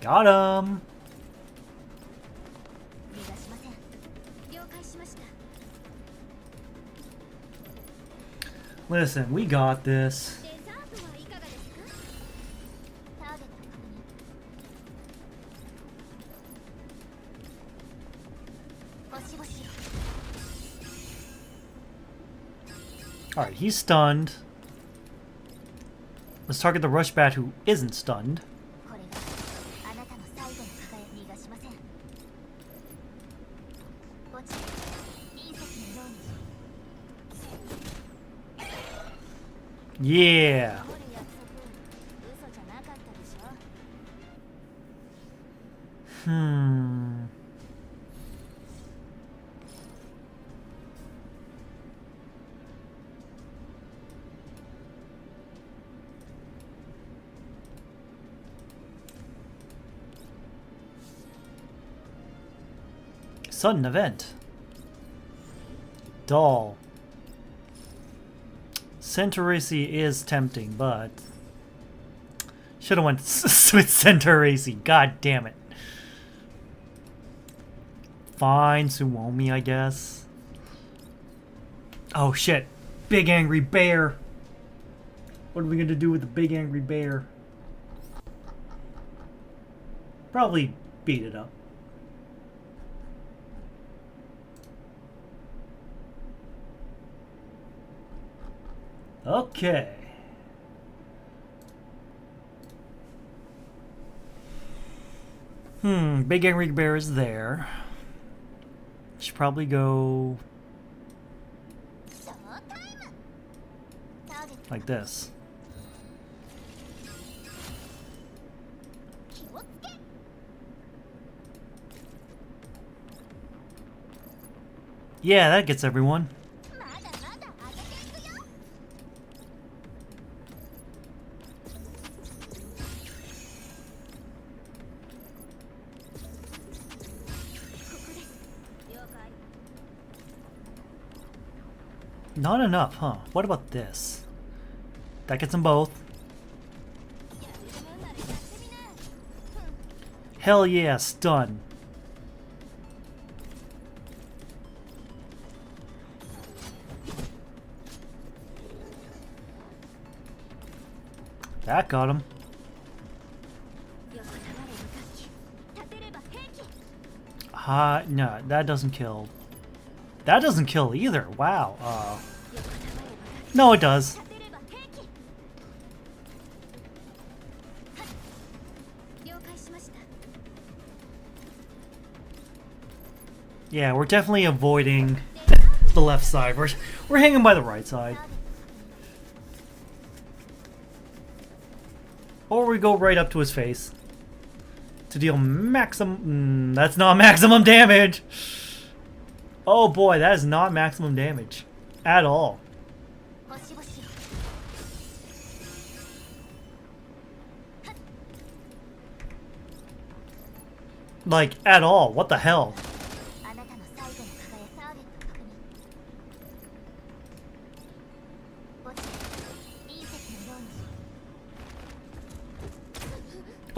Got him. 逃がしません。了解しました。 Listen, we got this. デザートはいかがですか？ターゲット確認。星々。 Alright, he's stunned. Let's target the Rushbat who isn't stunned. これがあなたの最後の輝き。逃がしません。落ち。隕石のように。 Yeah. 守る約束。嘘じゃなかったでしょ。 Hmm. Sudden event. Doll. Centauracy is tempting, but should have went with Centauracy. God damn it. Fine, Suomi, I guess. Oh shit. Big angry bear. What are we gonna do with the big angry bear? Probably beat it up. Okay. Big angry bear is there. Should probably go like this. Yeah, that gets everyone. Not enough, huh? What about this? That gets them both. Hell yeah, stun. That got him. No, that doesn't kill. That doesn't kill either. Wow. No, it does. Yeah, we're definitely avoiding the left side. We're hanging by the right side. Or we go right up to his face to deal maximum. That's not maximum damage. Oh boy, that is not maximum damage at all. Like, at all. What the hell?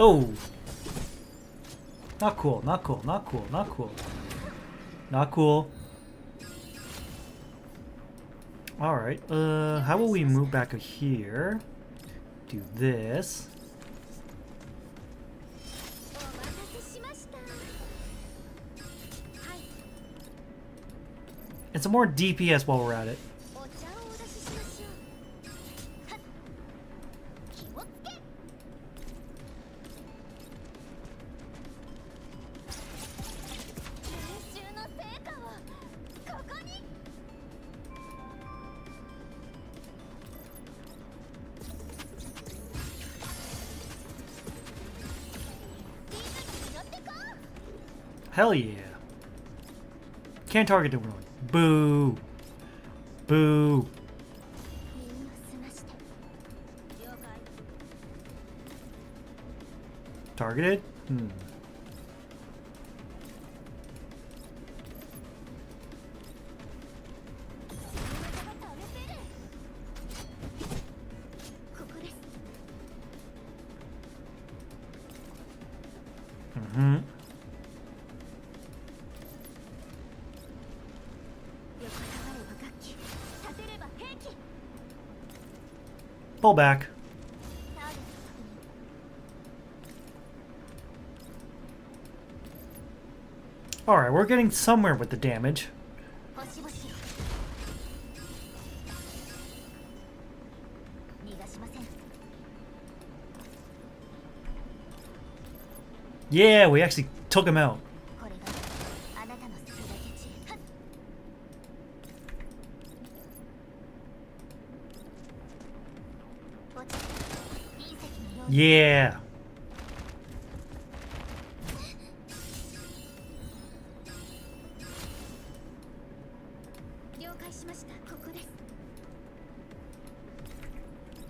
Oh. Not cool, not cool, not cool, not cool. Not cool. Alright, how about we move back here? Do this. And some more DPS while we're at it. Hell yeah. Can't target the one. Boo. Boo. Targeted? Pull back. Alright, we're getting somewhere with the damage. Yeah, we actually took him out. Yeah.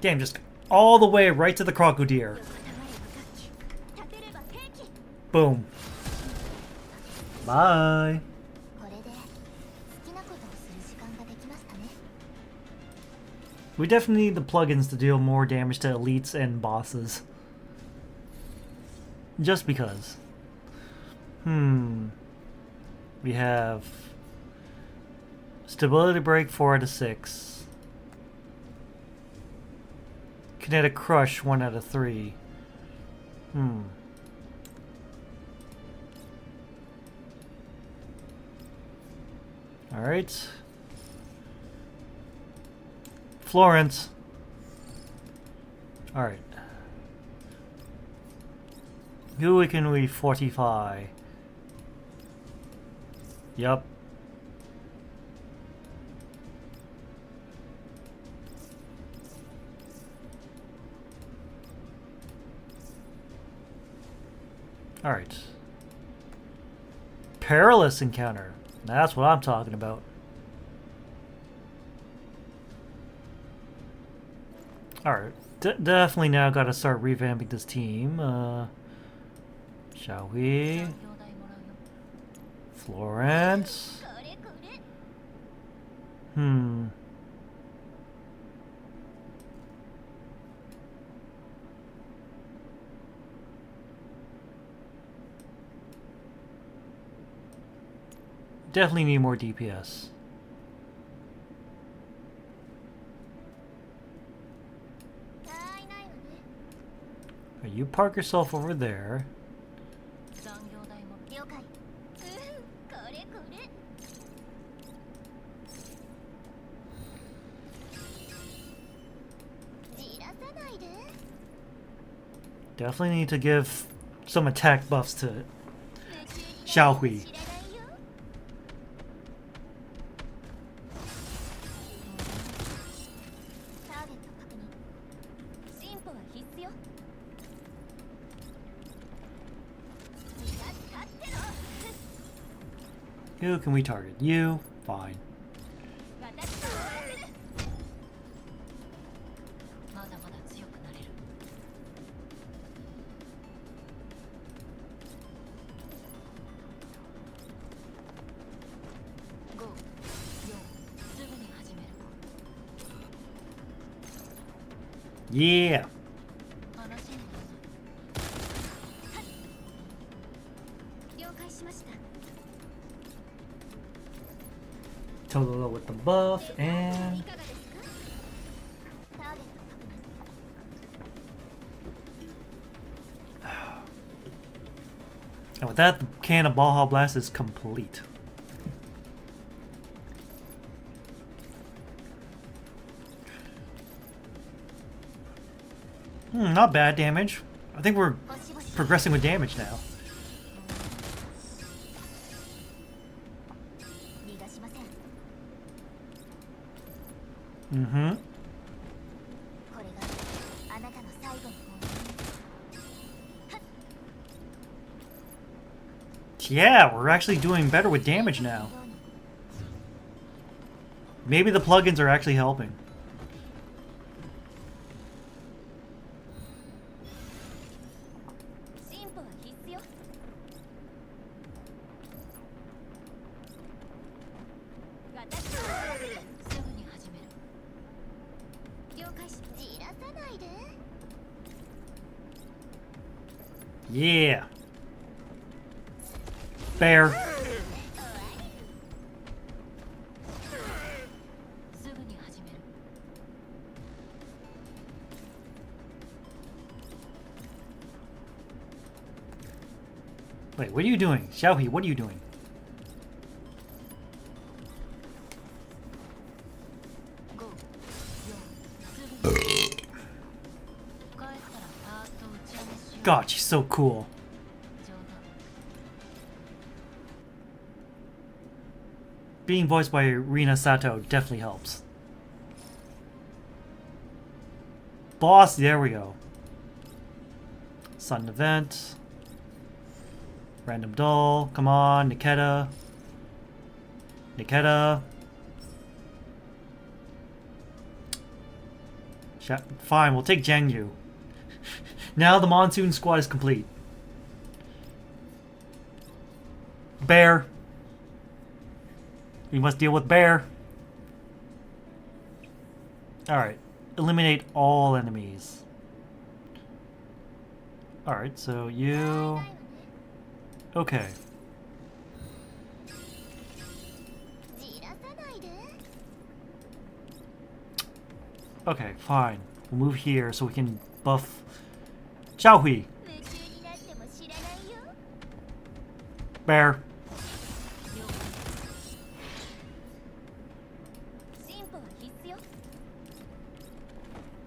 Damn, just all the way right to the crocodile. Boom. Bye. We definitely need the plugins to deal more damage to elites and bosses. Just because. We have stability break 4 out of 6. Kinetic crush 1 out of 3. Alright. Florence. Alright. Who can we fortify? Yup. Alright. Perilous encounter. That's what I'm talking about. Alright. Definitely now gotta start revamping this team. Shall we? Florence. Definitely need more DPS. You park yourself over there. Definitely need to give some attack buffs to Xiaohui. Who can we target? You? Fine. Yeah. Tololo with the buff and with that, the can of Baja Blast is complete. Not bad damage. I think we're progressing with damage now. Yeah, we're actually doing better with damage now. Maybe the plugins are actually helping. Yeah. Fair. Wait, what are you doing? Xiaohui, what are you doing? God, she's so cool. Being voiced by Rina Sato definitely helps. Boss, there we go. Sudden event. Random doll. Come on, Niketa. Niketa. Fine, we'll take Jiangyu. Now the Monsoon Squad is complete. Bear. We must deal with Bear. Alright. eliminate all enemies. Alright, so you... Okay. Okay, fine. We'll move here so we can buff Xiaohui. Bear.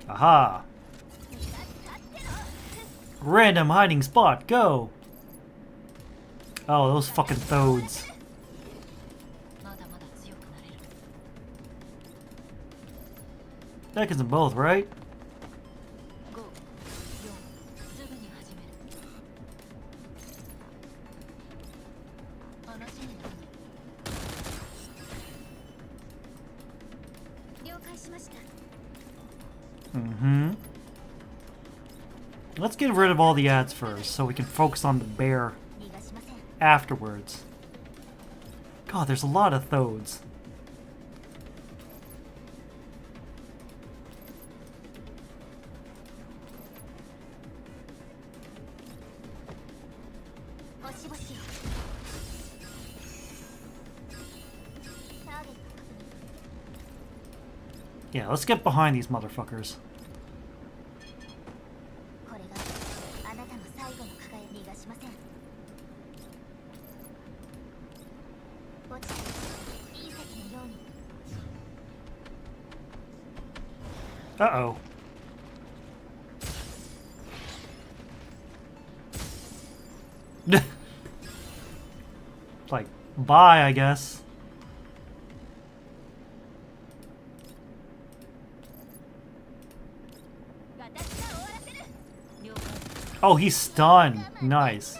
Aha! Random hiding spot, go! Oh, those fucking thoads. That gets them both, right? Mm-hmm. Let's get rid of all the ads first, so we can focus on the bear afterwards. God, there's a lot of thoads. Yeah, let's get behind these motherfuckers. Uh-oh. Like, bye, I guess. Oh, he's stunned. Nice.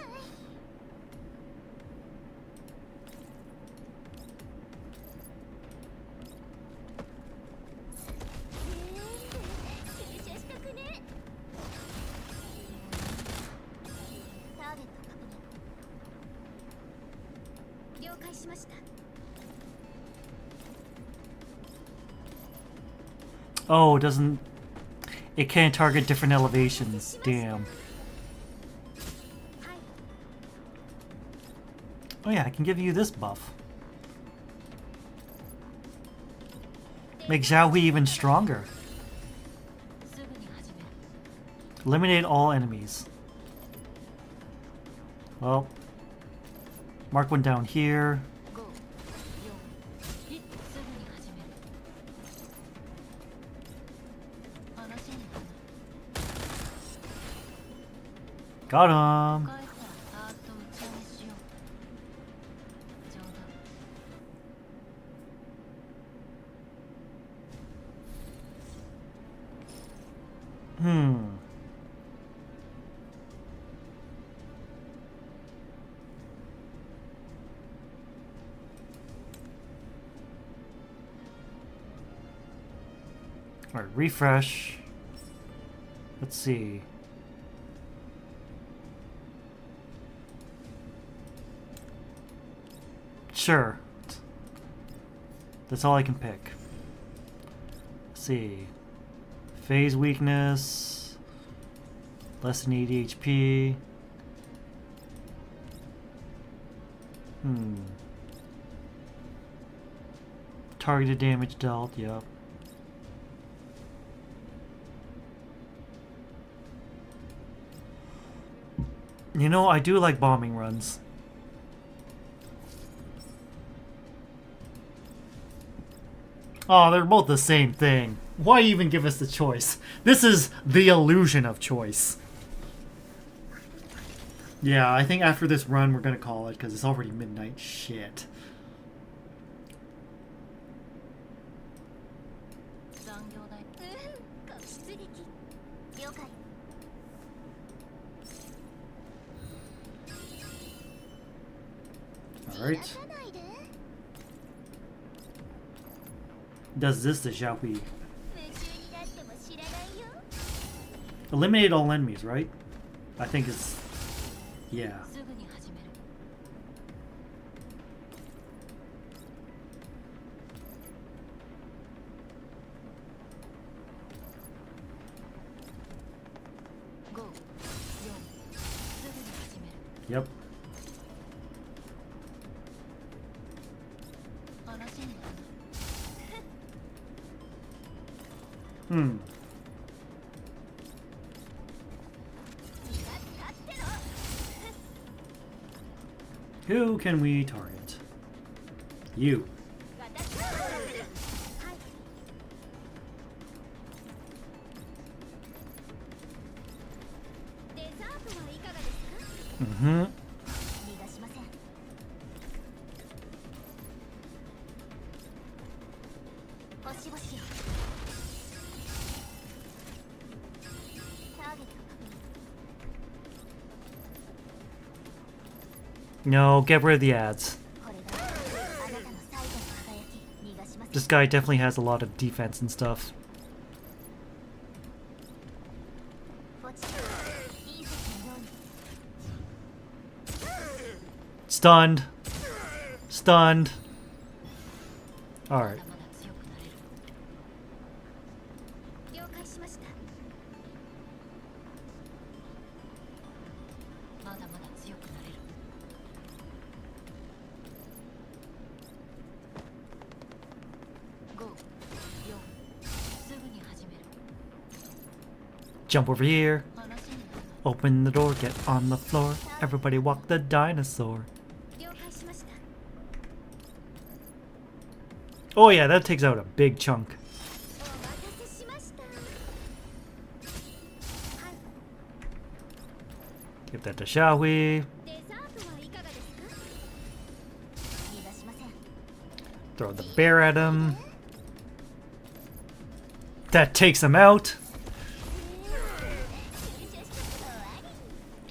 Oh, it doesn't... It can't target different elevations. Damn. Oh yeah, I can give you this buff. Make Xiaohui even stronger. Eliminate all enemies. Well, mark one down here. Got him. Alright, refresh. Let's see. Sure. That's all I can pick. Let's see. Phase weakness. Less than 80 HP. Targeted damage dealt, yep. You know, I do like bombing runs. Oh, they're both the same thing. Why even give us the choice? This is the illusion of choice. Yeah, I think after this run we're gonna call it because it's already midnight. Shit. Alright. Does this to Xiaohui? Eliminate all enemies, right? I think it's... yeah. Yep. Hmm. Who can we target? You. Mm-hmm. No, get rid of the ads. This guy definitely has a lot of defense and stuff. Stunned. Stunned. Alright. Jump over here. Open the door, get on the floor. Everybody walk the dinosaur. Oh yeah, that takes out a big chunk. Give that to Shawi. Throw the bear at him. That takes him out.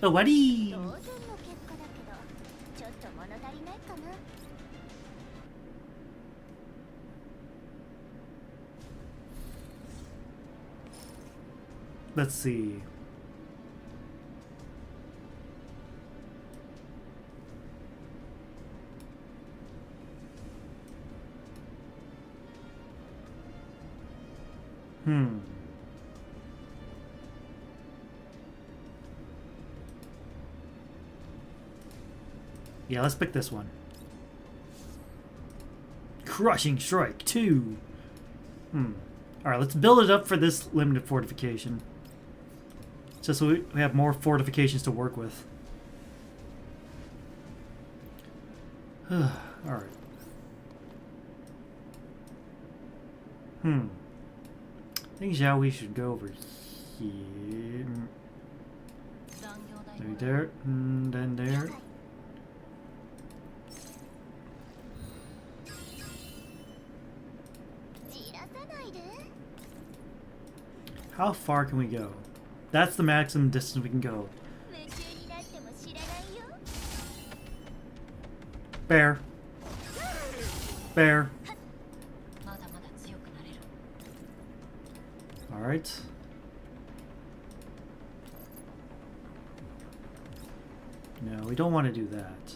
Oh, buddy. Let's see. Yeah, let's pick this one. Crushing Strike 2. Alright, let's build it up for this limited fortification. Just so we have more fortifications to work with. Alright. I think we should go over here. There, and then there. How far can we go? That's the maximum distance we can go. Bear. Bear. Alright. No, we don't want to do that.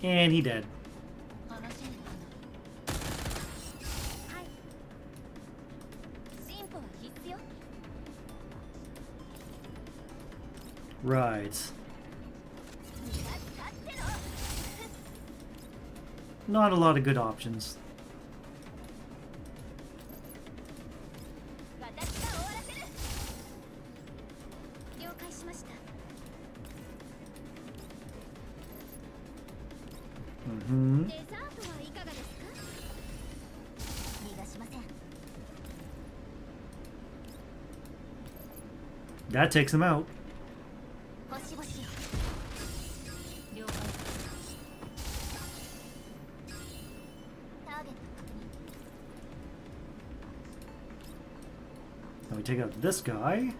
And he dead. Right. Not a lot of good options. That takes him out. Now we take out this guy.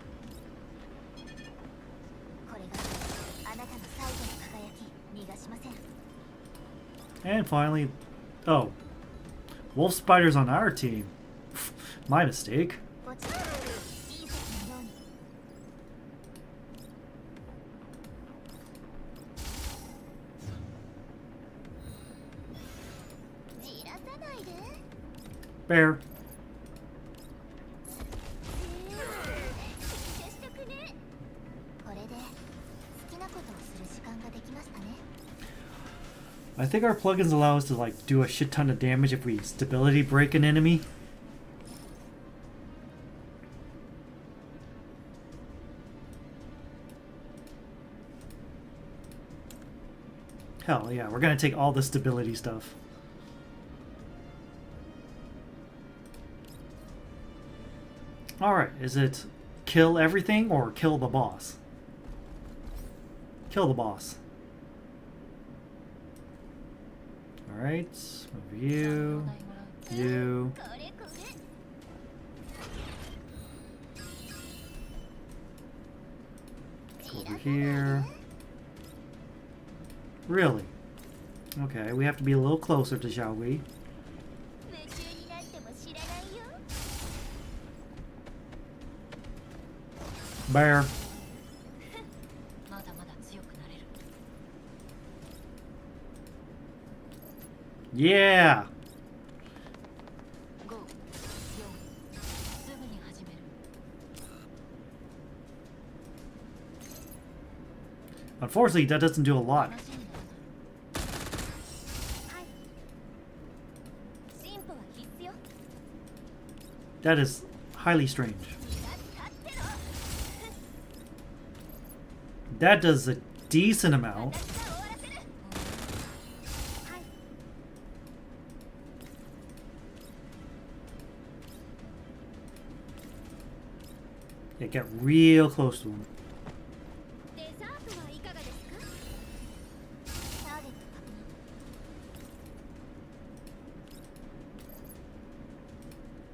And finally, oh, wolf spiders on our team. My mistake. Bear. 消しとくね。これで好きなことをする時間ができましたね。 I think our plugins allow us to like do a shit ton of damage if we stability break an enemy. Hell yeah, we're gonna take all the stability stuff. Alright, is it kill everything or kill the boss? Kill the boss. Alright, over you. You. これこれ。 Over here. Really? Okay, we have to be a little closer to shall we? 夢中になっても知らないよ。 Bear. まだまだ強くなれる。 Yeah! 5、4、すぐに始める。 Unfortunately, that doesn't do a lot. 話にならない。はい。進歩は必須よ。 That is highly strange. 立ってろ。 That does a decent amount. 私が終わらせる。はい。 Yeah, get real close to him. デザートはいかがですか？ターゲット確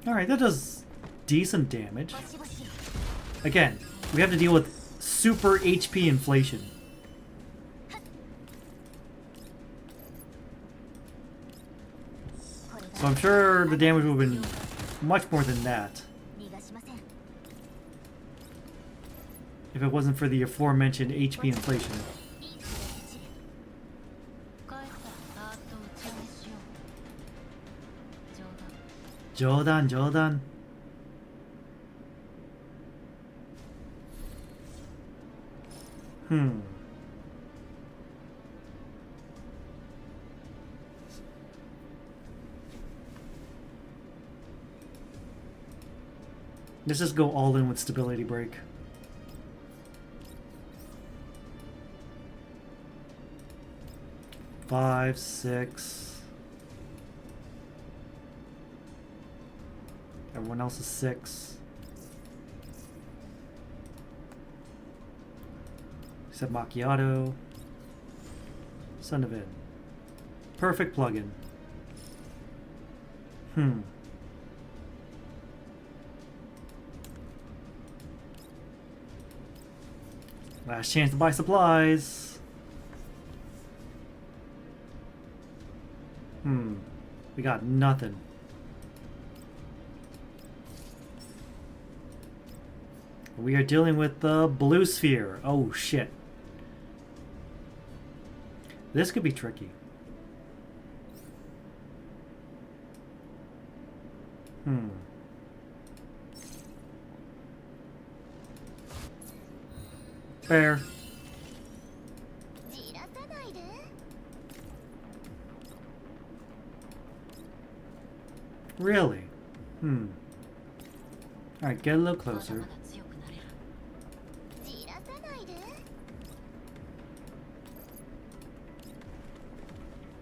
認。 Alright, that does decent damage. ボシボシ。 Again, we have to deal with super HP inflation. So I'm sure the damage would have been much more than that 逃がしません。 if it wasn't for the aforementioned HP inflation. いいスレッチ。帰ったらダーッと打ち上げしよう。冗談。 Jodan. Let's just go all in with stability break. Five, 6. Everyone else is 6. Except Macchiato. Son of it. Perfect plugin. Last chance to buy supplies. We got nothing. We are dealing with the blue sphere. Oh shit. This could be tricky. Fair. じらさないで。 Really? Alright, get a little まだ closer. まだ強くなれる。じらさないで。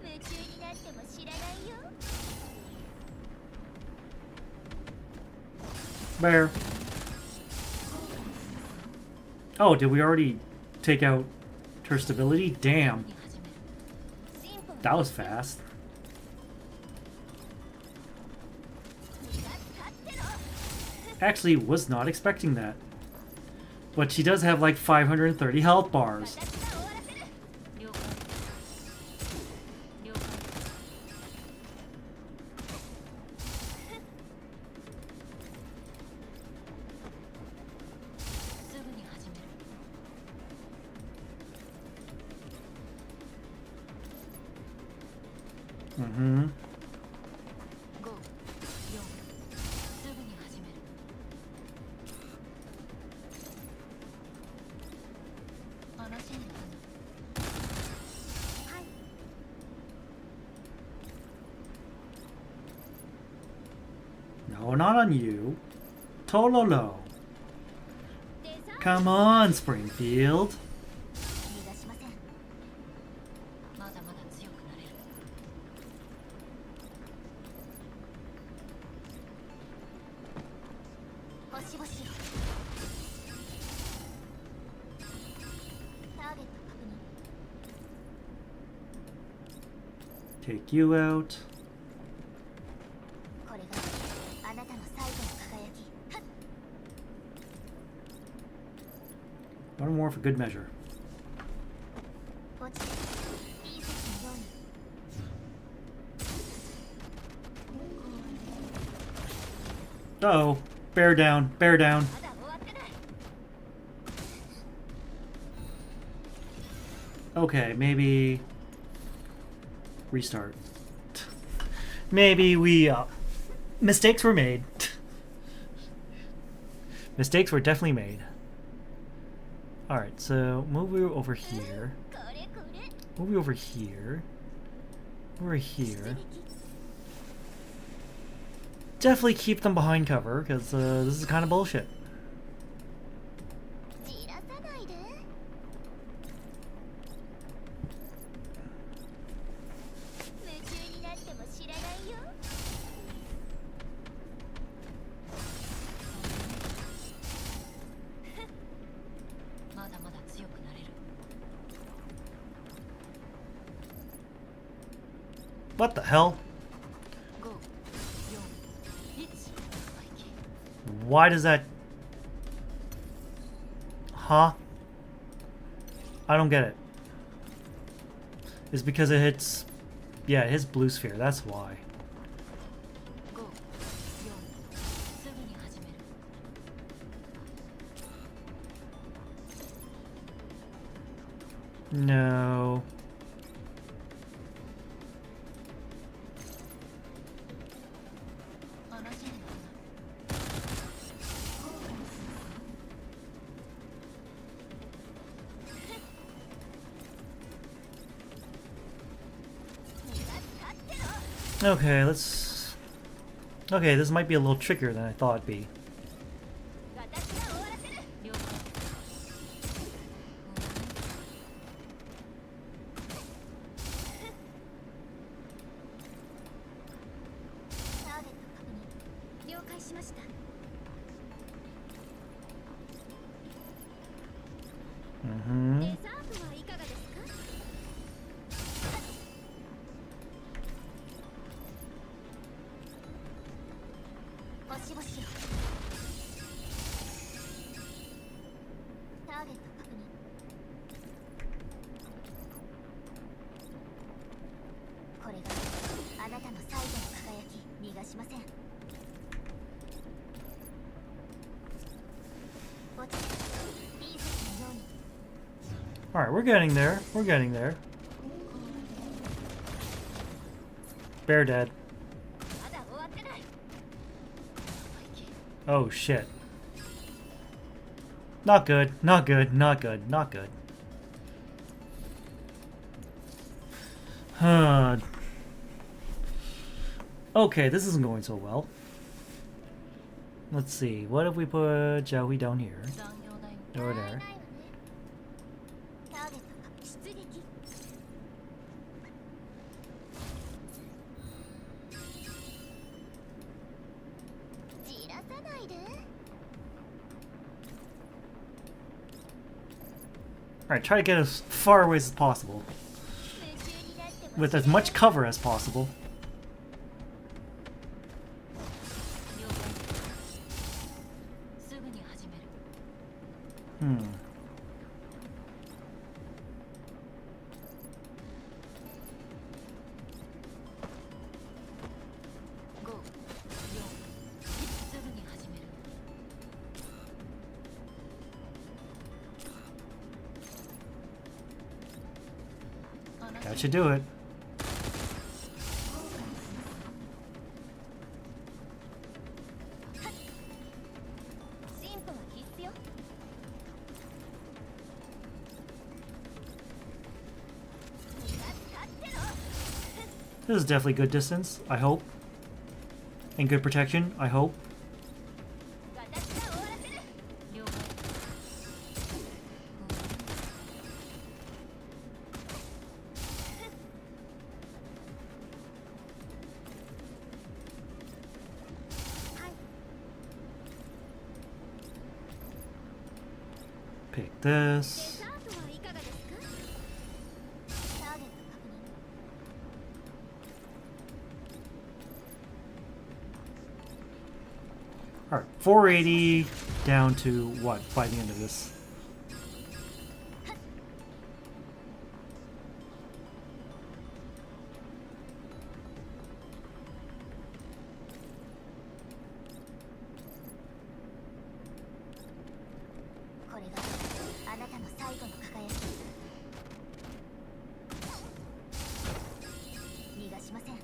夢中になっても知らないよ。 Bear. Oh, did we already take out her stability? Damn. に始める。進歩は That was fast. 立ってろ。 Actually, was not expecting that. But she does have like 530 health bars. 私が終わらせる。了解。了解。 すぐに始める。 5、4、not on you. Tololo. Come on, Springfield. 逃がしません。まだまだ強くなれる。星々を。ターゲット確認。 Take you out. これがあなたの最後の輝き。はっ One more for good measure. 落ちていい席のように。 Uh-oh. Bear down. Bear down. まだ終わってない。 Okay, maybe... Restart. Maybe we, mistakes were made. Mistakes were definitely made. Alright, so move you over here. これこれ。 Move you over here. Over here. Definitely keep them behind cover, because this is kind of bullshit. じらさないで。夢中になっても知らないよ。 まだまだ強くなれる。 What the hell? 5、4、1。 Why does that... Huh? I don't get it. It's because it hits... Yeah, it hits blue sphere, that's why. 5、4。すぐに始める。 No. Okay, let's... Okay, this might be a little trickier than I thought it'd be. 私が終わらせる。了解。 ターゲット確認。了解しました。 Mm-hmm. デザートはいかがですか？ 星々を。ターゲット確認。これがあなたの最後の輝き。逃がしません。落ちていい席のように。 Alright, we're getting there. We're getting there. Bear dead. まだ終わってない。 Oh shit. Not good, not good, not good, not good. Huh. Okay, this isn't going so well. Let's see, what if we put Joey down here? 残業代 Over もらえ there. ないわね。ターゲットが出撃。 じらさないで。 Alright, try to get as far away as possible. 夢中になっても With as much cover as possible. 了解。すぐに始める。 Hmm. 5、4、すぐに始める。 That should do it. 進歩は必須よ。 This is definitely good distance, I hope. And good protection, I hope. Pick デ this. ザートはいかがですか？ターゲット確認。 Alright, 480 down to what by the end of this? これがあなたの最後の輝き。逃がしません。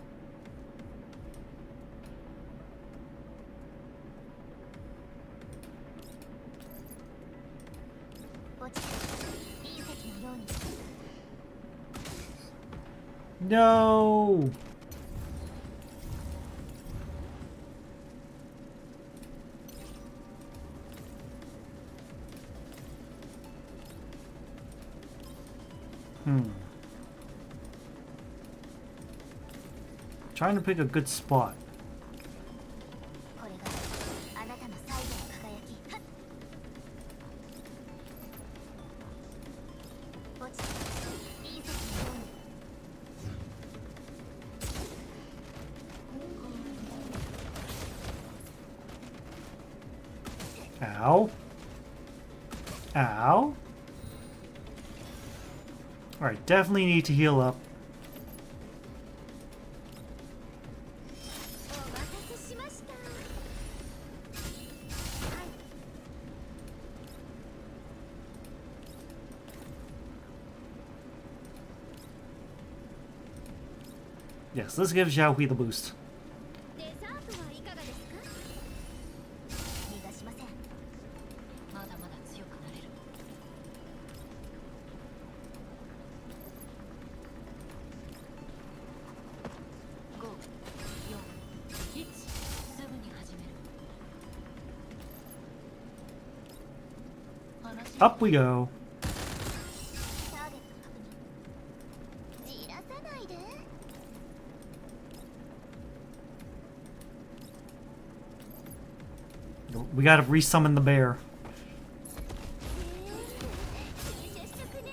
落ちて隕石のように。 No! Trying to pick a good spot. これがあなたの最後の輝き。はっ。落ちて隕石のように。 Ow. Ow. Alright, definitely need to heal up. お待たせしました。はい。 Yes, let's give Xiaohui the boost. デザートはいかがですか？逃がしません。まだまだ強くなれる。5、4、1、すぐに始める。話 Up we go. ターゲット確認。じらさないで。 We gotta resummon the bear. 接触ね。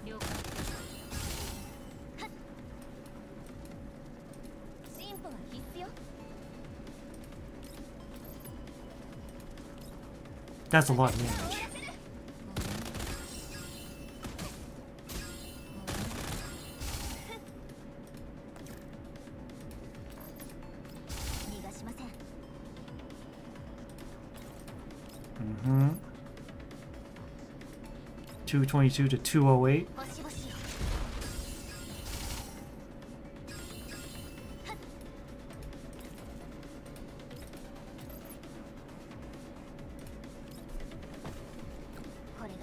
了解。はっ。進歩は必須よ。 That's a lot of 終 damage. わらせる。逃がしません。 Mm-hmm. 222 to 208. 星々よ。はっ。これが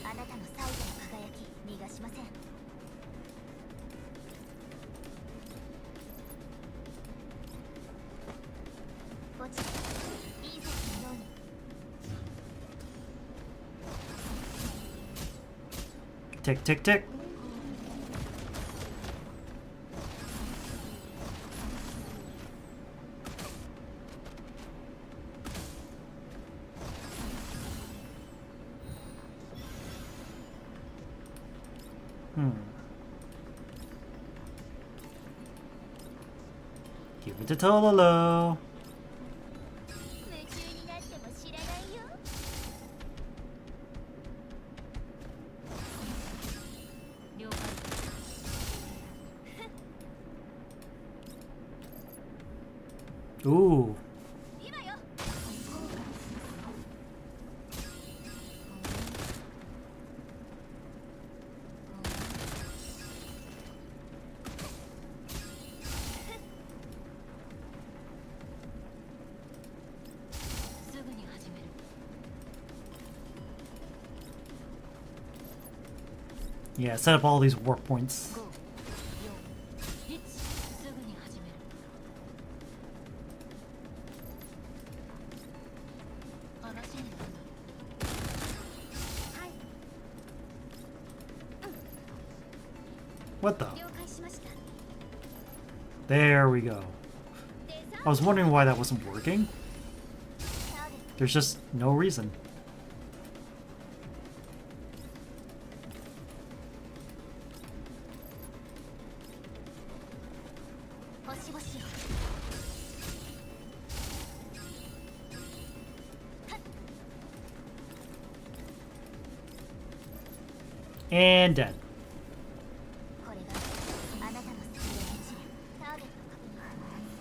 あなたの最後の輝き。逃がしません。落ちて隕石のように。 Tick, tick, tick. Give it to Tololo. 夢中になっても知らないよ。 了解。 Ooh. 今よ。 すぐに始める。 Yeah, set up all these warp points. 5、4、1、すぐに始める。話になるな。はい。 What the? 了解しました。 There we go. デザー I was wondering why that wasn't working. トターゲット There's just no reason. And dead.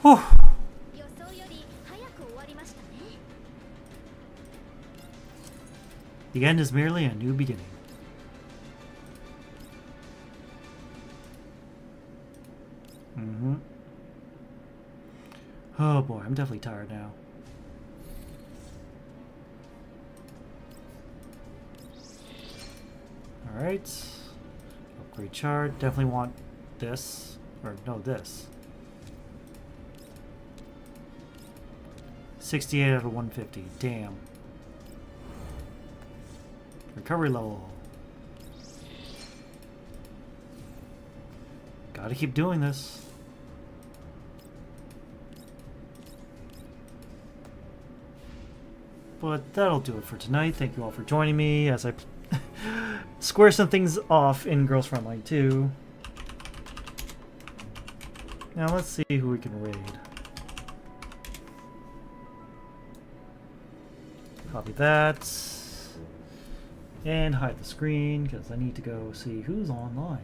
Whew. The end is merely a new beginning. Oh boy, I'm definitely tired now. Alright. Upgrade chart. Definitely want this. Or no, this. 68 out of 150. Damn. Recovery level. Gotta keep doing this. But that'll do it for tonight. Thank you all for joining me as I square some things off in Girls Frontline 2. Now let's see who we can raid. Copy that. And hide the screen because I need to go see who's online.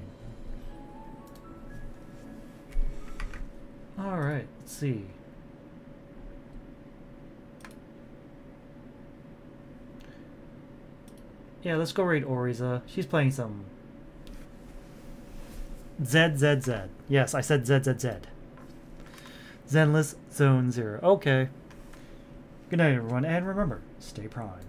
Alright, let's see. Yeah, let's go raid Oriza. She's playing some ZZZ. Yes, I said ZZZ. Zenless Zone 0. Okay. Good night, everyone, and remember, stay prime.